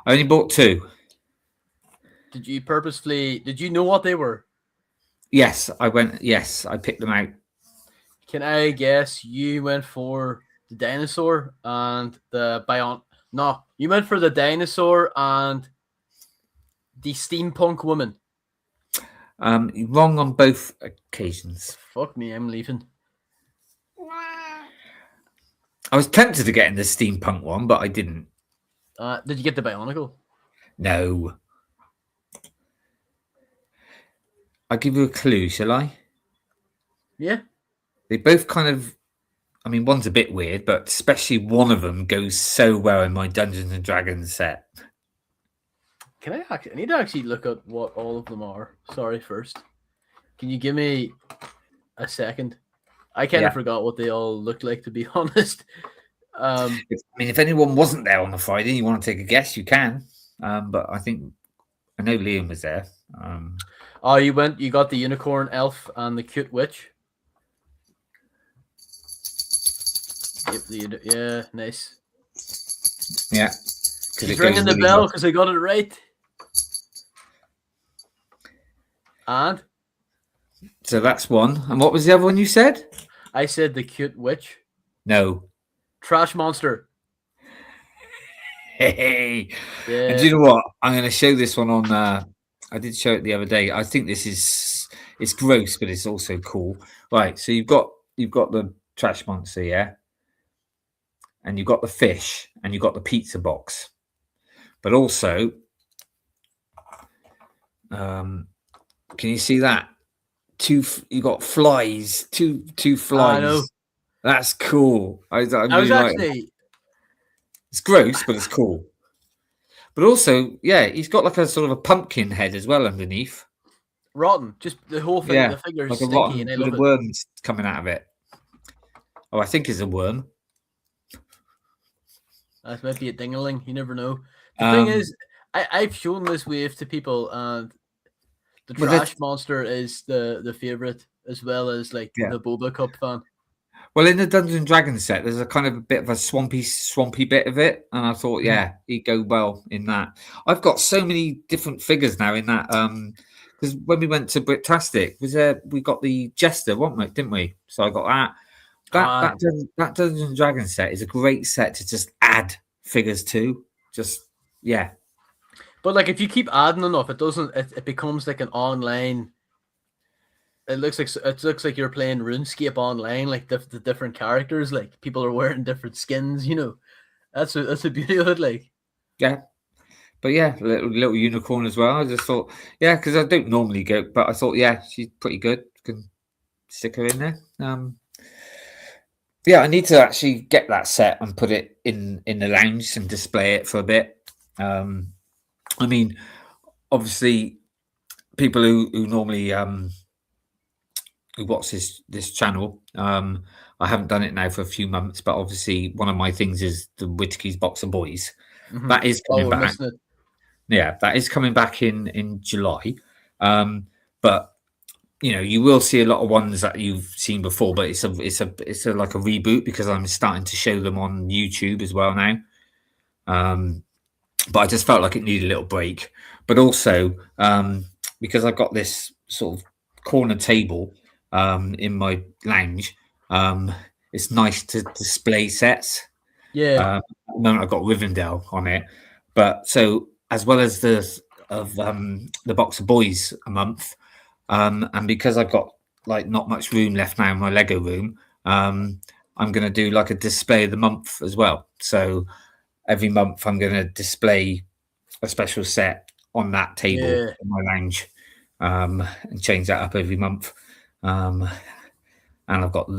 I only bought 2. Did you purposefully? Did you know what they were? Yes, I went. Yes, I picked them out. Can I guess you went for the dinosaur and the bion? No, you went for the dinosaur and the steampunk woman. Wrong on both occasions. Fuck me, I'm leaving. I was tempted to get in the steampunk one, but I didn't. Did you get the Bionicle? No. I'll give you a clue, shall I? Yeah. They both kind of, I mean, one's a bit weird, but especially one of them goes so well in my Dungeons and Dragons set. Can I need to actually look at what all of them are. Sorry, first. Can you give me a second? I kind of forgot what they all looked like, to be honest. If anyone wasn't there on the Friday and you want to take a guess, you can. But I know Liam was there. You got the unicorn elf and the cute witch. Yep, yeah, nice. Yeah. He's ringing the bell because I got it right. And? So that's one. And what was the other one you said? I said the cute witch. No. Trash monster. Hey. Yeah. And do you know what? I'm going to show this one on. I did show it the other day. I think it's gross, but it's also cool. Right. So you've got the trash monster, yeah, and you've got the fish, and you've got the pizza box, but also, can you see that? You got flies. Two flies. I know. That's cool. I really like it. It's gross, but it's cool. But also, yeah, he's got like a sort of a pumpkin head as well underneath. Rotten. Just the whole thing. Yeah, the figure's like stinky, a rotten, and I love it. Worms coming out of it. Oh, I think it's a worm. That might be a dingling. You never know. The thing is, I've shown this wave to people, and the trash monster is the favorite, as well as the Boba Cup fan. Well, in the Dungeons and Dragons set, there's a kind of a bit of a swampy bit of it, and I thought, he'd go well in that. I've got so many different figures now in that, because because when we went to Bricktastic, we got the Jester, didn't we? So I got that. That Dungeons and Dragons set is a great set to just add figures to. Yeah. But like, if you keep adding enough, it becomes like an online. It looks like you're playing RuneScape online, like the different characters, like people are wearing different skins. That's the beauty of it. Like, yeah. But yeah, little unicorn as well. I just thought, yeah, because I don't normally go, but I thought, yeah, she's pretty good. Can stick her in there. Yeah, I need to actually get that set and put it in the lounge and display it for a bit. I mean, obviously, people who normally who watch this channel, I haven't done it now for a few months, but obviously, one of my things is the Whittakee's Box of Boys. mm-hmm. That is coming back. Yeah, that is coming back in July. But you will see a lot of ones that you've seen before, but it's a like a reboot because I'm starting to show them on YouTube as well now. But I just felt like it needed a little break. But also because I've got this sort of corner table in my lounge, it's nice to display sets. Yeah. At the moment I've got Rivendell on it, but so as well as the Box of Boys a month. And because I've got like not much room left now in my Lego room, I'm going to do like a display of the month as well. So every month I'm going to display a special set on that table in my lounge and change that up every month. And I've got,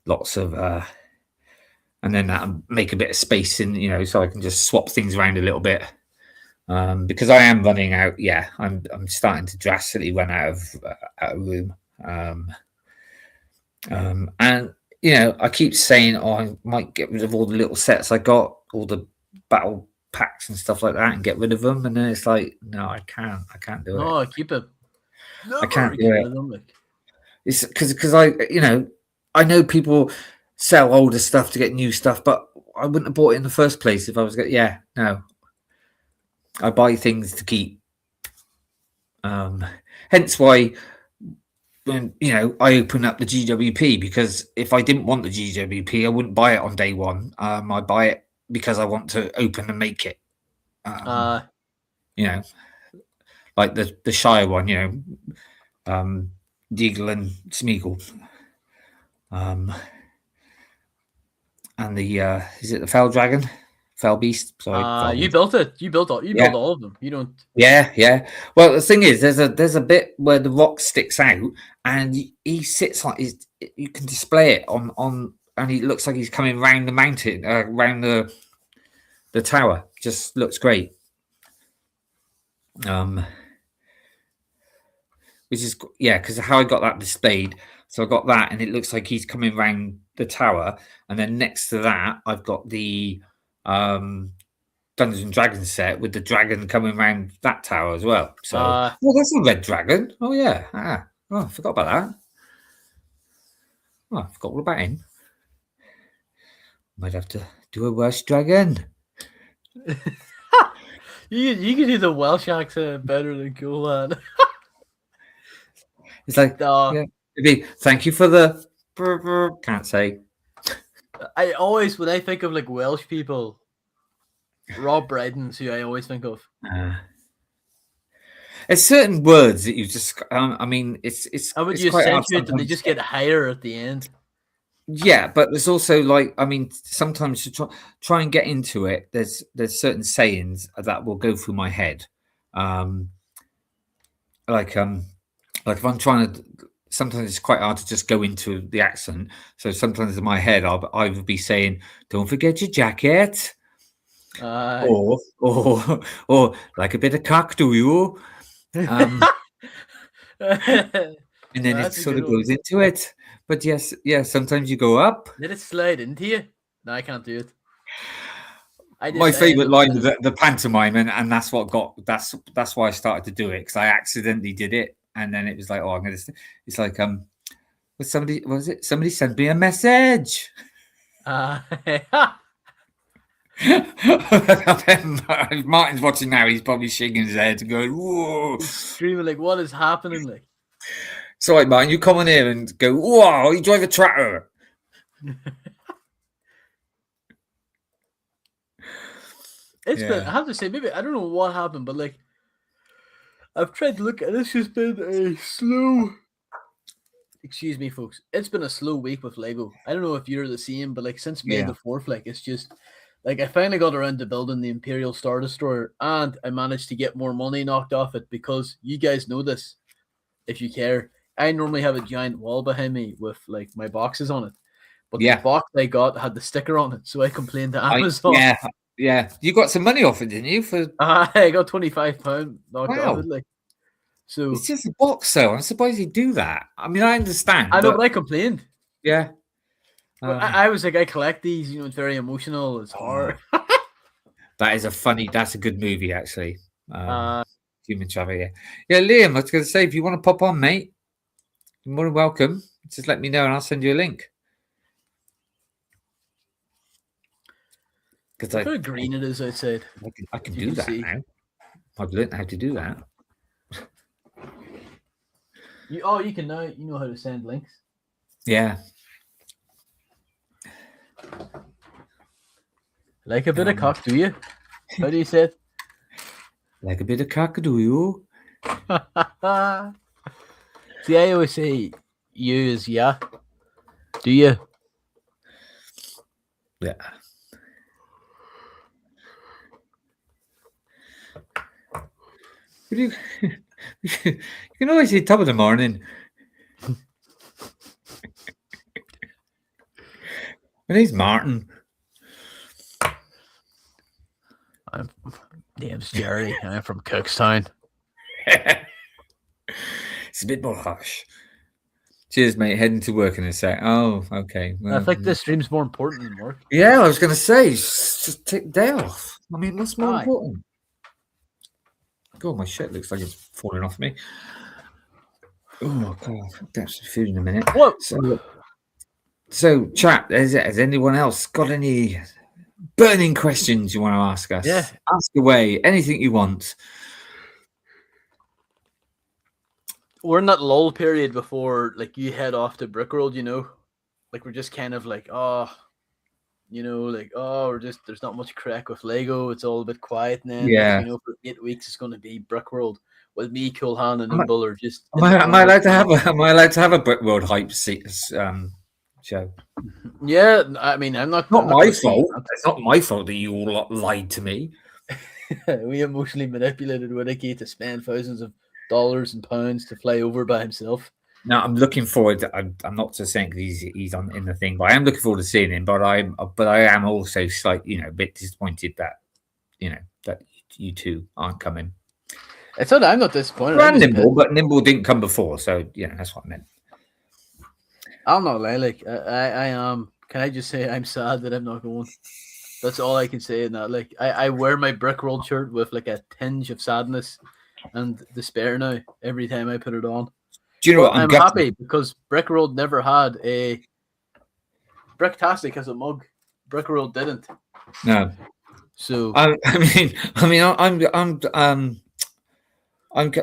lots of, and then that make a bit of space in, so I can just swap things around a little bit. Because I am running out. Yeah, I'm starting to drastically run out of room. And I keep saying, I might get rid of all the little sets I got, all the battle packs and stuff like that, and get rid of them. And then it's like, no, I can't do it. No, keep it. I can't do it. It's because I know people sell older stuff to get new stuff, but I wouldn't have bought it in the first place if I was no. I buy things to keep. Hence why when I open up the GWP, because if I didn't want the GWP, I wouldn't buy it on day one. I buy it because I want to open and make it. Like the Shire one, Deagle and Smeagol. And the is it the Fell Dragon? Fell Beast. Sorry. You built it. You built all of them. You don't. Yeah. Well, the thing is, there's a bit where the rock sticks out, and he sits like you can display it on, and he looks like he's coming round the mountain, round the tower. Just looks great. Which is because how I got that displayed. So I got that, and it looks like he's coming round the tower, and then next to that, I've got the Dungeons and Dragons set with the dragon coming around that tower as well. So that's a red dragon. Oh yeah. I forgot about that. Oh, I forgot all about him. Might have to do a Welsh dragon. You can do the Welsh accent better than Cool Han. It's like thank you for the can't say. I always, when I think of like Welsh people, Rob Brydon's who I always think of. It's certain words that you just. I mean, it's. How would it's you quite accentuate them? They just get higher at the end. Yeah, but there's also sometimes to try and get into it. There's certain sayings that will go through my head, like if I'm trying to. Sometimes it's quite hard to just go into the accent. So sometimes in my head, I would be saying, "Don't forget your jacket," or like a bit of cock, do you? And then it sort of goes into it. But yes, sometimes you go up. Let it slide into you. No, I can't do it. My favorite line was the pantomime, and that's what that's why I started to do it, because I accidentally did it. And then it was like, I'm going to. It's like, somebody sent me a message. If Martin's watching now, he's probably shaking his head and going, whoa. Screaming like, what is happening? Like, Sorry, Martin, you come on here and go, whoa, you drive a tractor. it's Yeah. been, I have to say, maybe, I don't know what happened, but like, I've tried to look at this, has been a slow, excuse me, folks. It's been a slow week with Lego. I don't know if you're the same, but like, since May Yeah. the 4th, like, it's just, like, I finally got around to building the Imperial Star Destroyer, and I managed to get more money knocked off it because you guys know this, if you care. I normally have a giant wall behind me with like my boxes on it, but Yeah. the box I got had the sticker on it, so I complained to Amazon. Yeah. You got some money off it, didn't you? For I got £25 knocked Wow. off it, like. So it's just a box, though. I'm surprised you do that. I mean, I understand. I know, but I complained. Yeah. I was like, I collect these. You know, it's very emotional. It's hard. That's a good movie, actually. Human Trafficking. Yeah, Liam, I was going to say, if you want to pop on, mate, you're more than welcome. Just let me know and I'll send you a link. Because Look how green it is outside. I can You do can that see. now. I've learned how to do that. You can now. You know how to send links. Yeah. Like a bit of cock, do you? How do you say it? Like a bit of cockadoo. See, I always say you is yeah. Do you? Yeah. You can always say top of the morning. My name's Martin. Name's Jerry. I'm from Cookstown. It's a bit more harsh. Cheers, mate. Heading to work in a sec. Oh, okay. I think this stream's more important than work. Yeah, I was going to say, just take the day off. I mean, what's more Aye. important? God, my shirt looks like it's falling off me. Oh, God. I'll get some food in a minute. What? So chat, has anyone else got any burning questions you want to ask us? Yeah. Ask away. Anything you want. We're in that lull period before, like, you head off to Brickworld, you know? Like, we're just kind of like, there's not much crack with Lego. It's all a bit quiet now. Yeah. You know, for 8 weeks, it's going to be Brickworld. With me, Cool Han, and Nimble are just... Am I allowed to have a Brickworld hype show? Yeah, I mean, I'm not... Not I'm not my gonna say- fault. It's not my fault that you all lot lied to me. We emotionally manipulated Whittakee to spend thousands of dollars and pounds to fly over by himself. No, I'm looking forward. I'm not just saying because he's on in the thing, but I am looking forward to seeing him. But I am also slightly, a bit disappointed that you two aren't coming. It's not. I'm not disappointed. Well, I'm just Nimble, but Nimble didn't come before, so that's what I meant. I'll not lie. Like I am. Can I just say I'm sad that I'm not going? That's all I can say in that. Like I wear my Brickworld shirt with like a tinge of sadness and despair now every time I put it on. Do you know what? I'm happy because Brickworld never had a Bricktastic as a mug. Brickworld didn't. No. So I'm.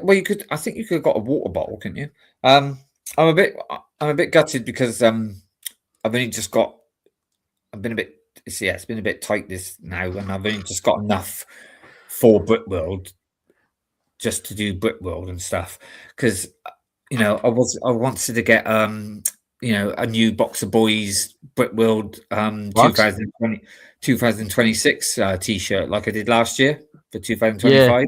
Well, you could. I think you could have got a water bottle, couldn't you? I'm a bit gutted because I've only just got. I've been a bit. Yeah, it's been a bit tight this now, and I've only just got enough for Brickworld, just to do Brickworld and stuff. Because I wanted to get a new Box of Boys Brickworld 2026 t-shirt like I did last year for 2025. Yeah.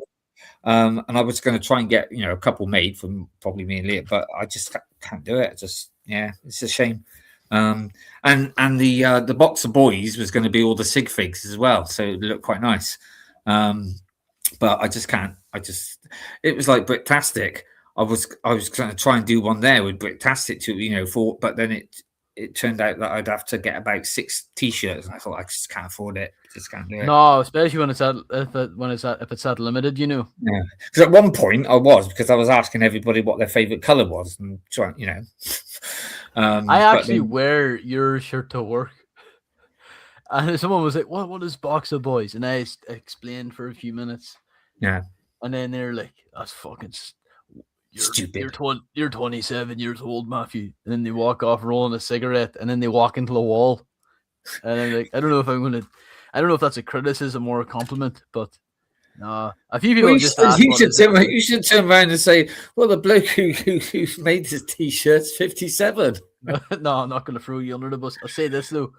And I was going to try and get a couple made from probably me and Leah, but I just can't do it. It's a shame. And the Box of Boys was going to be all the sig figs as well, so it looked quite nice. But I just can't. It was like Bricktastic. I was going to try and do one there with Bricktastic but then it turned out that I'd have to get about 6 t-shirts, and I thought I just can't afford it. Just can't do it. no, especially when it's at limited, Yeah, because at one point I was asking everybody what their favorite color was and trying, I actually wear your shirt to work. And someone was like, "What is Boxer Boys?" And I explained for a few minutes. Yeah. And then they're like, "That's fucking Stupid. You're 27 years old, Matthew." And then they walk off rolling a cigarette, and then they walk into the wall. And I'm like, I don't know if that's a criticism or a compliment, but a few people Well, just asked you should turn around and say, "Well, the bloke who made this t-shirt's 57." No, I'm not going to throw you under the bus. I'll say this though.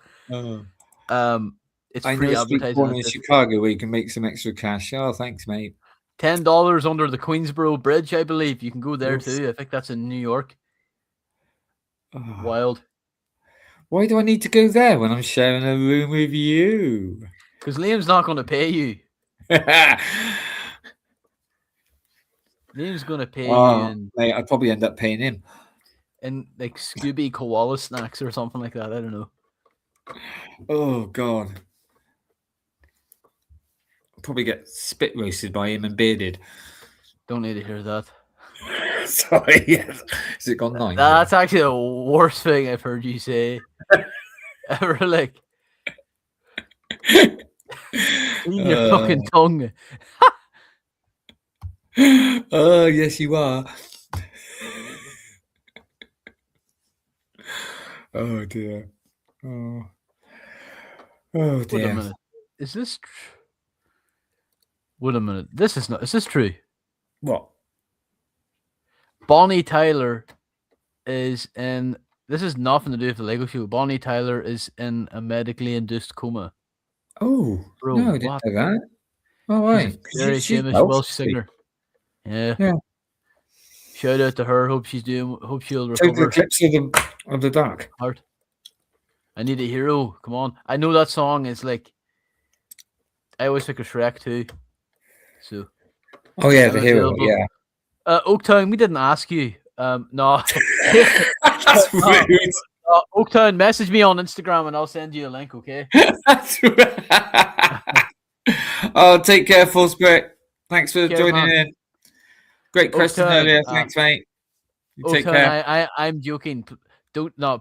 It's I free know a street advertising. corner in Chicago where you can make some extra cash. Oh, thanks, mate. $10 under the Queensboro Bridge, I believe. You can go there Yes. too. I think that's in New York. Oh, Wild. why do I need to go there when I'm sharing a room with you? Because Liam's not going to pay you. Liam's going to pay you mate, I'd probably end up paying him. in like Scooby koala snacks or something like that. I don't know. Oh God. Probably get spit roasted by him and bearded. Don't need to hear that. Sorry, yes. Has it gone 9? That's actually the worst thing I've heard you say ever. Like, clean your fucking tongue. Oh, yes, you are. Oh dear. Oh Wait a dear. minute. Is this? Wait a minute. This is not. Is this true? What? Bonnie Tyler is in. This has nothing to do with the Lego show. Bonnie Tyler is in a medically induced coma. Oh, Bro, no, I didn't what? know that. Oh, She's right. a very She's famous Welsh, Welsh isn't she? singer. Yeah. Yeah. Shout out to her. Hope she'll Take recover. the clips of the duck. Heart. I need a hero. Come on. I know that song is like. I always think of Shrek too. So. Oh yeah, I'm the hero. available. Yeah. Oaktown, we didn't ask you. No. That's rude. Oaktown, message me on Instagram and I'll send you a link, okay? That's rude. Oh, take care, Full Spirit. Thanks for Care, joining man. in. Great question Oaktown, earlier. Thanks, mate. You take Oaktown, care. I'm joking.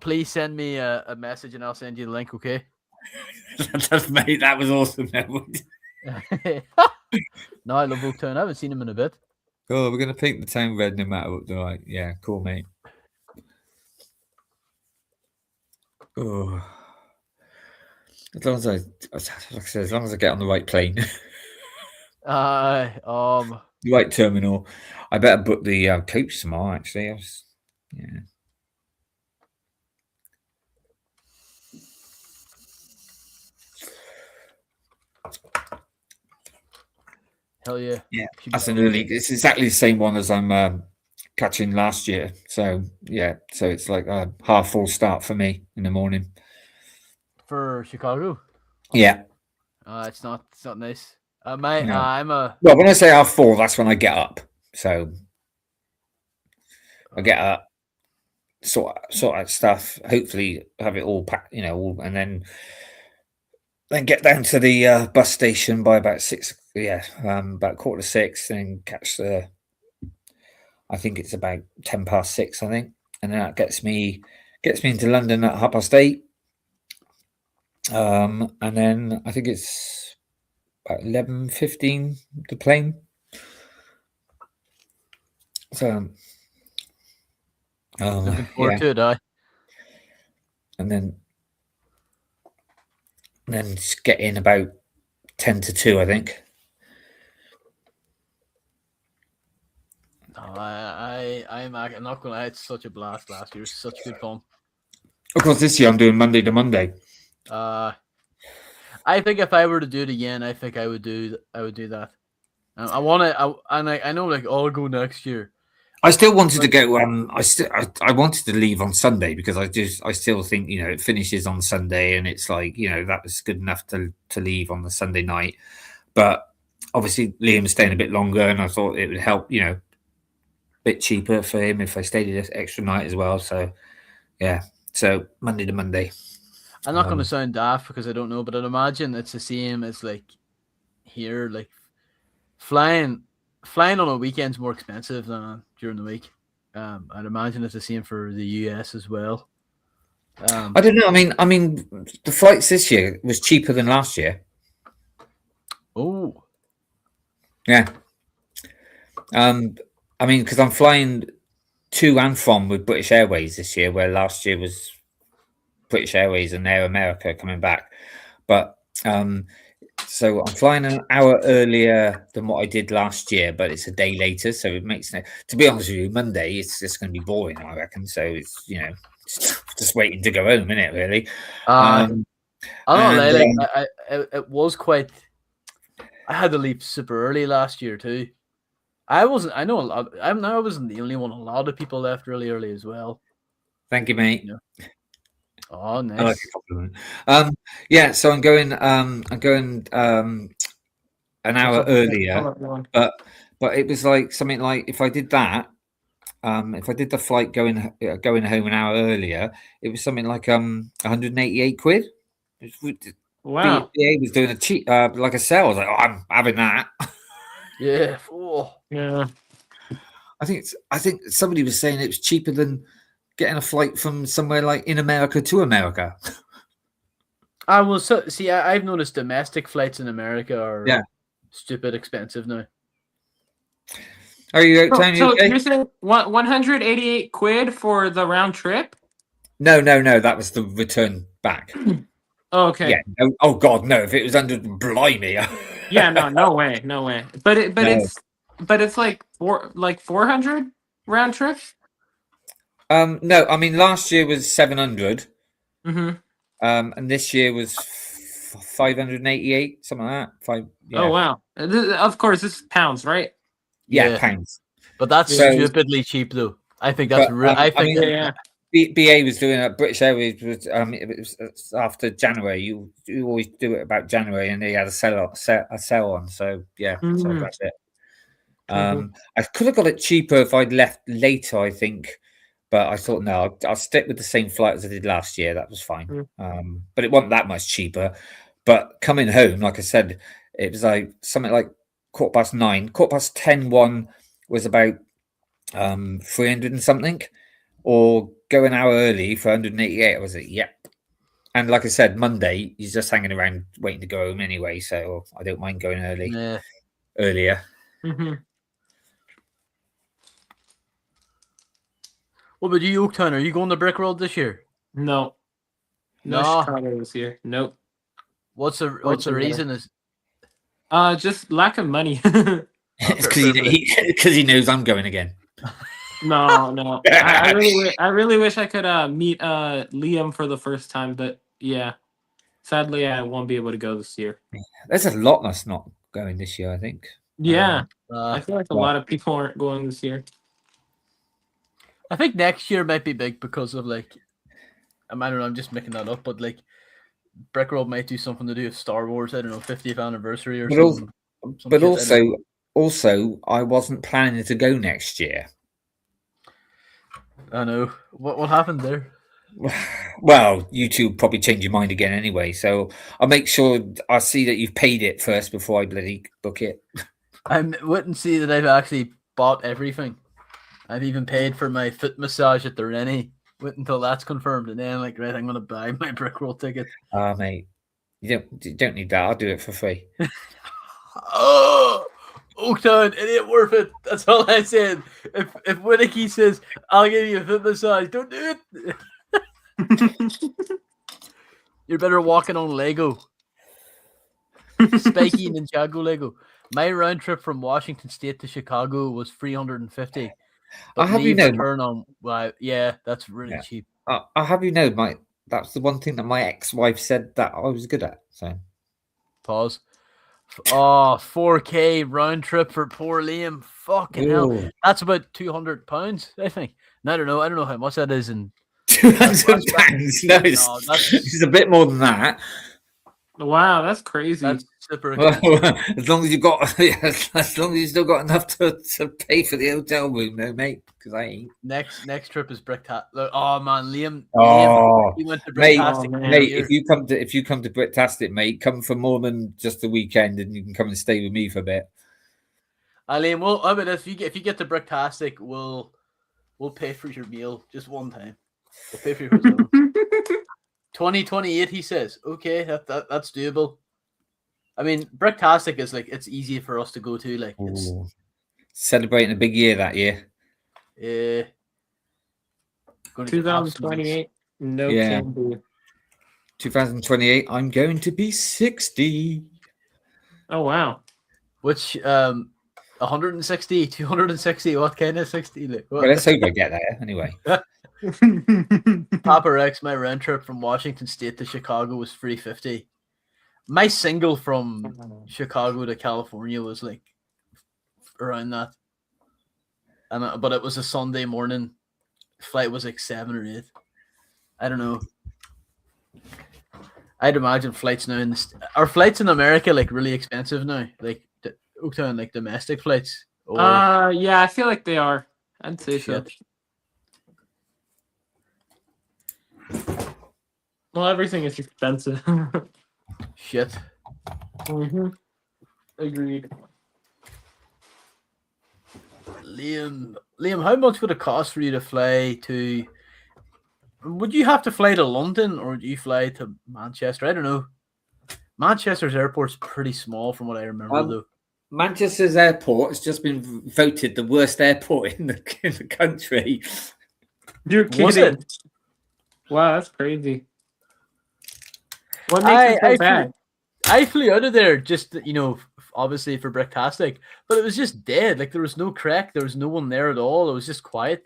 Please send me a message and I'll send you the link, okay? Mate, that was awesome. No, I love Oaktown. I haven't seen him in a bit. Oh, we're gonna paint the town red no matter what. Right? Yeah, cool, mate. Oh, as long as as long as I get on the right plane, the right terminal, I better book the coach tomorrow. Actually, yeah. Hell yeah. Yeah, that's an early. It's exactly the same one as I'm catching last year. So yeah, so it's like a half full start for me in the morning. For Chicago? Yeah. It's not nice. No. Well, when I say half full, that's when I get up. So I get up, sort out stuff. Hopefully, have it all packed, and then get down to the bus station by about 6. Yeah, about 6:15, and catch the. I think it's about 6:10. I think, and then that gets me into London at 8:30. And then I think it's about 11:15 the plane. So, looking forward to it, and then just get in about 10 to 2, I think. I'm not gonna lie, it's such a blast last year. It's such good fun. Of course, this year I'm doing Monday to Monday. I think if I were to do it again, I think I would do that. I know like I'll go next year. I still wanted to go. I wanted to leave on Sunday because I still think it finishes on Sunday and it's like that was good enough to leave on the Sunday night. But obviously Liam's staying a bit longer, and I thought it would help a bit cheaper for him if I stayed this extra night as well. So yeah, so Monday to Monday. I'm not going to sound daft because I don't know, but I'd imagine it's the same as like here, like flying on a weekend's more expensive than during the week. I'd imagine it's the same for the US as well. I don't know. I mean, the flights this year was cheaper than last year. Oh, Yeah. I mean, because I'm flying to and from with British Airways this year, where last year was British Airways and Air America coming back. But so I'm flying an hour earlier than what I did last year, but it's a day later, so it makes no. To be honest with you, Monday it's just going to be boring, I reckon. So it's just waiting to go home, isn't it? Really. I don't know. and, Like, it was quite. I had to leave super early last year too. I wasn't. I know a lot. I wasn't the only one. A lot of people left really early as well. Thank you, mate. Yeah. Oh, nice. I like a compliment. Yeah, so I'm going an hour earlier, but it was like something like if I did that, if I did the flight going home an hour earlier, it was something like 188 quid. Wow. BA was doing a cheap like a sale. I was like, oh, I'm having that. Yeah. Oh. Yeah. I think somebody was saying it was cheaper than getting a flight from somewhere like in America to America. I will see. I've noticed domestic flights in America are stupid expensive now. Are you okay? So you're saying 188 quid for the round trip? No. That was the return back. Oh, okay. Yeah. No, oh God, no! If it was under blimey. Yeah. No way. But it's like 400 round trip. No. I mean, last year was 700. Mm-hmm. And this year was 588, something like that. Oh wow! Of course, this is pounds, right? Yeah, pounds. But that's stupidly cheap, though. I think that's BA was doing it. British Airways was it was after January. You always do it about January, and they had a sale on. So yeah, so that's it. I could have got it cheaper if I'd left later, I think, but I thought no, I'll stick with the same flight as I did last year. That was fine. But it wasn't that much cheaper. But coming home, like I said, it was like something like 9:15. 10:15 one was about 300 and something, or go an hour early for 188. I was like, yep. And like I said, Monday he's just hanging around waiting to go home anyway, so I don't mind going earlier. Mm-hmm. What about you, Oaktown? Are you going to Brick Road this year? No Chicago this year. Nope. What's the reason? Is just lack of money. It's because he knows I'm going again. No. I really wish I could meet Liam for the first time, but yeah, sadly I won't be able to go this year. There's a lot that's not going this year, I think. Yeah, I feel like a lot of people aren't going this year. I think next year might be big because of like, I don't know, I'm just making that up, but like Brick Road might do something to do with Star Wars. I don't know, 50th anniversary or something. But also, I wasn't planning to go next year. I know. What happened there? Well, you two probably change your mind again anyway. So I'll make sure I see that you've paid it first before I bloody book it. I wouldn't see that I've actually bought everything. I've even paid for my foot massage at the Rennie. Wait until that's confirmed, and then right, I'm gonna buy my Brick Road ticket. Mate, you don't need that. I'll do it for free. Oh, Oaktown, it ain't worth it. That's all I said. If Whittakee says I'll give you a foot massage, don't do it. You're better walking on Lego. Spiky Ninjago Lego. My round trip from Washington State to Chicago was $350. I have you know. Yeah, that's really cheap. I have you know, Mike. That's the one thing that my ex-wife said that I was good at. So, pause. Oh, 4K round trip for poor Liam. Fucking hell. That's about £200, I think. And I don't know how much that is in £200. No, it's a bit more than that. Wow, that's crazy. That's super. As long as you've got, as long as you still got enough to pay for the hotel room, though, mate. Because I ain't. Next trip is Bricktastic. Oh man, Liam. He went to Bricktastic. Mate, if you come to Bricktastic, mate, come for more than just the weekend, and you can come and stay with me for a bit. Liam, well, I mean, if you get to Bricktastic, we'll pay for your meal just one time. We'll pay for your hotel. 2028, he says. Okay, that's doable. I mean, Bricktastic is like, it's easy for us to go to. Like, it's Ooh. Celebrating a big year that year. going to get absolute- 2028. No Yeah. can do. 2028, I'm going to be 60. Oh wow. Which 160, 260, what kind of 60? Like, what? Well, let's hope I get there anyway. Papa Rex, my round trip from Washington State to Chicago was $350. My single from Chicago to California was like around that, and but it was a Sunday morning flight. Was like 7 or 8. I don't know. I'd imagine flights now are flights in America like really expensive now, like Oaktown, like domestic flights. Or yeah, I feel like they are. I'd say so. Well, everything is expensive. Shit. Agreed. Liam, how much would it cost for you to fly to? Would you have to fly to London or do you fly to Manchester? I don't know. Manchester's airport's pretty small from what I remember, though. Manchester's airport has just been voted the worst airport in the country. You're Was kidding. it? Wow, that's crazy. What makes it so bad? I flew out of there just, obviously for Bricktastic, but it was just dead. Like, there was no crack. There was no one there at all. It was just quiet.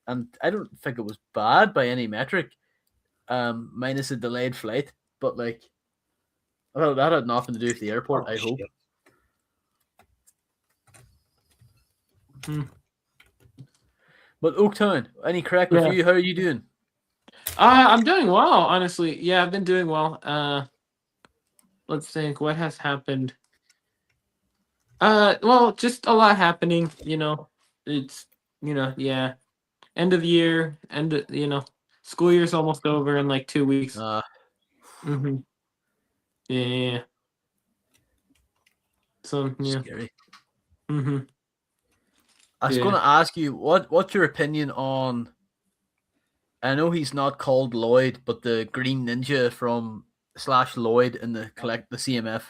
And I don't think it was bad by any metric, minus a delayed flight. But, like, well, that had nothing to do with the airport, I hope. But Oaktown, any crack with you? How are you doing? I'm doing well, honestly. Yeah, I've been doing well. Let's think. What has happened? Well, just a lot happening. It's yeah. End of year, school year's almost over in like 2 weeks. Yeah. So yeah. Scary. I was going to ask you, what's your opinion on? I know he's not called Lloyd, but the Green Ninja from /Lloyd in the CMF.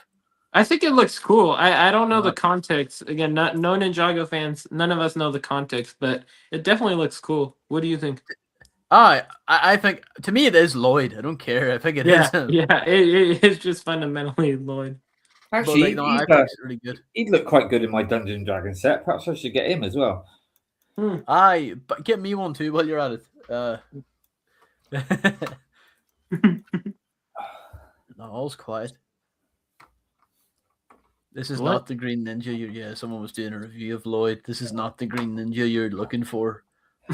I think it looks cool. I don't know the context. Again, no Ninjago fans. None of us know the context, but it definitely looks cool. What do you think? I think, to me, it is Lloyd. I don't care. I think it is him. Yeah, it is just fundamentally Lloyd. Actually, I think it's really good. He'd look quite good in my Dungeons and Dragons set. Perhaps I should get him as well. But get me one too while you're at it. No, all's quiet. This is not the Green Ninja. Someone was doing a review of Lloyd. This is not the Green Ninja you're looking for.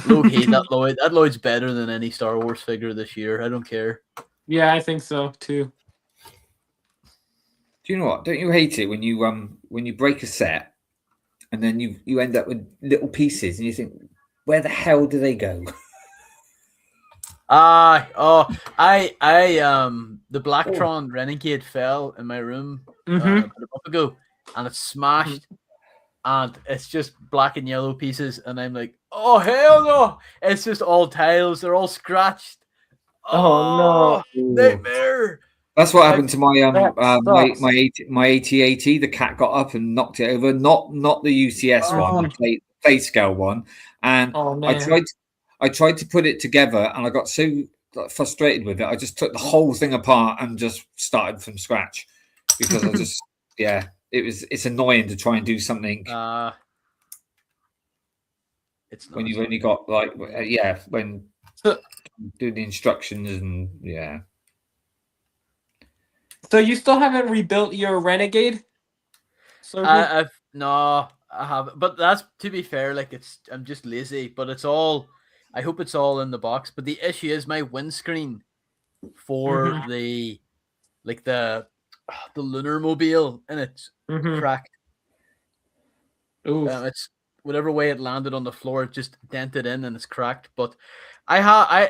Okay, that Lloyd's better than any Star Wars figure this year. I don't care. Yeah, I think so too. Do you know what? Don't you hate it when you break a set and then you end up with little pieces and you think, where the hell do they go? The Blacktron Renegade fell in my room a month ago, and it's smashed, and it's just black and yellow pieces, and I'm like, oh hell no! It's just all tiles; they're all scratched. Oh no! Nightmare! That's what happened to my my AT-AT. The cat got up and knocked it over. Not the UCS one, the play scale one, and I tried to put it together, and I got so frustrated with it. I just took the whole thing apart and just started from scratch because I just it's annoying to try and do something. It's when you've only got when do the instructions and So you still haven't rebuilt your Renegade? I haven't. But that's, to be fair, like, I'm just lazy. But I hope it's all in the box. But the issue is my windscreen for the Lunar Mobile, and it's cracked. It's whatever way it landed on the floor, it just dented in and it's cracked. But I'm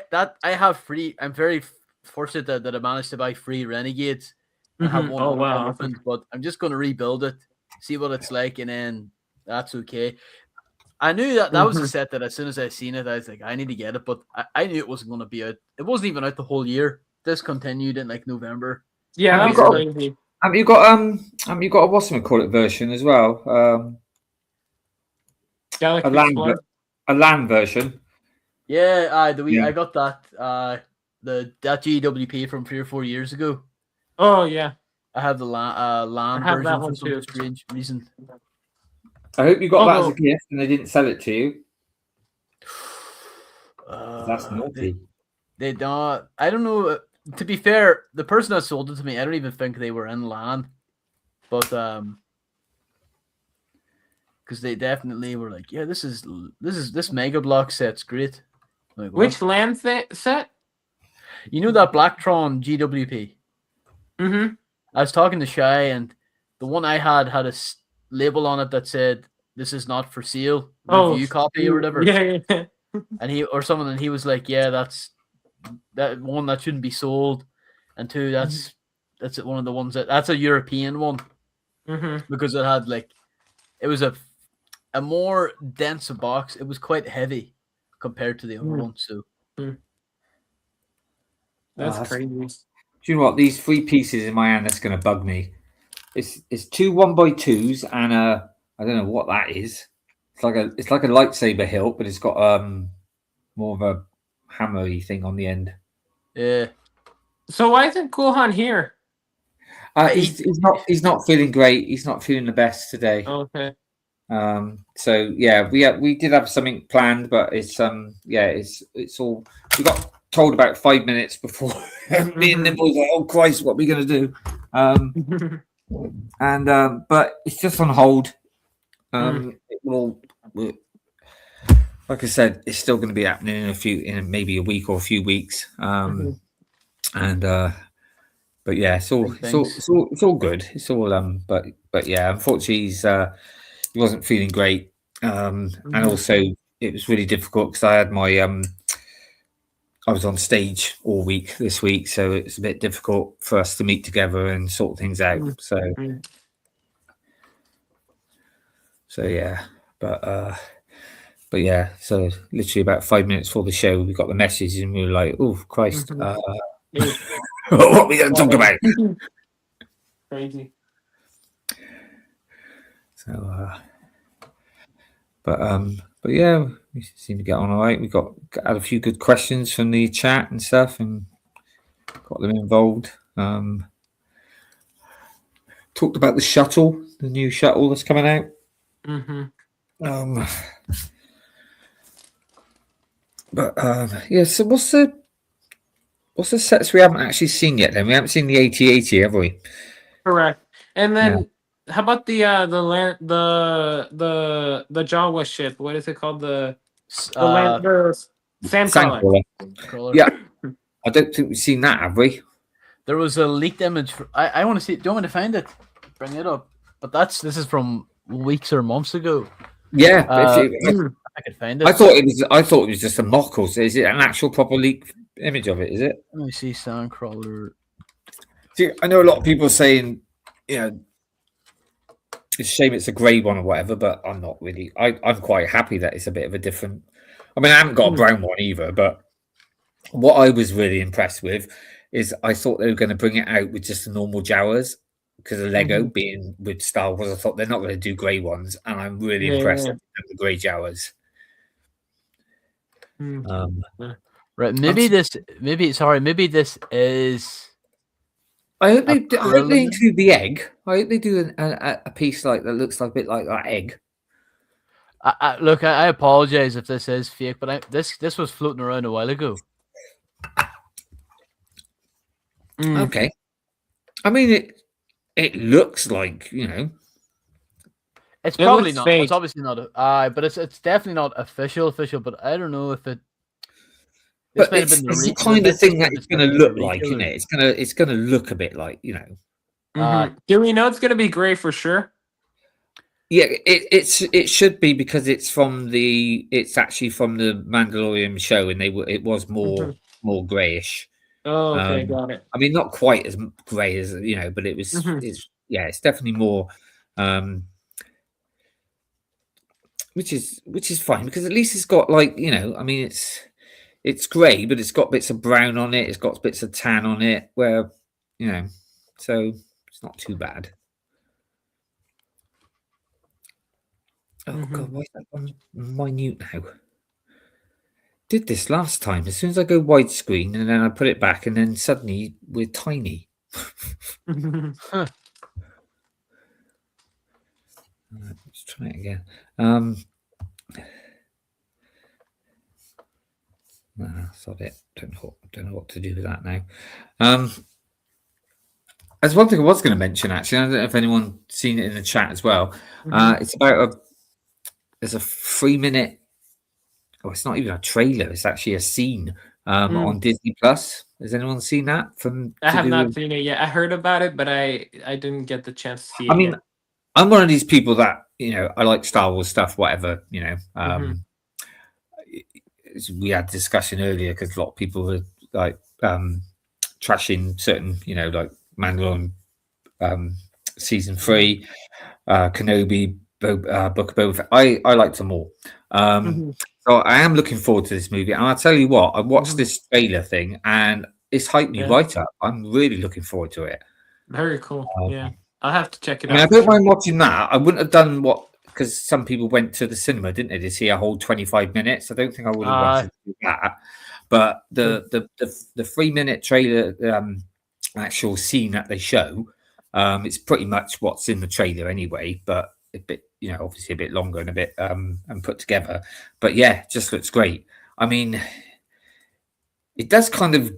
very fortunate that I managed to buy 3 Renegades. I have one opened, but I'm just going to rebuild it, see what it's like, and then that's okay. I knew that was a set that as soon as I seen it, I was like, I need to get it, but I knew it wasn't going to be out. It wasn't even out the whole year. discontinued in like November. Yeah, Have that you was got- crazy. Have you got a whatchamacallit version as well? Galaxy A LAN Explorer. a LAN version. Yeah, I Yeah. got that that GWP from 3 or 4 years ago. Oh yeah. I have the LAN I have that version one for some too. strange reason. I hope you got that as a Although- gift and they didn't sell it to you. That's They, naughty. they don't. I don't know. To be fair, the person that sold it to me, I don't even think they were in LAN, but because they definitely were like, yeah, this Mega Block set's great. I'm like, Which what? land set? You know that Blacktron GWP? Mm-hmm. I was talking to Shy, and the one I had a label on it that said, "This is not for sale, review copy or whatever." Yeah, yeah. And he was like, "Yeah, that's that one that shouldn't be sold," and two, that's one of the ones that's a European one Mm-hmm. because it had like it was a more dense box. It was quite heavy compared to the other one. So That's that's- crazy. Do you know what? These 3 pieces in my hand that's going to bug me. It's 2 1x2s and I don't know what that is. It's like a lightsaber hilt, but it's got more of a hammery thing on the end. yeah, So why isn't Cool Han here? He's not feeling great. He's not feeling the best today. Okay. So yeah, we did have something planned, but it's all we got told about 5 minutes before me and Nimble was like, oh Christ, what are we gonna do? But it's just on hold. It will, like I said, it's still going to be happening in maybe a week or a few weeks. But yeah, it's all good. It's all but yeah, unfortunately he wasn't feeling great. And also it was really difficult because I had my I was on stage all week this week, so it's a bit difficult for us to meet together and sort things out. So yeah, but yeah, so literally about 5 minutes before the show, we got the message and we were like, "Oh Christ, what are we going to talk about?" Crazy. So, but yeah, we seem to get on all right. We had a few good questions from the chat and stuff, and got them involved. Talked about the shuttle, the new shuttle that's coming out. Yeah. So what's the sets we haven't actually seen yet? Then we haven't seen the 8080, have we? Correct. And then how about the Jawa ship? What is it called? The Sandcrawler. Crawler. Yeah, I don't think we've seen that, have we? There was a leaked image. I want to see. Do you want me to find it? Bring it up. But this is from weeks or months ago. Yeah, I could find it. I thought it was just a mock. Or is it an actual proper leaked image of it? Is it? Let me see. Sandcrawler. See, I know a lot of people saying, it's a shame it's a grey one or whatever, but I'm not really. I'm quite happy that it's a bit of a different. I mean, I haven't got a brown one either, but what I was really impressed with is I thought they were going to bring it out with just the normal Jawas because of Lego being with Star Wars. I thought they're not going to do grey ones, and I'm really impressed with the grey Jawas. Right, maybe this is. I hope they include the egg. I hope they do a piece like that looks like a bit like that egg. Look, I apologize if this is fake, but this was floating around a while ago. Okay, I mean it looks like It's probably looks not. fake. It's obviously not. But it's definitely not official. But I don't know if it. But it's the kind of thing that it's going to look like, isn't it? It's going to look a bit like Do we know it's going to be grey for sure? Yeah, it should be because it's actually from the Mandalorian show, and it was more greyish. Oh, okay, got it. I mean, not quite as grey as but it was. It's definitely more, which is fine because at least it's got I mean, it's grey, but it's got bits of brown on it. It's got bits of tan on it. Where so it's not too bad. Oh God, why is that one minute now? Did this last time. As soon as I go widescreen and then I put it back, and then suddenly we're tiny. Let's try it again. Sod it. Don't know what to do with that now. There's one thing I was going to mention actually. I don't know if anyone's seen it in the chat as well. It's about there's a 3-minute. Oh, it's not even a trailer. It's actually a scene on Disney Plus. Has anyone seen that? I have not seen it yet. I heard about it, but I didn't get the chance to see it. I mean, yet. I'm one of these people that I like Star Wars stuff, whatever. We had discussion earlier because a lot of people were like trashing certain, like Mandalorian season 3, Kenobi, Book of Boba Fett. I liked them all. So I am looking forward to this movie, and I'll tell you what, I watched this trailer thing, and it's hyped me right up. I'm really looking forward to it. Very cool. Yeah, I'll have to check it I mean, out. I don't mind watching that. I wouldn't have done because some people went to the cinema, didn't they, to see a whole 25 minutes. I don't think I would have wanted to do that. But the 3-minute trailer, actual scene that they show, it's pretty much what's in the trailer anyway, but a bit, obviously a bit longer and a bit and put together. But yeah, it just looks great. I mean, it does kind of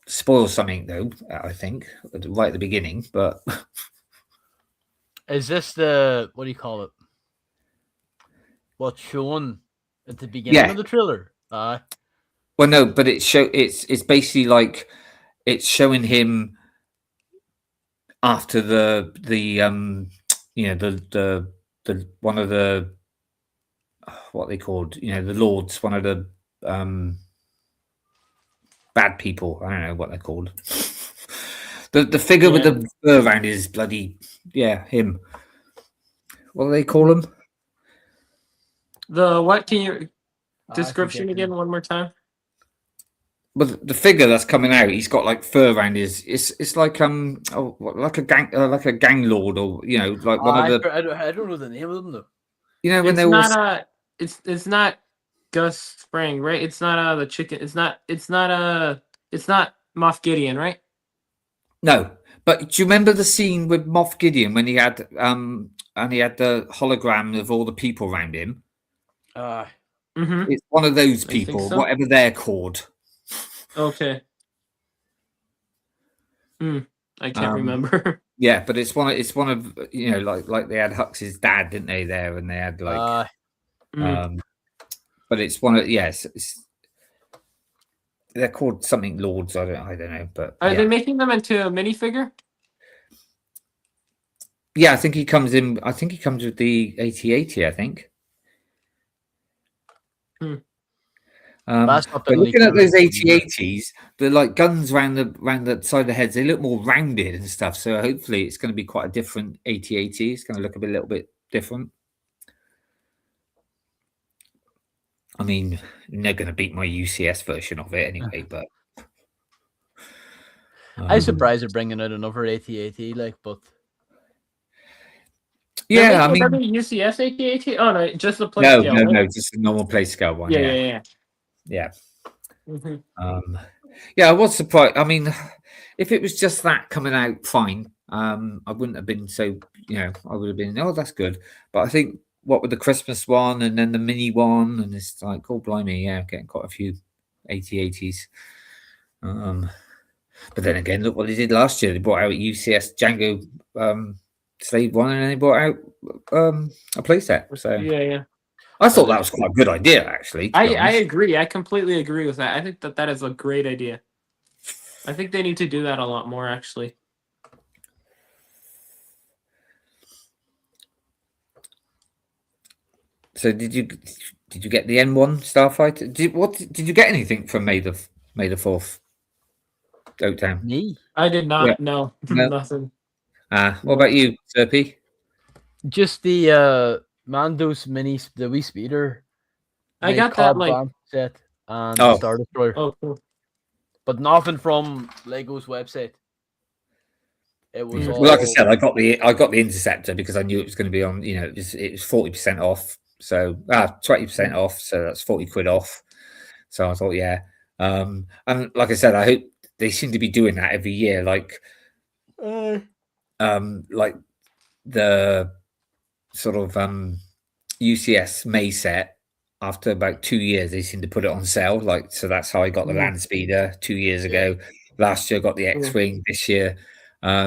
spoil something though, I think, right at the beginning, but Is this the what do you call it? What's shown at the beginning of the trailer? Well, no, but it's basically like it's showing him after the one of the what they called, the lords, one of the bad people. I don't know what they're called. The figure with the fur around his bloody him. What do they call him? The what? Can you description again one more time? Well, the figure that's coming out, he's got like fur around his. It's like like a gang lord, or like one of the. I don't know the name of them though. When they were. It's not Gus Spring, right? It's not the chicken. It's not Moff Gideon, right? No, but do you remember the scene with Moff Gideon when he had and he had the hologram of all the people around him? It's one of those people, whatever they're called. Okay. I can't remember. Yeah, but it's one of like they had Hux's dad, didn't they? There, and they had like but it's one of they're called something lords. I don't know, but are they making them into a minifigure? Yeah, I think he comes in. I think he comes with the AT-AT. I think. But looking at those AT-ATs, the like guns around the side of the heads, they look more rounded and stuff. So hopefully, it's going to be quite a different AT-AT. It's going to look a little bit different. I mean, they're going to beat my UCS version of it anyway, but I'm surprised they're bringing out another AT-AT, but yeah, I mean, UCS AT-AT. Oh no, just the play scale. No, just a normal play scale one. Yeah. I was surprised. I mean, if it was just that coming out, fine. I wouldn't have been so. I would have been. Oh, that's good. But I think. What with the Christmas one and then the mini one, and it's like, oh blimey, getting quite a few AT-ATs. But then again, look what they did last year. They brought out UCS Django Slave One, and then they brought out a playset. So I thought that was quite a good idea, actually. I agree. I completely agree with that. I think that is a great idea. I think they need to do that a lot more, actually. So did you get the N1 Starfighter? Did you get anything from May the 4th? Oaktown? Me? I did not. No, nothing. What about you, Slurpy? Just the Mandos mini, the wee speeder. I got that like set. and Oh. Star Destroyer, Oh, cool. but nothing from Lego's website. It was all Well, like I said, I got the Interceptor because I knew it was going to be on. It was 40% off, so 20% off, so that's 40 quid off. So I thought, yeah, and like I said, I hope they seem to be doing that every year, like the sort of UCS May set. After about 2 years, they seem to put it on sale. Like, so that's how I got the Land Speeder 2 years ago. Last year, I got the X-Wing. This year,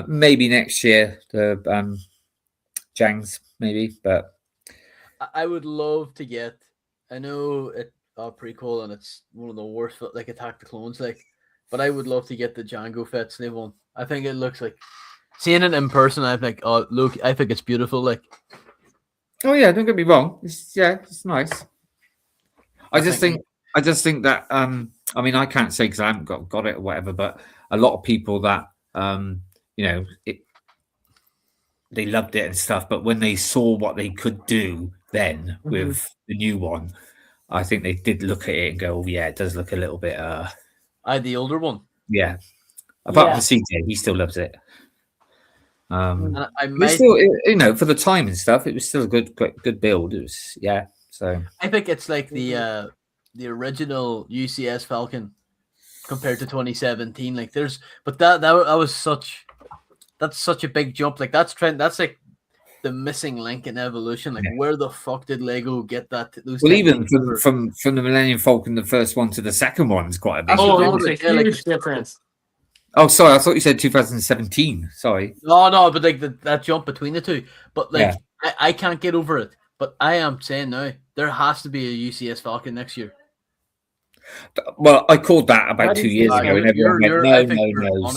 maybe next year, the Jangs, maybe. But I would love to get. I know it a prequel and it's one of the worst, like Attack the Clones, like. But I would love to get the Jango Fett Slave one. I think it looks like seeing it in person. I think, oh look, I think it's beautiful. Like, oh yeah, don't get me wrong. It's nice. I just think that I mean, I can't say because I haven't got it or whatever, but a lot of people that they loved it and stuff, but when they saw what they could do then with the new one, I think they did look at it and go, oh, yeah, it does look a little bit the older one. Yeah. Apart from CJ, he still loves it. And I But might, still, for the time and stuff, it was still a good build. It was, yeah. So I think it's like the original UCS Falcon compared to 2017. Like, but that was such a big jump. Like, that's like the missing link in evolution. Like, where the fuck did Lego get that? Well, even from the Millennium Falcon, the first one to the second one is quite a big. Oh, it's a huge difference. Oh, sorry, I thought you said 2017. Sorry. No, but like that jump between the two. But like, I can't get over it. But I am saying now, there has to be a UCS Falcon next year. Well, I called that about 2 years ago, and everyone went,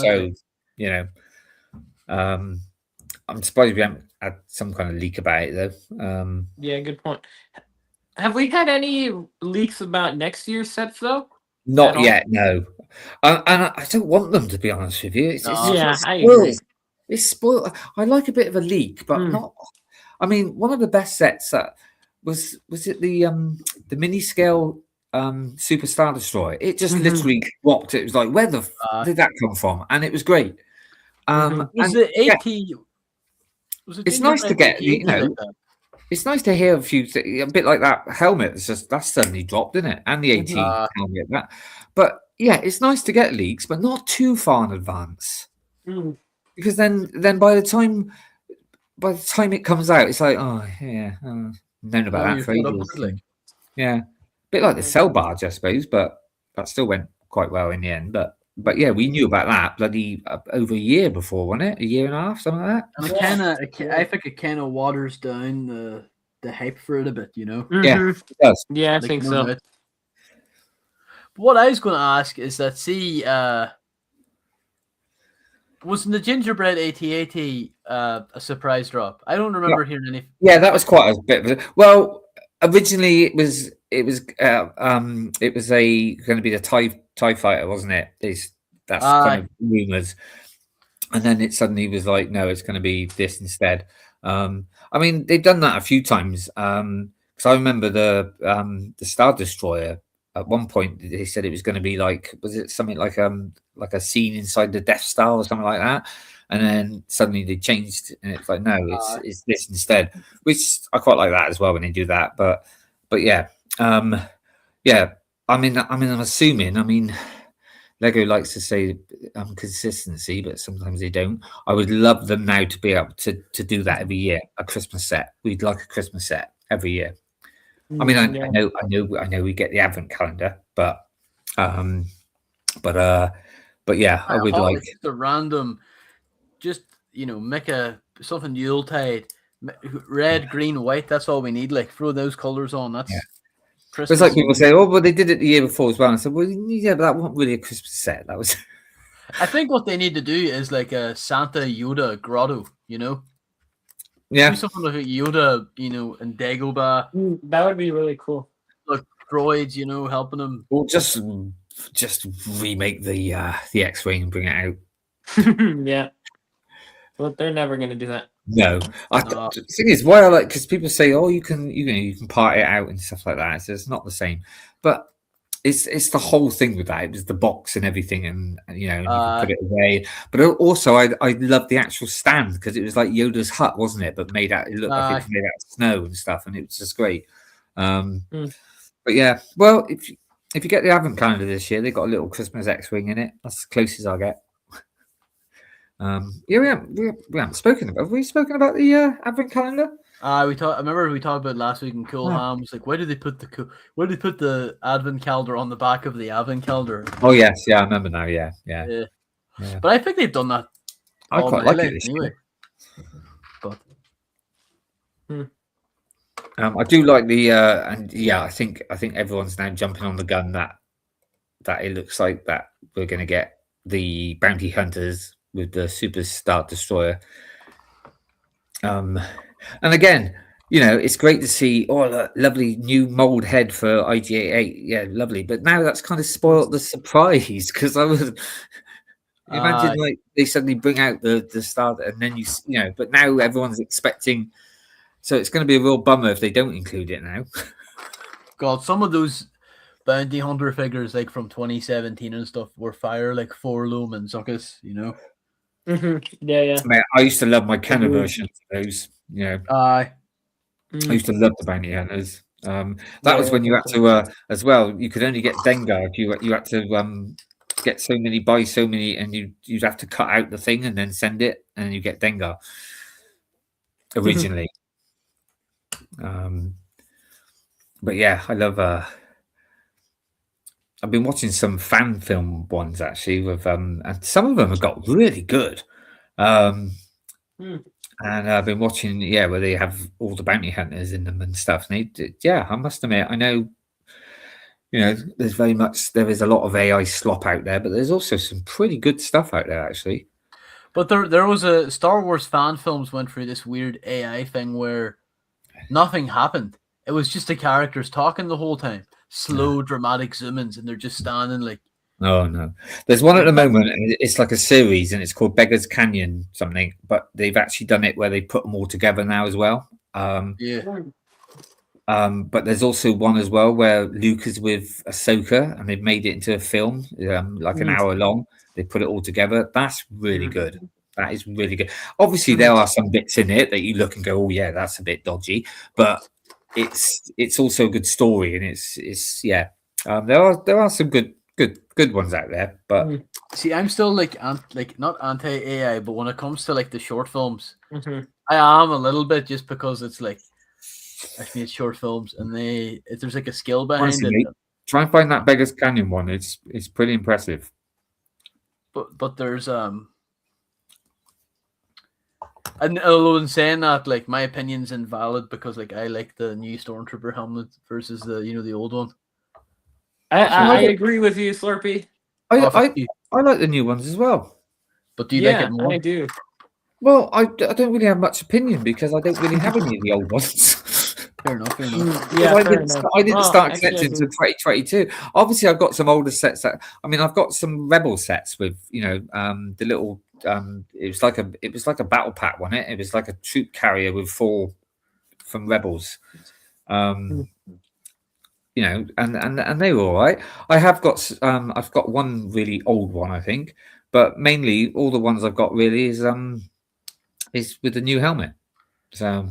no. So, I'm surprised we haven't had some kind of leak about it, though. Yeah, good point. Have we had any leaks about next year's sets, though? Not yet, no. And I don't want them, to be honest with you. It's I agree. It's spoiled. I like a bit of a leak, but not. I mean, one of the best sets that was it the mini scale Super Star Destroyer? It just literally dropped. It was like, where the did that come from? And it was great. Was the AT? It's nice to get, it's nice to hear a few things, a bit like that helmet. It's just that's suddenly dropped, isn't it? And the 18 helmet, that. But yeah, it's nice to get leaks, but not too far in advance, because then by the time it comes out, it's like, oh yeah, known about that for ages. Yeah, a bit like the cell barge, I suppose, but that still went quite well in the end. But yeah, we knew about that bloody over a year before, wasn't it? A year and a half, something like that. And I think it kind of waters down the hype for it a bit, Yeah, it does. Yeah, I think so. But what I was going to ask is that, wasn't the gingerbread AT-AT a surprise drop? I don't remember hearing any. Yeah, that was quite a bit. Well, originally it was going to be the TIE fighter, wasn't it? That's kind of rumors, and then it suddenly was like, no, it's going to be this instead. I mean, they've done that a few times. Because I remember the Star Destroyer. At one point, they said it was going to be like, was it something like a scene inside the Death Star or something like that? And then suddenly they changed, and it's like, no, it's this instead. Which I quite like that as well when they do that. But yeah, yeah. I mean, I'm assuming. I mean, Lego likes to say consistency, but sometimes they don't. I would love them now to be able to do that every year. A Christmas set. We'd like a Christmas set every year. I mean, I know we get the Advent calendar, but yeah, I would like the random, just make something Yuletide, red, green, white. That's all we need. Like, throw those colors on. That's Christmas. It's like people say, oh, but they did it the year before as well. And I said, well, yeah, but that wasn't really a Christmas set. That was. I think what they need to do is like a Santa Yoda grotto. Yeah, do something like a Yoda, and Dagobah. That would be really cool. Like droids, helping them. Or just remake the X-wing and bring it out. Yeah, well, they're never going to do that. No, the thing is, why I like, because people say, oh, you can part it out and stuff like that. So it's not the same, but it's the whole thing with that. It was the box and everything, and you know, and you could put it away. But also, I loved the actual stand because it was like Yoda's hut, wasn't it? But made out, it looked like it was made out of snow and stuff, and it was just great. But yeah, well, if you get the advent calendar this year, they got a little Christmas X-wing in it. That's as close as I get. Yeah, we haven't spoken about. Have we spoken about the advent calendar? I remember we talked about last week in Cool Han. Was like, why did they put the advent calendar on the back of the advent calendar? Oh yes, yeah, I remember now. Yeah. But I think they've done that. I quite like it this anyway. year. But I do like the and yeah, I think everyone's now jumping on the gun that it looks like that we're going to get the bounty hunters with the Super Star Destroyer. And again, you know, it's great to see that lovely new mold head for IG-88. Yeah, lovely. But now that's kind of spoiled the surprise because I was imagine like they suddenly bring out the Star and then you know, but now everyone's expecting. So it's going to be a real bummer if they don't include it now. God, some of those bounty hunter figures like from 2017 and stuff were fire like 4 lumen suckers, you know. Yeah. Man, I used to love my Kenner versions of those. You know, I used to love the bounty hunters. That was when you had to as well. You could only get Dengar. You had to get so many, buy so many, and you'd have to cut out the thing and then send it, and you get Dengar originally. But yeah, I love. I've been watching some fan film ones actually with and some of them have got really good. And I've been watching, where they have all the bounty hunters in them and stuff. And I must admit, I know, you know, there is a lot of AI slop out there, but there's also some pretty good stuff out there actually. But there was a Star Wars fan films went through this weird AI thing where nothing happened. It was just the characters talking the whole time. Slow, dramatic zoom-ins, and they're just standing like. Oh no! There's one at the moment, and it's like a series, and it's called Beggar's Canyon something. But they've actually done it where they put them all together now as well. But there's also one as well where Luke is with Ahsoka, and they've made it into a film, like an hour long. They put it all together. That's really good. That is really good. Obviously, there are some bits in it that you look and go, "Oh yeah, that's a bit dodgy," but it's also a good story, and it's there are some good ones out there. But see, I'm still like not anti AI, but when it comes to like the short films, I am a little bit, just because it's like I've made short films and there's like a skill behind honestly, it. Try and find that Beggar's Canyon one. It's pretty impressive. But there's and although in saying that, like, my opinion's invalid because like I like the new Stormtrooper helmet versus the old one. I agree with you, Slurpy. I like the new ones as well. But do you like it more? I do. Well, I don't really have much opinion because I don't really have any of the old ones. Fair enough. I didn't start collecting until 2022. Obviously, I've got some older sets. I've got some Rebel sets with the little. It was like a battle pack, wasn't it? It was like a troop carrier with 4 from Rebels. And they were all right. I've got one really old one, I think, but mainly all the ones I've got really is with the new helmet. So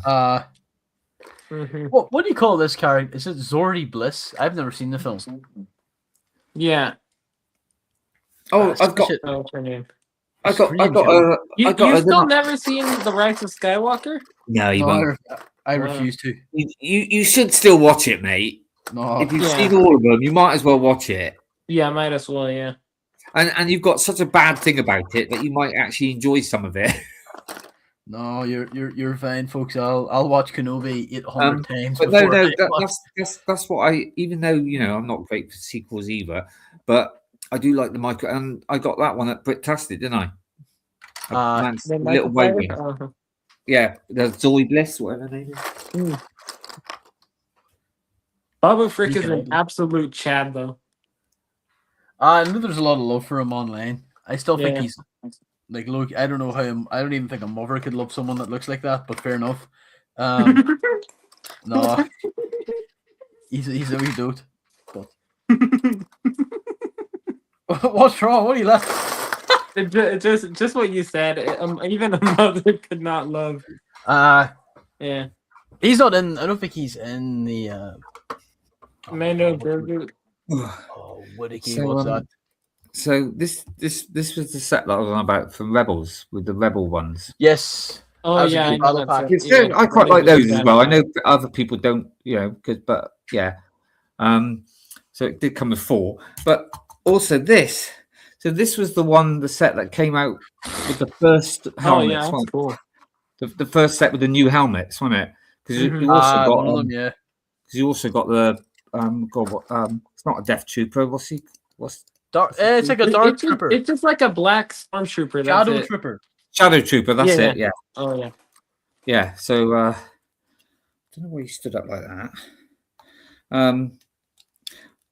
what do you call this character? Is it Zordy Bliss? I've never seen the film. Yeah. Oh, I've got. Her name. I've got. You've still never seen The Rise of Skywalker? No, you won't. I refuse to. You should still watch it, mate. No. If you've seen all of them, you might as well watch it. Yeah, might as well. Yeah. And you've got such a bad thing about it that you might actually enjoy some of it. No, you're fine, folks. I'll watch Kenobi 800 times. But no, that's what I. Even though I'm not great for sequels either, but I do like the micro, and I got that one at Bricktastic, didn't I? Little waving. Yeah, the Zoe Bliss, whatever her name is. Baba Frick is an absolute Chad, though. I know there's a lot of love for him online. I still think he's like, look, I don't know how I don't even think a mother could love someone that looks like that, but fair enough. No, he's a wee dude. But What's wrong? What are you laughing? Just what you said. Even a mother could not love. Yeah. He's not in. I don't think he's in the. Mando Grogu. Oh, Whittakee, So, what's that? So this was the set that I was on about for Rebels with the Rebel ones. Yes. Oh That was a yeah, good I know battle that pack. set. Yeah, I quite like those as well. I Yeah. know other people don't, but yeah. So it did come with 4, but also this. So this was the set that came out with the first Oh helmets. yeah, that's cool. The first set with the new helmets, wasn't it? Because Mhm. you also got one of them, yeah. because you also got the it's not a Death Trooper. What's It's like a dark trooper. It's just like a black stormtrooper. Shadow That's it. trooper. Shadow Trooper? That's Yeah. it. Yeah, Oh yeah. yeah. So I don't know why he stood up like that.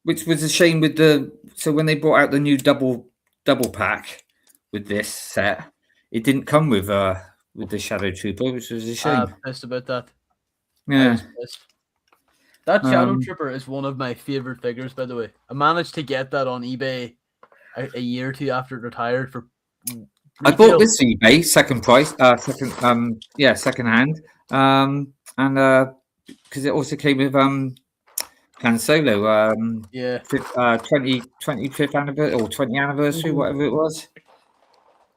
Which was a shame with so when they brought out the new double pack with this set, it didn't come with the Shadow Trooper, which was a shame. Pissed about that. I Yeah. was pissed. That Shadow Um, Trooper is one of my favorite figures, by the way. I managed to get that on eBay a year or two after it retired for. I retail. bought this eBay second hand, and because it also came with Han Solo, Yeah. 25th anniversary or 20th anniversary, Mhm. whatever it was.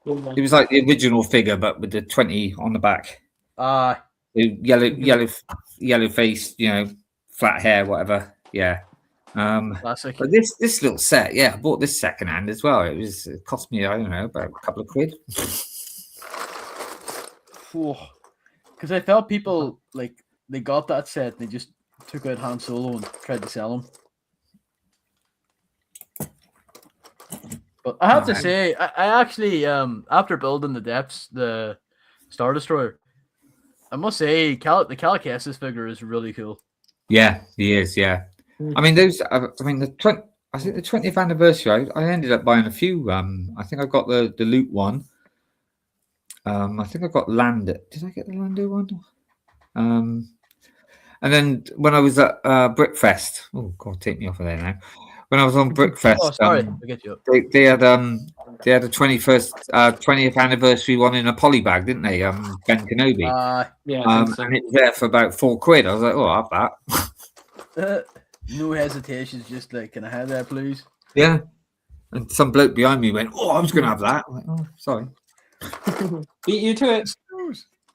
It was like the original figure, but with the 20 on the back. The yellow face, flat hair, whatever. Yeah. Classic. But this little set, yeah, I bought this second hand as well. It cost me, I don't know, about a couple of quid. Because I felt people like they got that set and they just took out Han Solo and tried to sell him. But I have to say, I actually after building the Star Destroyer, I must say the Calacasis figure is really cool. Yeah, he is. Yeah, I mean those. I think the 20th anniversary. I ended up buying a few. I think I got the Loot one. I think I got Lando. Did I get the Lando one? And then when I was at Brickfest, oh God, take me off of there now. When I was on Brickfest, Oh, sorry, I get you up. they had a 20th anniversary one in a poly bag, didn't they? Ben Kenobi. Yeah. I think so. And it was there for about £4. I was like, oh, I'll have that. No hesitations, just like, can I have that, please? Yeah. And some bloke behind me went, oh, I was going to have that. I'm like, oh, sorry. Beat you to it.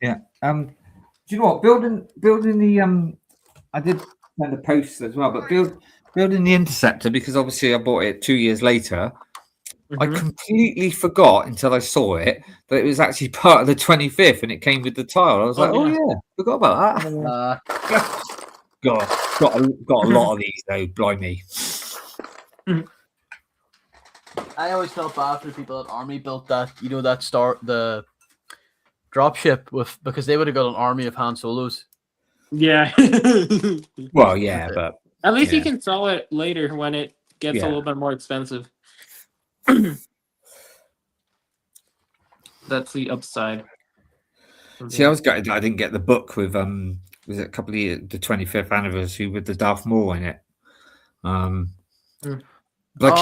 Yeah. Do you know what? Building the I did send a post as well, but building the Interceptor, because obviously I bought it 2 years later. I completely forgot until I saw it that it was actually part of the 25th and it came with the tile. I was like, oh yeah, forgot about that. God, got a lot of these though, blimey. I always felt bad for the people at Army built that, the dropship because they would have got an army of Han Solos. Yeah. Well, yeah, but at least you can sell it later when it gets a little bit more expensive. That's the upside. See, I was gutted that I didn't get the book with was it a couple of years, the 25th anniversary with the Darth Maul in it. But I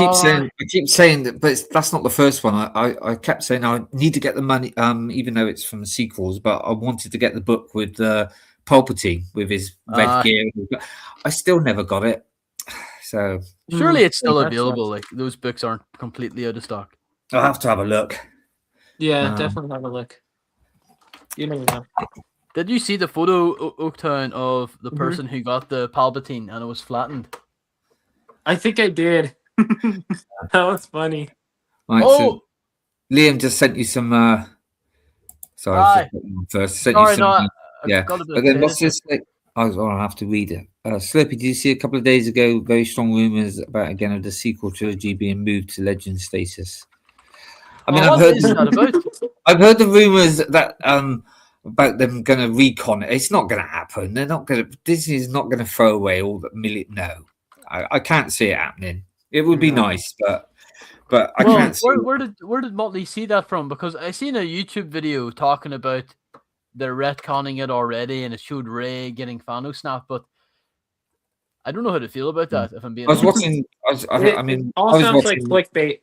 keep saying that, but that's not the first one. I kept saying I need to get the money, even though it's from the sequels. But I wanted to get the book with Palpatine with his red gear. I still never got it. So surely it's still available. Like those books aren't completely out of stock. I'll have to have a look. Yeah, definitely have a look. You never know. Did you see the photo, Oaktown, of the person who got the Palpatine and it was flattened? I think I did. That was funny. Right, so Liam just sent you some. Sorry, first sent you some. Yeah, but then what's this? I'll have to read it. Slurpy, did you see a couple of days ago very strong rumors about again of the sequel trilogy being moved to legend status? I mean, I've heard the rumors that about them going to recon it. It's not going to happen. They're not going to. Disney's not going to throw away all the million. No, I can't see it happening. It would be nice, but I can't see. Where did Motley see that from? Because I seen a YouTube video talking about they're retconning it already, and it showed Rey getting Thanos snapped, but I don't know how to feel about that. If I'm being honest. All sounds like clickbait.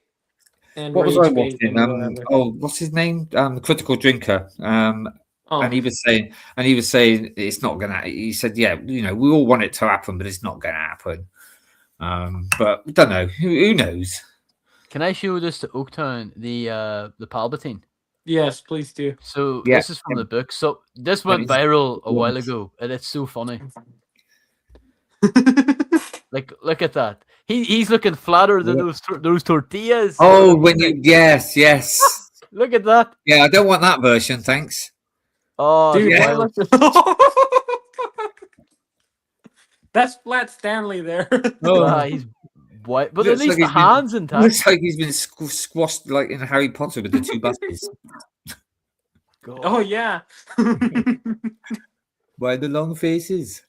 and What was I rage bait watching? and whatever. Oh, what's his name? The Critical Drinker. Oh, And he was saying it's not gonna. He said, yeah, we all want it to happen, but it's not gonna happen. But I don't know. Who knows? Can I show this to Oaktown, the Palpatine? yes, please do. So Yeah. this is from the book. So this Let went me- viral a while ago, and it's so funny. Like, look at that. He's looking flatter than those tortillas. Oh, yes. Look at that. Yeah, I don't want that version, thanks. Oh, Dude, it's yeah. wild. That's Flat Stanley there. He's white, but Looks at least like the he's been- hands intact. Looks like he's been squashed like in Harry Potter with the two buses. God. Oh yeah. Why the long faces?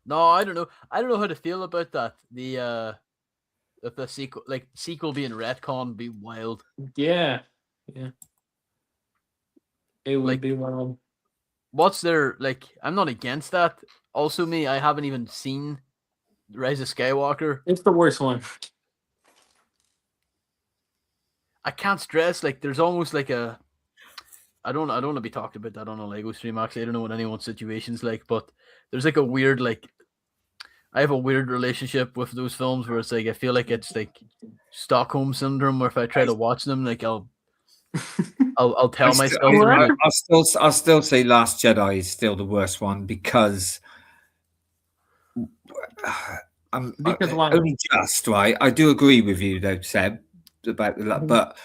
No, I don't know. I don't know how to feel about that. The sequel being retcon would be wild. Yeah. It would Like- be wild. What's their I'm not against that. Also, I haven't even seen The Rise of Skywalker. It's the worst one. I can't stress there's almost like a. I don't want to be talked about that on a Lego stream. Actually, I don't know what anyone's situation's like, but there's like a weird I have a weird relationship with those films where it's I feel like it's like Stockholm syndrome, where if I try to watch them, I'll tell myself. I'll still say Last Jedi is still the worst one because Why? only just right. I do agree with you though, Seb, about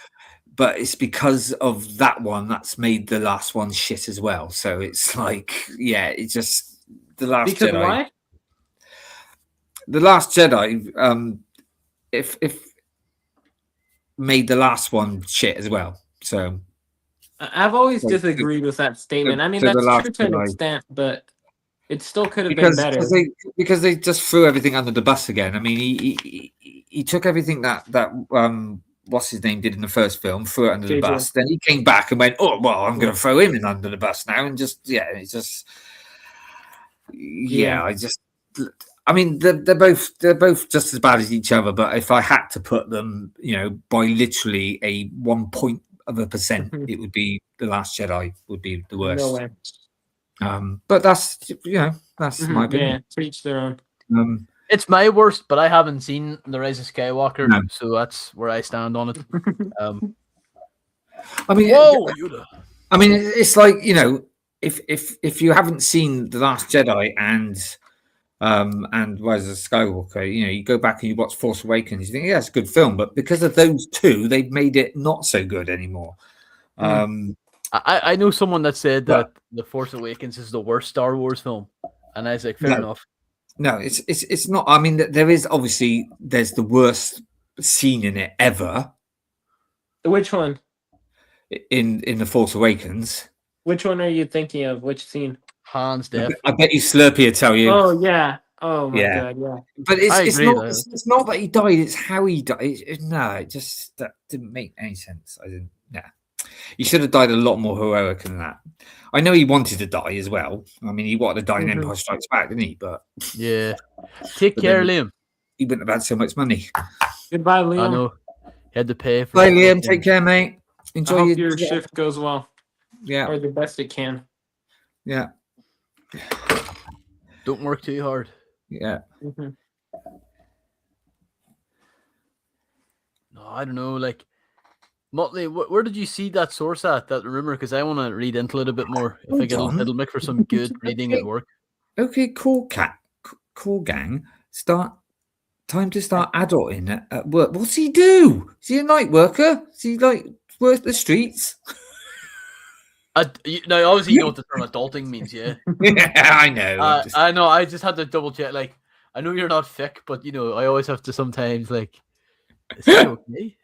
but it's because of that one that's made the last one shit as well. So it's it's just the Last Because Jedi. why? The Last Jedi, if made the last one shit as well. So I've always So- disagreed with that statement. I mean, so the that's Last true to an Jedi- extent, but it still could have been better. because they just threw everything under the bus again. I mean, he took everything that what's his name did in the first film, threw it under the JJ. bus. Then he came back and went, "Oh well, I'm going to throw him in under the bus now," and I mean, they're both just as bad as each other. But if I had to put them, by literally a 1% it would be The Last Jedi would be the worst. No way. But that's my opinion. Yeah, to each their own. It's my worst, but I haven't seen The Rise of Skywalker, No. so that's where I stand on it. I mean, Whoa, Yoda. I mean, it's like if you haven't seen The Last Jedi and Rise of Skywalker, you go back and you watch Force Awakens, you think, yeah, it's a good film, but because of those two, they've made it not so good anymore. I know someone that said that The Force Awakens is the worst Star Wars film, and I was like, fair No. enough. No, it's not. I mean, there's the worst scene in it ever Which one? in The Force Awakens. Which one are you thinking of? Which scene? Hands deaf. I bet you Slurpy will tell you. Oh yeah. Oh my Yeah. god. Yeah. But I it's agree, not. though. It's not that he died. It's how he died. That didn't make any sense. I didn't. Yeah, he should have died a lot more heroic than that. I know he wanted to die as well. I mean, he wanted to die in Empire Strikes Back, didn't he? But Yeah. Take But care, then- Liam. he wouldn't have had so much money. Goodbye, I Liam. know. He had to pay for Bye, it. Liam. Take care, mate. I Enjoy hope your your shift goes well, Yeah, or the best it can. yeah, Don't work too hard. yeah. Mhm. No, I don't know. Motley, where did you see that source at, that rumor? Because I want to read into it a bit more. I think Hold on. it'll make for some good reading at work. Okay, cool gang. Time to start adulting at work. What's he do? Is he a night worker? Is he work the streets? Now, obviously, you know what the term adulting means, yeah. Yeah, I know. I'm just- I know. I just had to double check. I know you're not thick, but I always have to sometimes is that okay?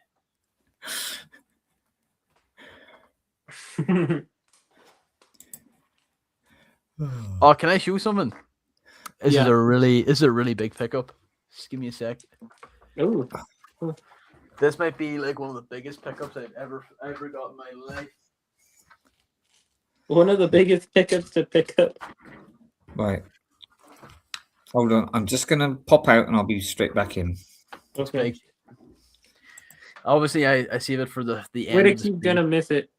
Oh, can I show something? This is Yeah. a really big pickup. Just give me a sec. Ooh. This might be one of the biggest pickups I've ever got in my life. One of the biggest pickups to pick up. Right. Hold on. I'm just gonna pop out and I'll be straight back in. Okay. Big. Obviously, I save it for the end. of the Whittakee stream. gonna miss it.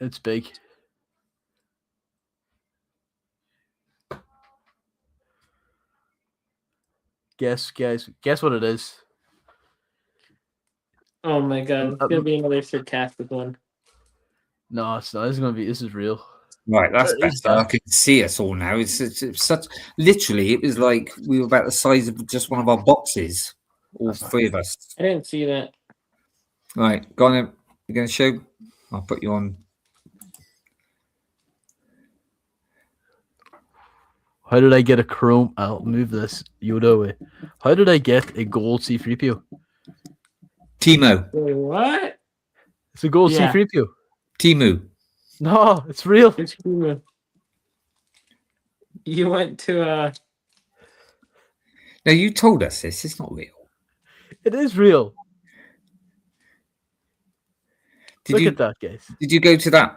It's big. Guess what it is. Oh my god, it's gonna be another sarcastic one. No, it's not. This is real. Right, that's It's better. I back. can see us all now. It's such literally. It was like we were about the size of just one of our boxes, all That's not three of us. I didn't see that. Right, go on. You're going to show. I'll put you on. How did I get a chrome? I'll move this Yoda away. How did I get a gold C3PO? Timo. Wait, what? It's a gold Yeah. C3PO. Timu. No, it's real. It's cool. You went to Now you told us this. It's not real. It is real. Did Look you? at that, guys. Did you go to that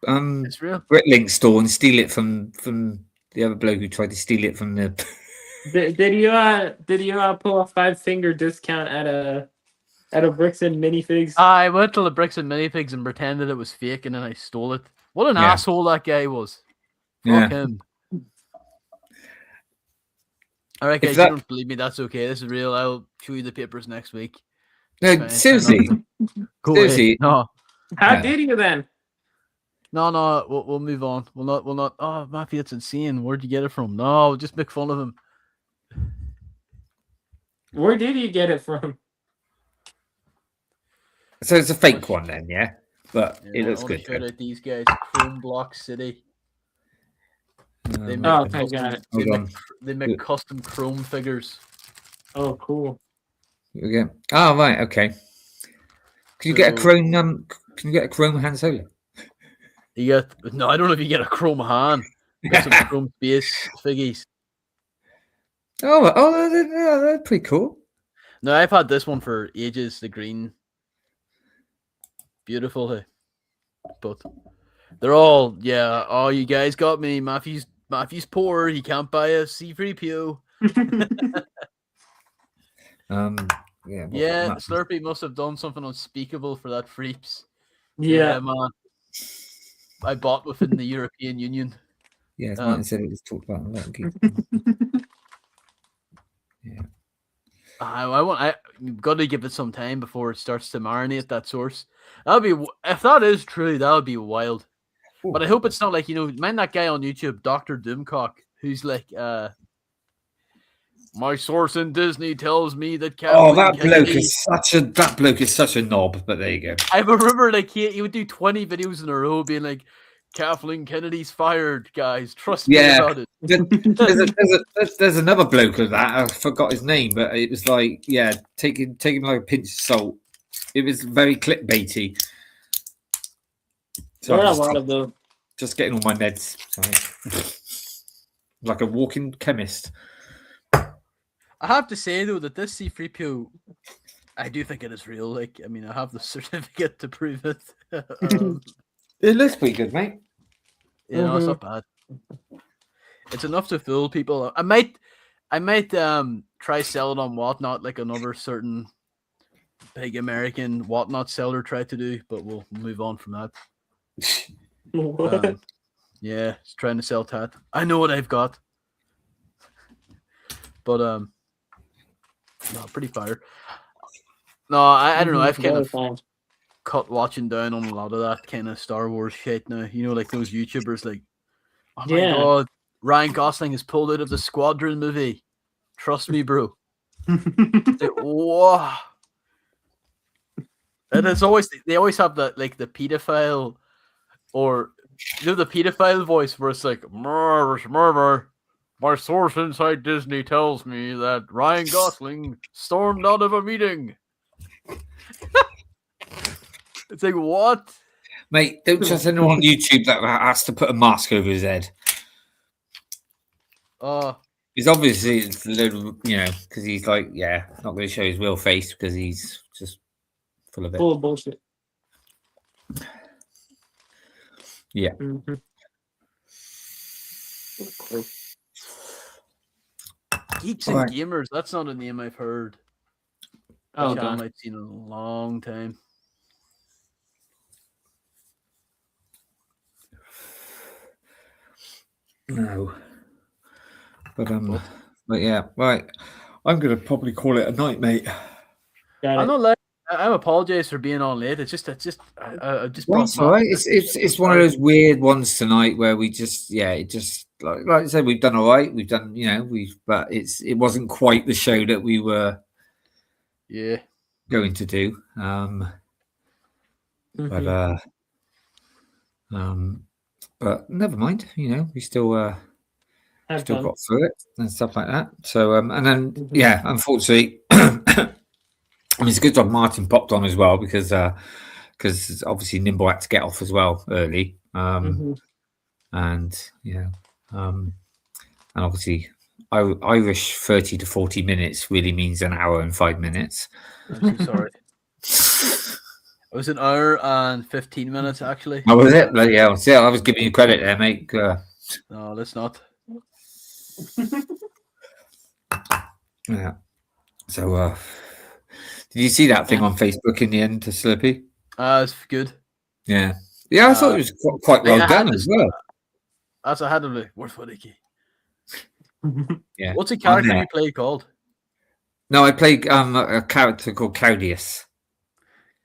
It's real. Britlink store and steal it from the other bloke who tried to steal it from the? did you pull a 5-finger discount at a Bricks and Minifigs? I went to the Bricks and Minifigs and pretended it was fake, and then I stole it. What an Yeah. asshole that guy was. Yeah. Fuck him. All right, If guys, that- you don't believe me. That's okay. This is real. I'll show you the papers next week. No, Fine. seriously. Go Seriously. ahead. No, How Yeah. did you then? no. We'll move on. We'll not. Oh, Matthew, it's insane. Where'd you get it from? No, we'll just make fun of him. Where did you get it from? So it's a fake one then, yeah. But Yeah, it looks I wanna good. shout though. out these guys, Chrome Block City. They make, Oh, custom, thank God. they, Hold make, on. they make custom Chrome figures. Oh, cool. Okay. Oh right, okay. Can you get a So- Chrome? Can you get a Chrome Han Solo? You get no, I don't know if you get a Chrome Han. You got some Chrome Space figgies. They're pretty cool. No, I've had this one for ages. The green, beautiful. Hey, but they're all yeah. Oh, you guys got me. Matthew's poor. He can't buy a C3PO. Yeah. Yeah, Slurpy must have done something unspeakable for that Freeps. Yeah. Man. I bought within the European Union. Yeah, as Martin said, it was talked about a lot. Yeah. You've got to give it some time before it starts to marinate that source. If that is true, that would be wild. But I hope it's not like, mind that guy on YouTube, Dr. Doomcock, who's like, my source in Disney tells me that Kathleen that bloke Kennedy... is such a knob. But there you go. I remember like he would do 20 videos in a row being like, Kathleen Kennedy's fired, guys. Trust me about it. There's another bloke of that. I forgot his name, but it was like, yeah, taking like a pinch of salt. It was very clickbaity. So There are a I'm lot of those. just getting all my meds. Sorry. Like a walking chemist. I have to say though that this C3PO, I do think it is real. Like, I mean, I have the certificate to prove it. It looks pretty good, mate. It's not bad. It's enough to fool people. I might try selling on Whatnot like another certain big American Whatnot seller tried to do, but we'll move on from that. What? Yeah, it's trying to sell tat. I know what I've got, but no, pretty fire. No, I don't know. I've kind of cut watching down on a lot of that kind of Star Wars shit now. Like those YouTubers like, oh my god, Ryan Gosling is pulled out of the Squadron movie. Trust me, bro. Like, whoa. And it's always they always have the pedophile or the pedophile voice where it's like murmur. My source inside Disney tells me that Ryan Gosling stormed out of a meeting. It's like, what? Mate, don't trust anyone on YouTube that has to put a mask over his head. He's obviously it's a little, because he's like, not going to show his real face because he's just full of it. Full of bullshit. Yeah. Mm-hmm. Geeks All and right. Gamers. That's not a name I've heard. Oh, Which God. I've seen in a long time. No. But What? but yeah, right. I'm gonna probably call it a night, mate. Got I'm it. not lying. I apologize for being on late. I just I just brought That's all Matt. right. It's one of those weird ones tonight where we just it just like I said, we've done all right. We've done but it wasn't quite the show that we were Yeah. going to do. Mhm. But never mind. We still Have still fun. got through it and stuff like that. So and then Mhm. unfortunately, I mean it's a good job Martin popped on as well because obviously Nimble had to get off as well early. Mhm. And and obviously Irish 30 to 40 minutes really means an hour and 5 minutes. I'm so sorry. It was an hour and 15 minutes actually. Oh, was it? Bloody hell. See, I was giving you credit there, mate. No, let's not. Yeah. So did you see that thing on Facebook in the end to Slurpy? It's good. Yeah. Yeah, I thought it was quite well I had done to- as well. That's I had to be worth Whittakee. Yeah. What's the character there. you play called? No, I played a character called Claudius.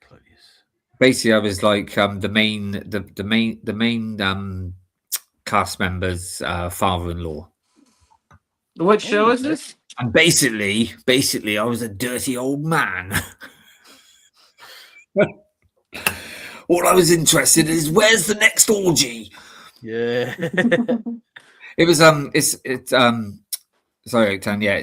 Claudius. Basically, I was like the main cast member's father-in-law. What show is this? And basically, I was a dirty old man. All I was interested in is where's the next orgy. Yeah. It was sorry, Octane, yeah,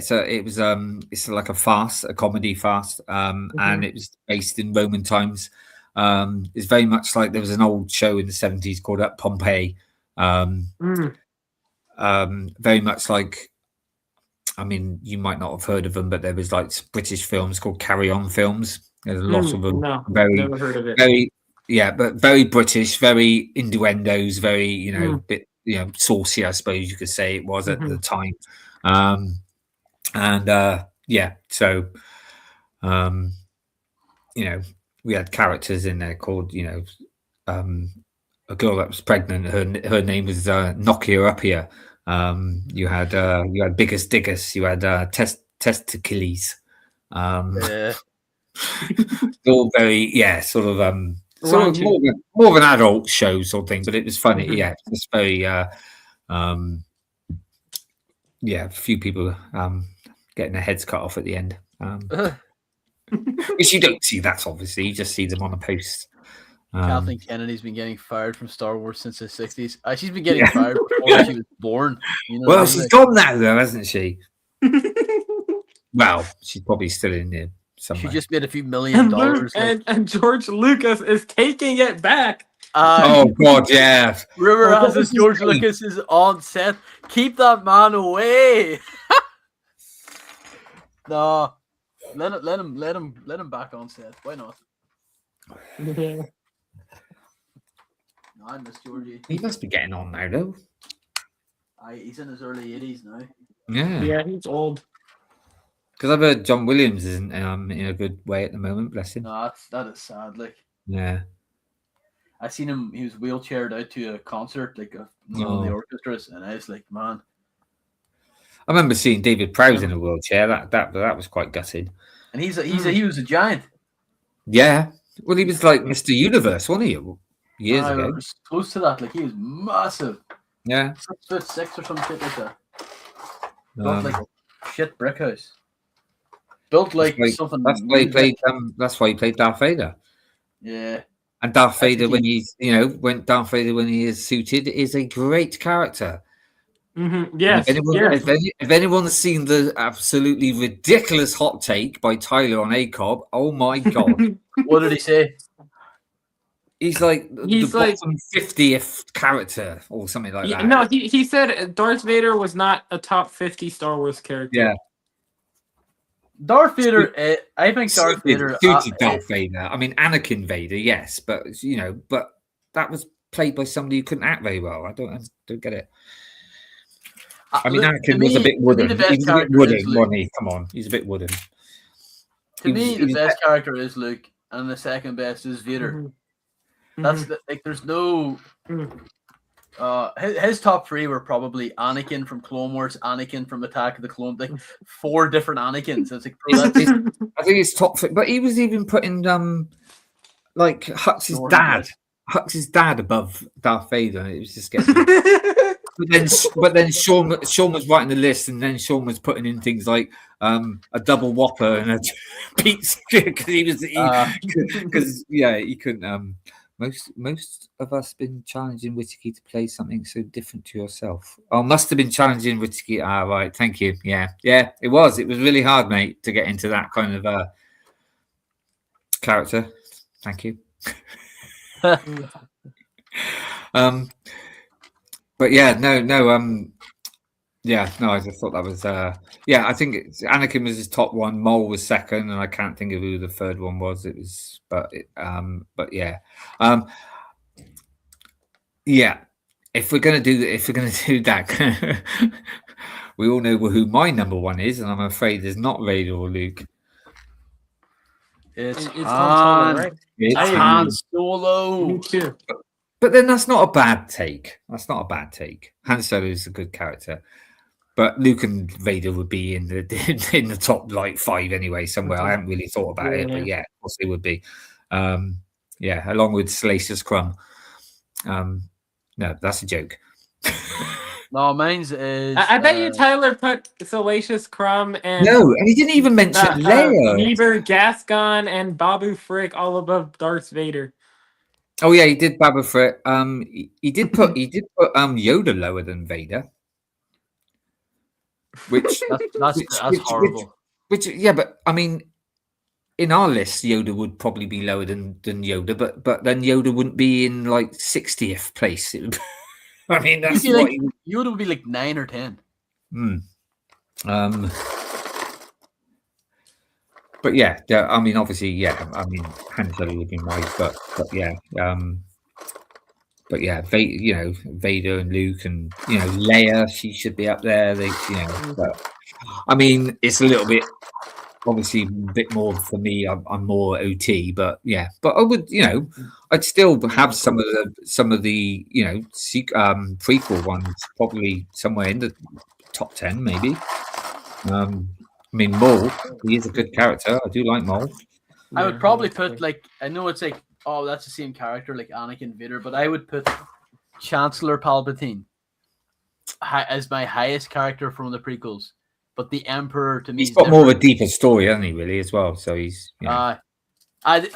it's like a farce, a comedy farce, and it was based in Roman times. It's very much like there was an old show in the 70s called Pompeii. Very much like, I mean, you might not have heard of them, but there was like British films called Carry On films. There's a lot of them. No, very, never heard of it. very, but very British, very innuendos, very bit saucy, I suppose you could say it was at the time. So we had characters in there called a girl that was pregnant. Her name was Nokia Upia. You had Biggest Diggers. You had Testicles. Yeah. All very sort of more of an adult show sort of thing, but it was funny. Yeah, it's very a few people getting their heads cut off at the end. Which you don't see that, obviously. You just see them on a post. Kathleen Kennedy's been getting fired from Star Wars since the 60s. She's been getting fired before she was born. Well, she's gone now, though, hasn't she? Well, she's probably still in there somewhere. She just made a few $1 million. And George Lucas is taking it back. Oh, God, yeah. Rumor has this George Lucas is on set. Keep that man away. No. Let him back on set. Why not? No, I miss Georgie. He must be getting on now, though. He's in his early 80s now. Yeah, he's old. Because I've heard John Williams isn't in a good way at the moment, bless him. No, that is sad. Like, yeah. I seen him, he was wheelchaired out to a concert, like one of the orchestras, and I was like, man. I remember seeing David Prowse in a wheelchair. That was quite gutted. And he was a giant. Yeah. Well, he was like Mr. Universe, wasn't he? Years ago. Was close to that. Like, he was massive. Yeah. 6'6" or some shit like that. Built like a shit brick house. Built like something. That's why he played. That's why he played Darth Vader. Yeah. And Darth Vader, when he is suited, is a great character. Yes. If anyone's seen the absolutely ridiculous hot take by Tyler on ACOB, oh my God. What did he say? He's like the bottom 50th character or something like that. No, he said Darth Vader was not a top 50 Star Wars character. Yeah. Darth Vader, I think Darth Vader. Darth Vader. I mean, Anakin Vader, yes, but that was played by somebody who couldn't act very well. I don't get it. I mean, To Anakin me- was a bit to me, wooden. the He best was a bit character wooden, is Luke. wasn't he? Come on, he's a bit wooden. To He me, was- the best character is Luke, and the second best is Vader. Mhm. That's like, there's no. His top three were probably Anakin from Clone Wars, Anakin from Attack of the Clone, like 4 different Anakins. It's like, bro, that's I think it's top, but he was even putting like Hux's Jordan, dad, yes. Hux's dad above Darth Vader. And it was just getting. But then Sean was writing the list, and then Sean was putting in things like a double whopper and a pizza because he couldn't. Most of us been challenging Whittakee to play something so different to yourself. Oh, must have been challenging Whittakee. Ah, right. Thank you. Yeah, it was. It was really hard, mate, to get into that kind of character. Thank you. But yeah, no. I just thought that was. I think Anakin was his top one. Mole was second, and I can't think of who the third one was. It was, yeah. If we're gonna do that, we all know who my number one is, and I'm afraid there's not Vader or Luke. It's Han Han. Solo, right? It's I agree. Han. Han Solo. Me too. But then that's not a bad take. Han Solo is a good character, but Luke and Vader would be in the top like 5 anyway somewhere. I haven't really thought about it, but yeah, of course they would be. Along with Salacious Crumb. No, that's a joke. No, mine's is. I bet you Tyler put Salacious Crumb and No, and he didn't even mention Leia. Weaver, Gascon, and Babu Frick all above Darth Vader. Oh yeah, he did Baba Frick. He did put Yoda lower than Vader. Which That's horrible. Which but I mean, in our list, Yoda would probably be lower than Yoda, but then Yoda wouldn't be in like 60th place. I mean, that's You'd be what like, he Yoda would be like 9 or 10. But yeah, I mean, obviously, I mean, Han Solo would be right, but Vader and Luke and Leia, she should be up there. But, I mean, it's a little bit, obviously, a bit more for me. I'm more OT, but I would, I'd still have some of the prequel ones probably somewhere in the top 10, maybe. I mean, Maul, he is a good character. I do like Maul. I would probably put, like, I know it's like, oh, that's the same character, like Anakin Vader, but I would put Chancellor Palpatine as my highest character from the prequels. But the Emperor, to me, he's got more of a deeper story, hasn't he, really, as well? So he's, I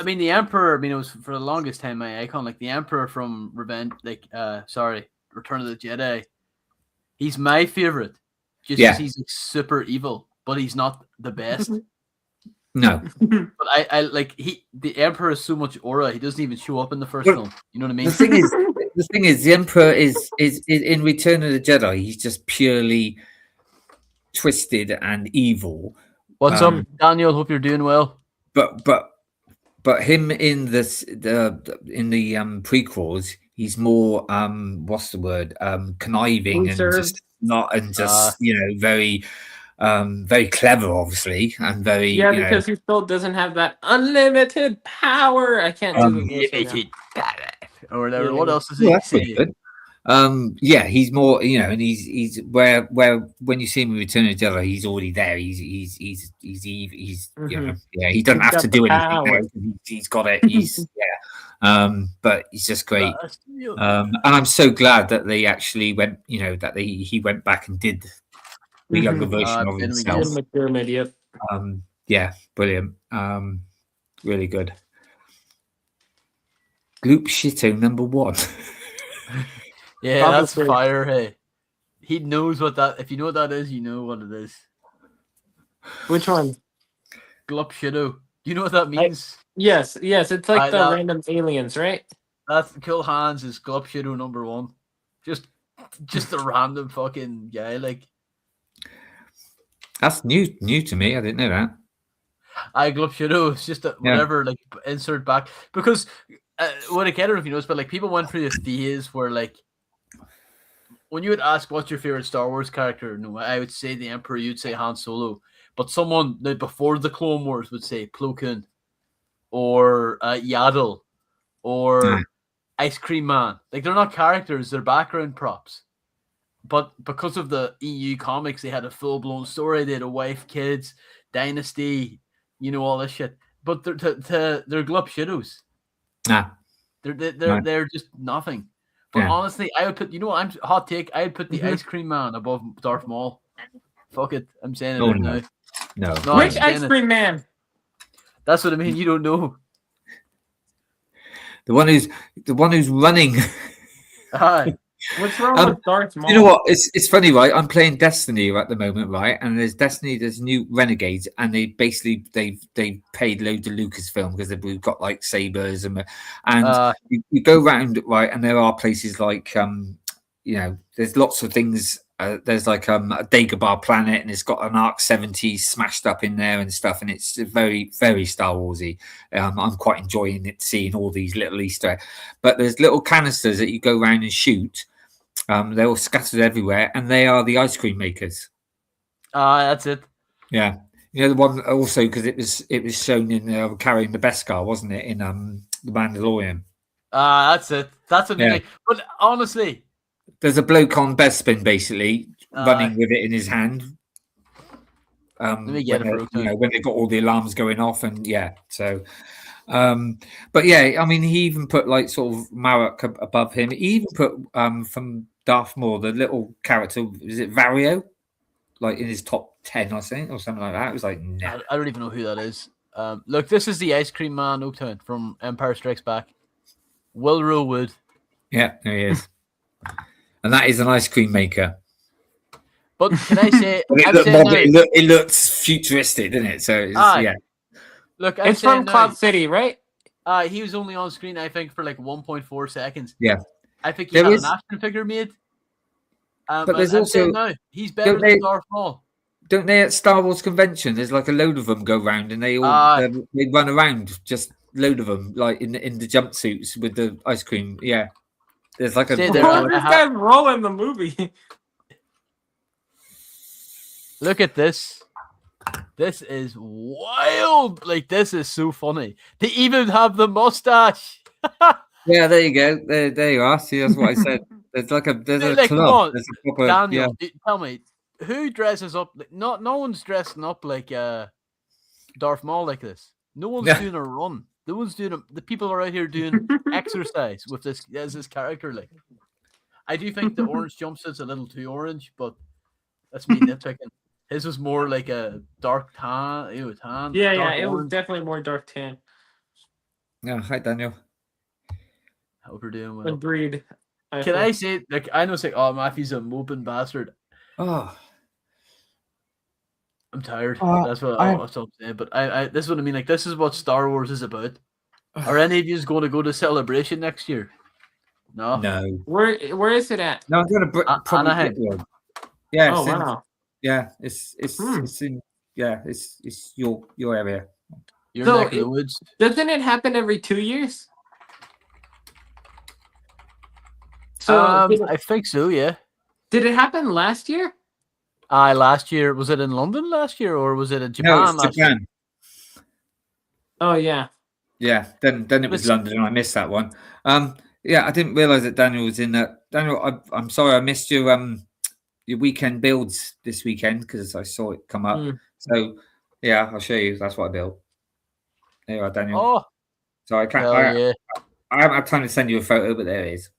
mean, the Emperor, it was for the longest time my icon, like the Emperor from Return of the Jedi. He's my favorite, just because he's like, super evil. But he's not the best. No. But I like the Emperor has so much aura. He doesn't even show up in the first film. You know what I mean? The thing is, the Emperor is in Return of the Jedi. He's just purely twisted and evil. What's up, Daniel? Hope you're doing well. But him in the prequels, he's more what's the word? Conniving and just very. Very clever, obviously, and very because he still doesn't have that unlimited power. I can't do the unlimited power or whatever. Yeah. What else is that's pretty good. He's more, and he's where when you see him in Return of the Jedi, he's already there. He's he doesn't have to do anything. He's got it. He's but he's just great. And I'm so glad that they actually went, that he went back and did the younger version of himself. Brilliant. Really good. Gloop Shito number 1. Yeah, that's fire. Hey, he knows what that. If you know what that is, you know what it is. Which one? Glup Shito. Do you know what that means? Yes. It's like the random aliens, right? That's Cool Han's is Glup Shito number 1. Just a random fucking guy, like. That's new to me. I didn't know that. Glup Shito. It's just whatever, like insert back because what I don't know if you noticed, but like people went through this phase where like when you would ask what's your favorite Star Wars character, no, I would say the Emperor. You'd say Han Solo, but someone that before the Clone Wars would say Plo Koon or Yaddle or Ice Cream Man. Like they're not characters; they're background props. But because of the EU comics, they had a full blown story. They had a wife, kids, dynasty, all this shit. But they're glup shadows. Nah. They're just nothing. But honestly, I would put, I'm hot take. I would put the Ice Cream Man above Darth Maul. Fuck it, I'm saying it now. No. Which Ice Cream Man? That's what I mean. You don't know. The one who's running. Aye. What's wrong with Darth Maul? You know what? It's funny, right? I'm playing Destiny at the moment, right? And there's new Renegades, and they basically they paid loads of Lucasfilm because we've got like sabers and you go around, right? And there are places like there's lots of things. There's like a Dagobah planet, and it's got an Arc 70 smashed up in there and stuff, and it's very, very Star Warsy. I'm quite enjoying it, seeing all these little Easter eggs. But there's little canisters that you go around and shoot. They're all scattered everywhere, and they are the ice cream makers. That's it. Yeah, the one also because it was shown in carrying the Beskar, wasn't it, in the Mandalorian? That's it. That's what I mean. But honestly. There's a bloke on Bespin basically running with it in his hand. Let me get when they got all the alarms going off, and but yeah, I mean, he even put like sort of Marek above him. He even put from Darth Maul the little character, is it Vario, like in his top 10, I think, or something like that. It was like, nah. I don't even know who that is. Look, this is the Ice Cream Man Oaktown from Empire Strikes Back. Will Wood. Yeah, there he is. And that is an ice cream maker. But can I say... it looks futuristic, doesn't it? So, Look, it's from Cloud City, right? He was only on screen, I think, for like 1.4 seconds. Yeah. I think he had an action figure made. But there's also... he's better than Darth Maul. Don't they at Star Wars convention? There's like a load of them go round, and they all they run around, just load of them, like in the jumpsuits with the ice cream. Yeah. There's like this guy's rolling the movie. Look at this. This is wild. Like, this is so funny. They even have the mustache. Yeah, there you go. There you are. See, that's what I said. There's a club. There's a proper, Daniel, tell me, who dresses up? No one's dressing up like Darth Maul like this. No one's doing a run. No one's doing the people are out here doing exercise with this as this character. Like, I do think the orange jumpsuit's a little too orange, but that's me nitpicking. His was more like a dark tan. Tan. Yeah, it was definitely more dark tan. Yeah, hi Daniel. Hope you're doing well. Agreed. Can I say, like, I know, say, oh, Matthew's a moping bastard. Oh, I'm tired. That's what I'm saying. But this is what I mean. Like, this is what Star Wars is about. Are any of you going to go to Celebration next year? No. Where is it at? No, I'm going to probably one. Yeah. Oh wow. Yeah, it's in it's your area. Your neck of the woods. Doesn't it happen every 2 years? So I think so. Yeah. Did it happen last year? Last year, was it in London last year, or was it in Japan? No, it's Japan. Oh yeah. Yeah. Then it was London, and I missed that one. Yeah, I didn't realize that Daniel was in that. Daniel, I'm sorry, I missed your weekend builds this weekend because I saw it come up. So yeah, I'll show you. That's what I built. There you are, Daniel. Oh, so I can't. I haven't had time to send you a photo, but there it is.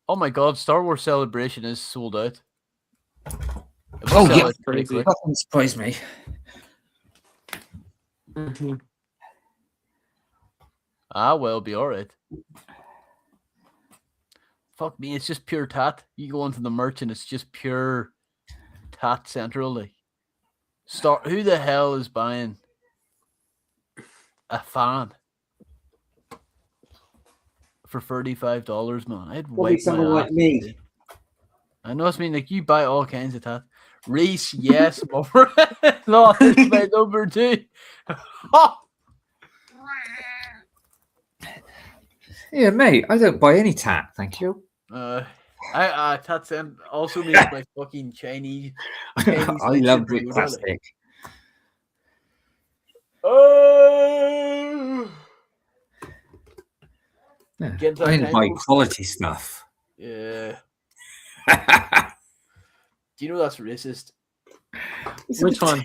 Oh my God! Star Wars Celebration is sold out. Oh yeah, crazy. That doesn't surprise me. Mm-hmm. Well, be all right. Fuck me, it's just pure tat. You go into the merch and it's just pure tat central. Like, who the hell is buying a fan for $35, man? I'd wipe someone like me. Dude. I know it's mean like you buy all kinds of tat. Reese, yes, over. No, this is my number 2. Yeah, mate, I don't buy any tat, thank you. That's also makes my fucking Chinese. I love Brick Plastic. Oh, Yeah. Get that I need to buy time. quality stuff. yeah. Do you know that's racist? Which one?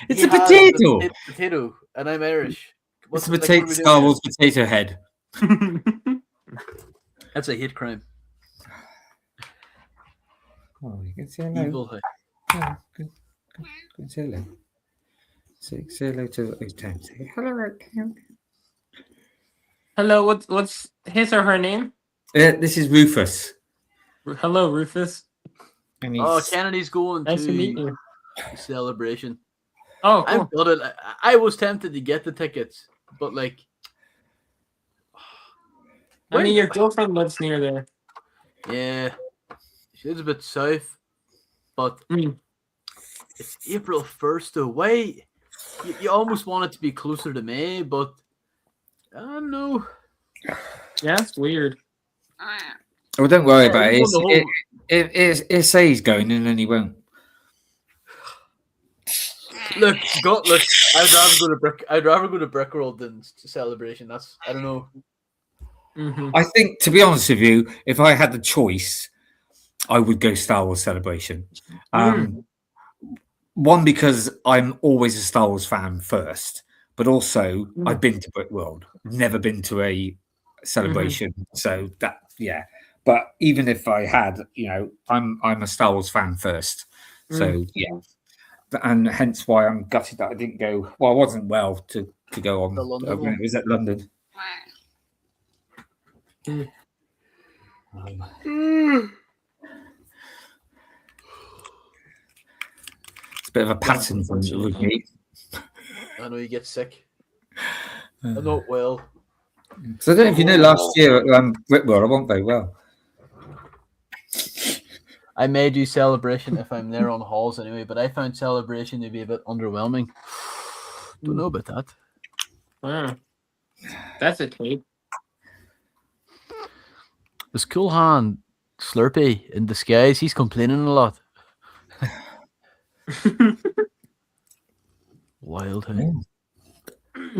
It's He a has potato. Potato, and I'm Irish. It's a Like, potato. what are we doing Star here? Wars potato head. That's a hate crime. Oh, you can say hello. Evil. Yeah, good. Say hello. Say hello to the time. Say hello. Hello, what's his or her name? This is Rufus. Hello, Rufus. And Oh, he's, Kennedy's going Nice to meet you. celebration. Oh, cool. I've got it. I was tempted to get the tickets, but like, I mean, your girlfriend lives near there. yeah, she lives a bit south, but Mm. it's April 1st away. You almost want it to be closer to May, but I don't know. Yeah, it's weird. well, don't worry Yeah, about you it. want the whole- It say he's going and then he won't. Look. I'd rather go to Brickworld than to Celebration. That's I don't know. Hmm. I think, to be honest with you, if I had the choice, I would go Star Wars Celebration. One, because I'm always a Star Wars fan first, but also I've been to Brickworld, never been to a celebration. So that, yeah. But even if I had, I'm a Star Wars fan first. So yeah, and hence why I'm gutted that I didn't go. Well, I wasn't well to go on. The London one. It was at London. It's a bit of a pattern from me. I know you get sick. I'm not well. So I don't know if you know, last year at Brickworld, I wasn't very well. I may do Celebration if I'm there on halls anyway, but I found Celebration to be a bit underwhelming. Don't know about that. Wow. That's a tape. This Cool Han Slurpy in disguise, he's complaining a lot. Wild, hey?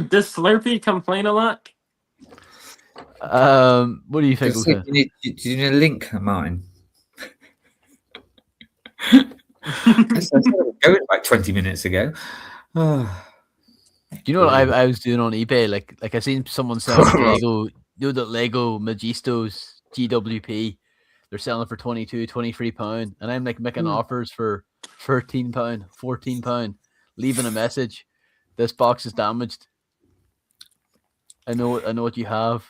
Does Slurpy complain a lot? What do you think? Do you need a link, Martin? I started going about 20 minutes ago. Do you know what I was doing on eBay? Like I seen someone selling Lego, the Lego Magistos GWP. They're selling for £22, £23, and I'm like making offers for £13, £14, leaving a message. This box is damaged. I know what you have.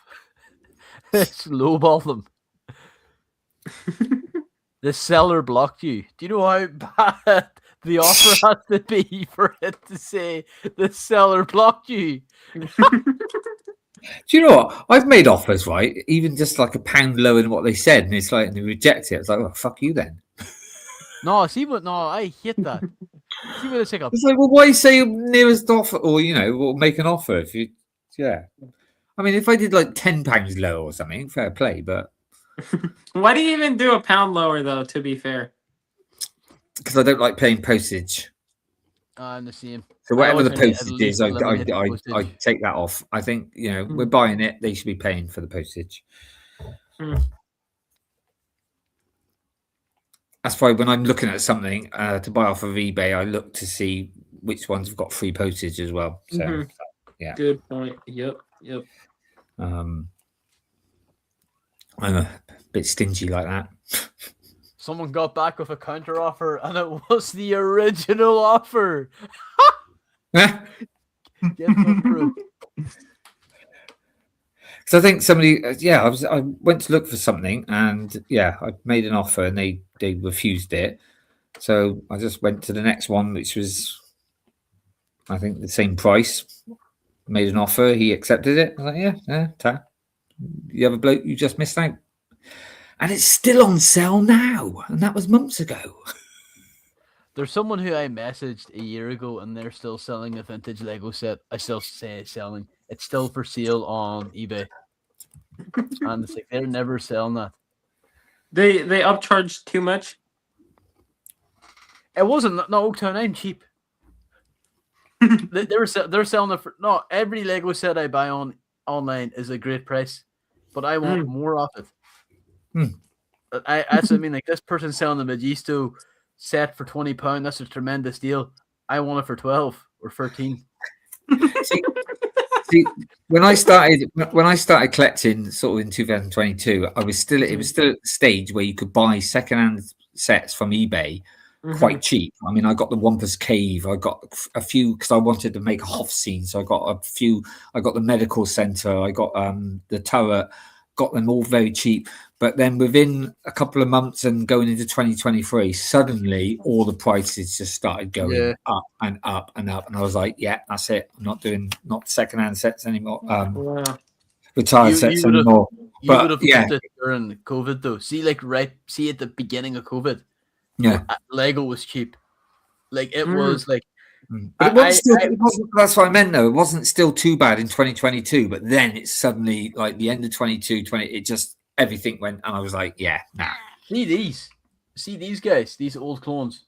It's lowball them. The seller blocked you. Do you know how bad the offer has to be for it to say the seller blocked you? Do you know what? I've made offers, right? Even just like £1 lower than what they said, and it's like, and they reject it. It's like, well, fuck you then. No, I hate that. See what it's like. It's like, well, why say nearest offer, or or make an offer if you, yeah. I mean, if I did like £10 lower or something, fair play, but Why do you even do £1 lower though? To be fair, because I don't like paying postage. I'm the same. So whatever the always try to postage at is, least eliminate the I postage. take that off. I think we're buying it; they should be paying for the postage. That's why when I'm looking at something to buy off of eBay, I look to see which ones have got free postage as well. So yeah, good point. Yep. I'm a bit stingy like that. Someone got back with a counter offer, and it was the original offer. Get them through. So I think somebody, I went to look for something, and I made an offer, and they refused it. So I just went to the next one, which was, I think, the same price. Made an offer, he accepted it. I was like, yeah, you have a bloke, you just missed out, and it's still on sale now, and that was months ago. There's someone who I messaged a year ago, and they're still selling a vintage Lego set. I still say selling. It's still for sale on eBay. And it's like they're never selling that. They upcharged too much. It wasn't. No, Oaktown, I'm cheap. They're selling it for no. Every Lego set I buy online is a great price, but I want more of it. That's what I mean. Like this person selling the Magisto set for £20. That's a tremendous deal. I want it for 12 or 13. See, when I started collecting, sort of in 2022, it was still at the stage where you could buy secondhand sets from eBay quite cheap. I mean, I got the Wampus Cave. I got a few because I wanted to make a Hoff scene, so I got a few. I got the Medical Center. I got the turret. Got them all very cheap. But then within a couple of months and going into 2023, suddenly all the prices just started going up and up and up. And I was like, yeah, that's it. I'm not doing secondhand sets anymore. Retired sets anymore. You would have loved it during COVID though. See at the beginning of COVID. Yeah. Lego was cheap. Like it was like but it wasn't, that's what I meant though. It wasn't still too bad in 2022, but then it's suddenly like the end of 22, it just everything went, and I was like, yeah, nah. See these guys, these old clones.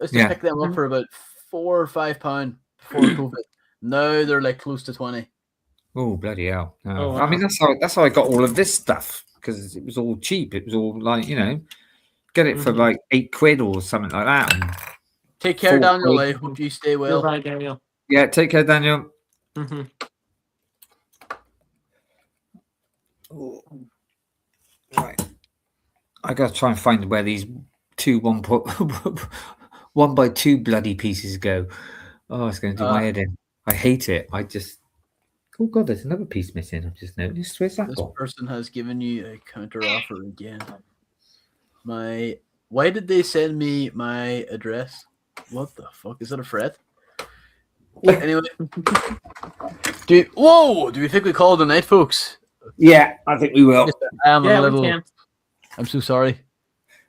I used to pick them up for about £4 or £5 before COVID. Now they're like close to 20. Oh bloody hell! No. Oh, wow. I mean that's how I got all of this stuff because it was all cheap. It was all like get it for like £8 or something like that. And take care, Daniel. I hope you stay well. You're right, Daniel. Yeah, take care, Daniel. Right. I gotta try and find where these 1x2 bloody pieces go. Oh, it's gonna do my head in. I hate it. Oh god, there's another piece missing. I've just noticed. Where's that This gone? person has given you a counter offer again. Why did they send me my address? What the fuck? Is that a threat? Anyway. Do we think we call it a night, folks? Yeah, I think we will. I'm so sorry.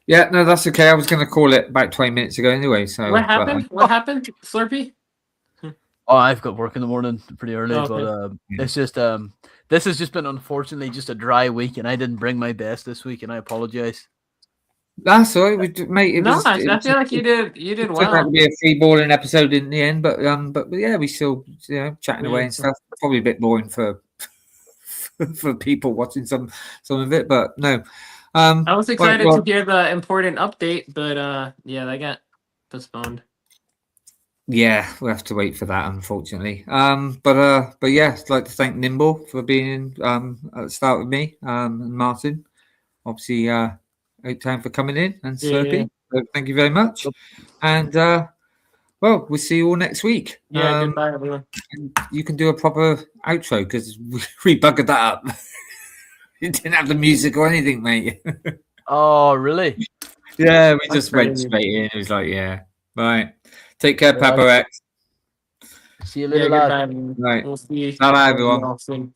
Yeah, no, that's okay. I was going to call it about 20 minutes ago anyway. So What happened? What happened, Slurpy? Oh, I've got work in the morning pretty early, Okay. but it's just this has just been unfortunately just a dry week, and I didn't bring my best this week, and I apologize. That's all right, mate. I feel like you did Turned out well. to be a free balling episode in the end, but yeah, we still chatting away and stuff. Probably a bit boring for people watching some of it, but no. I was excited to hear the important update, but that got postponed. Yeah, we'll have to wait for that, unfortunately. But yeah, I'd like to thank Nimble for being at the start with me, and Martin, obviously, Oaktown for coming in, and Slurpy. So thank you very much. And well, we'll see you all next week. Yeah, goodbye, everyone. You can do a proper outro because we buggered that up. You didn't have the music or anything, mate. Oh, really? Yeah, we just went straight in. It was like, yeah, right. Take care, Papa X. See you later, lad. Goodbye. Right. We'll see you. Bye, everyone. Soon.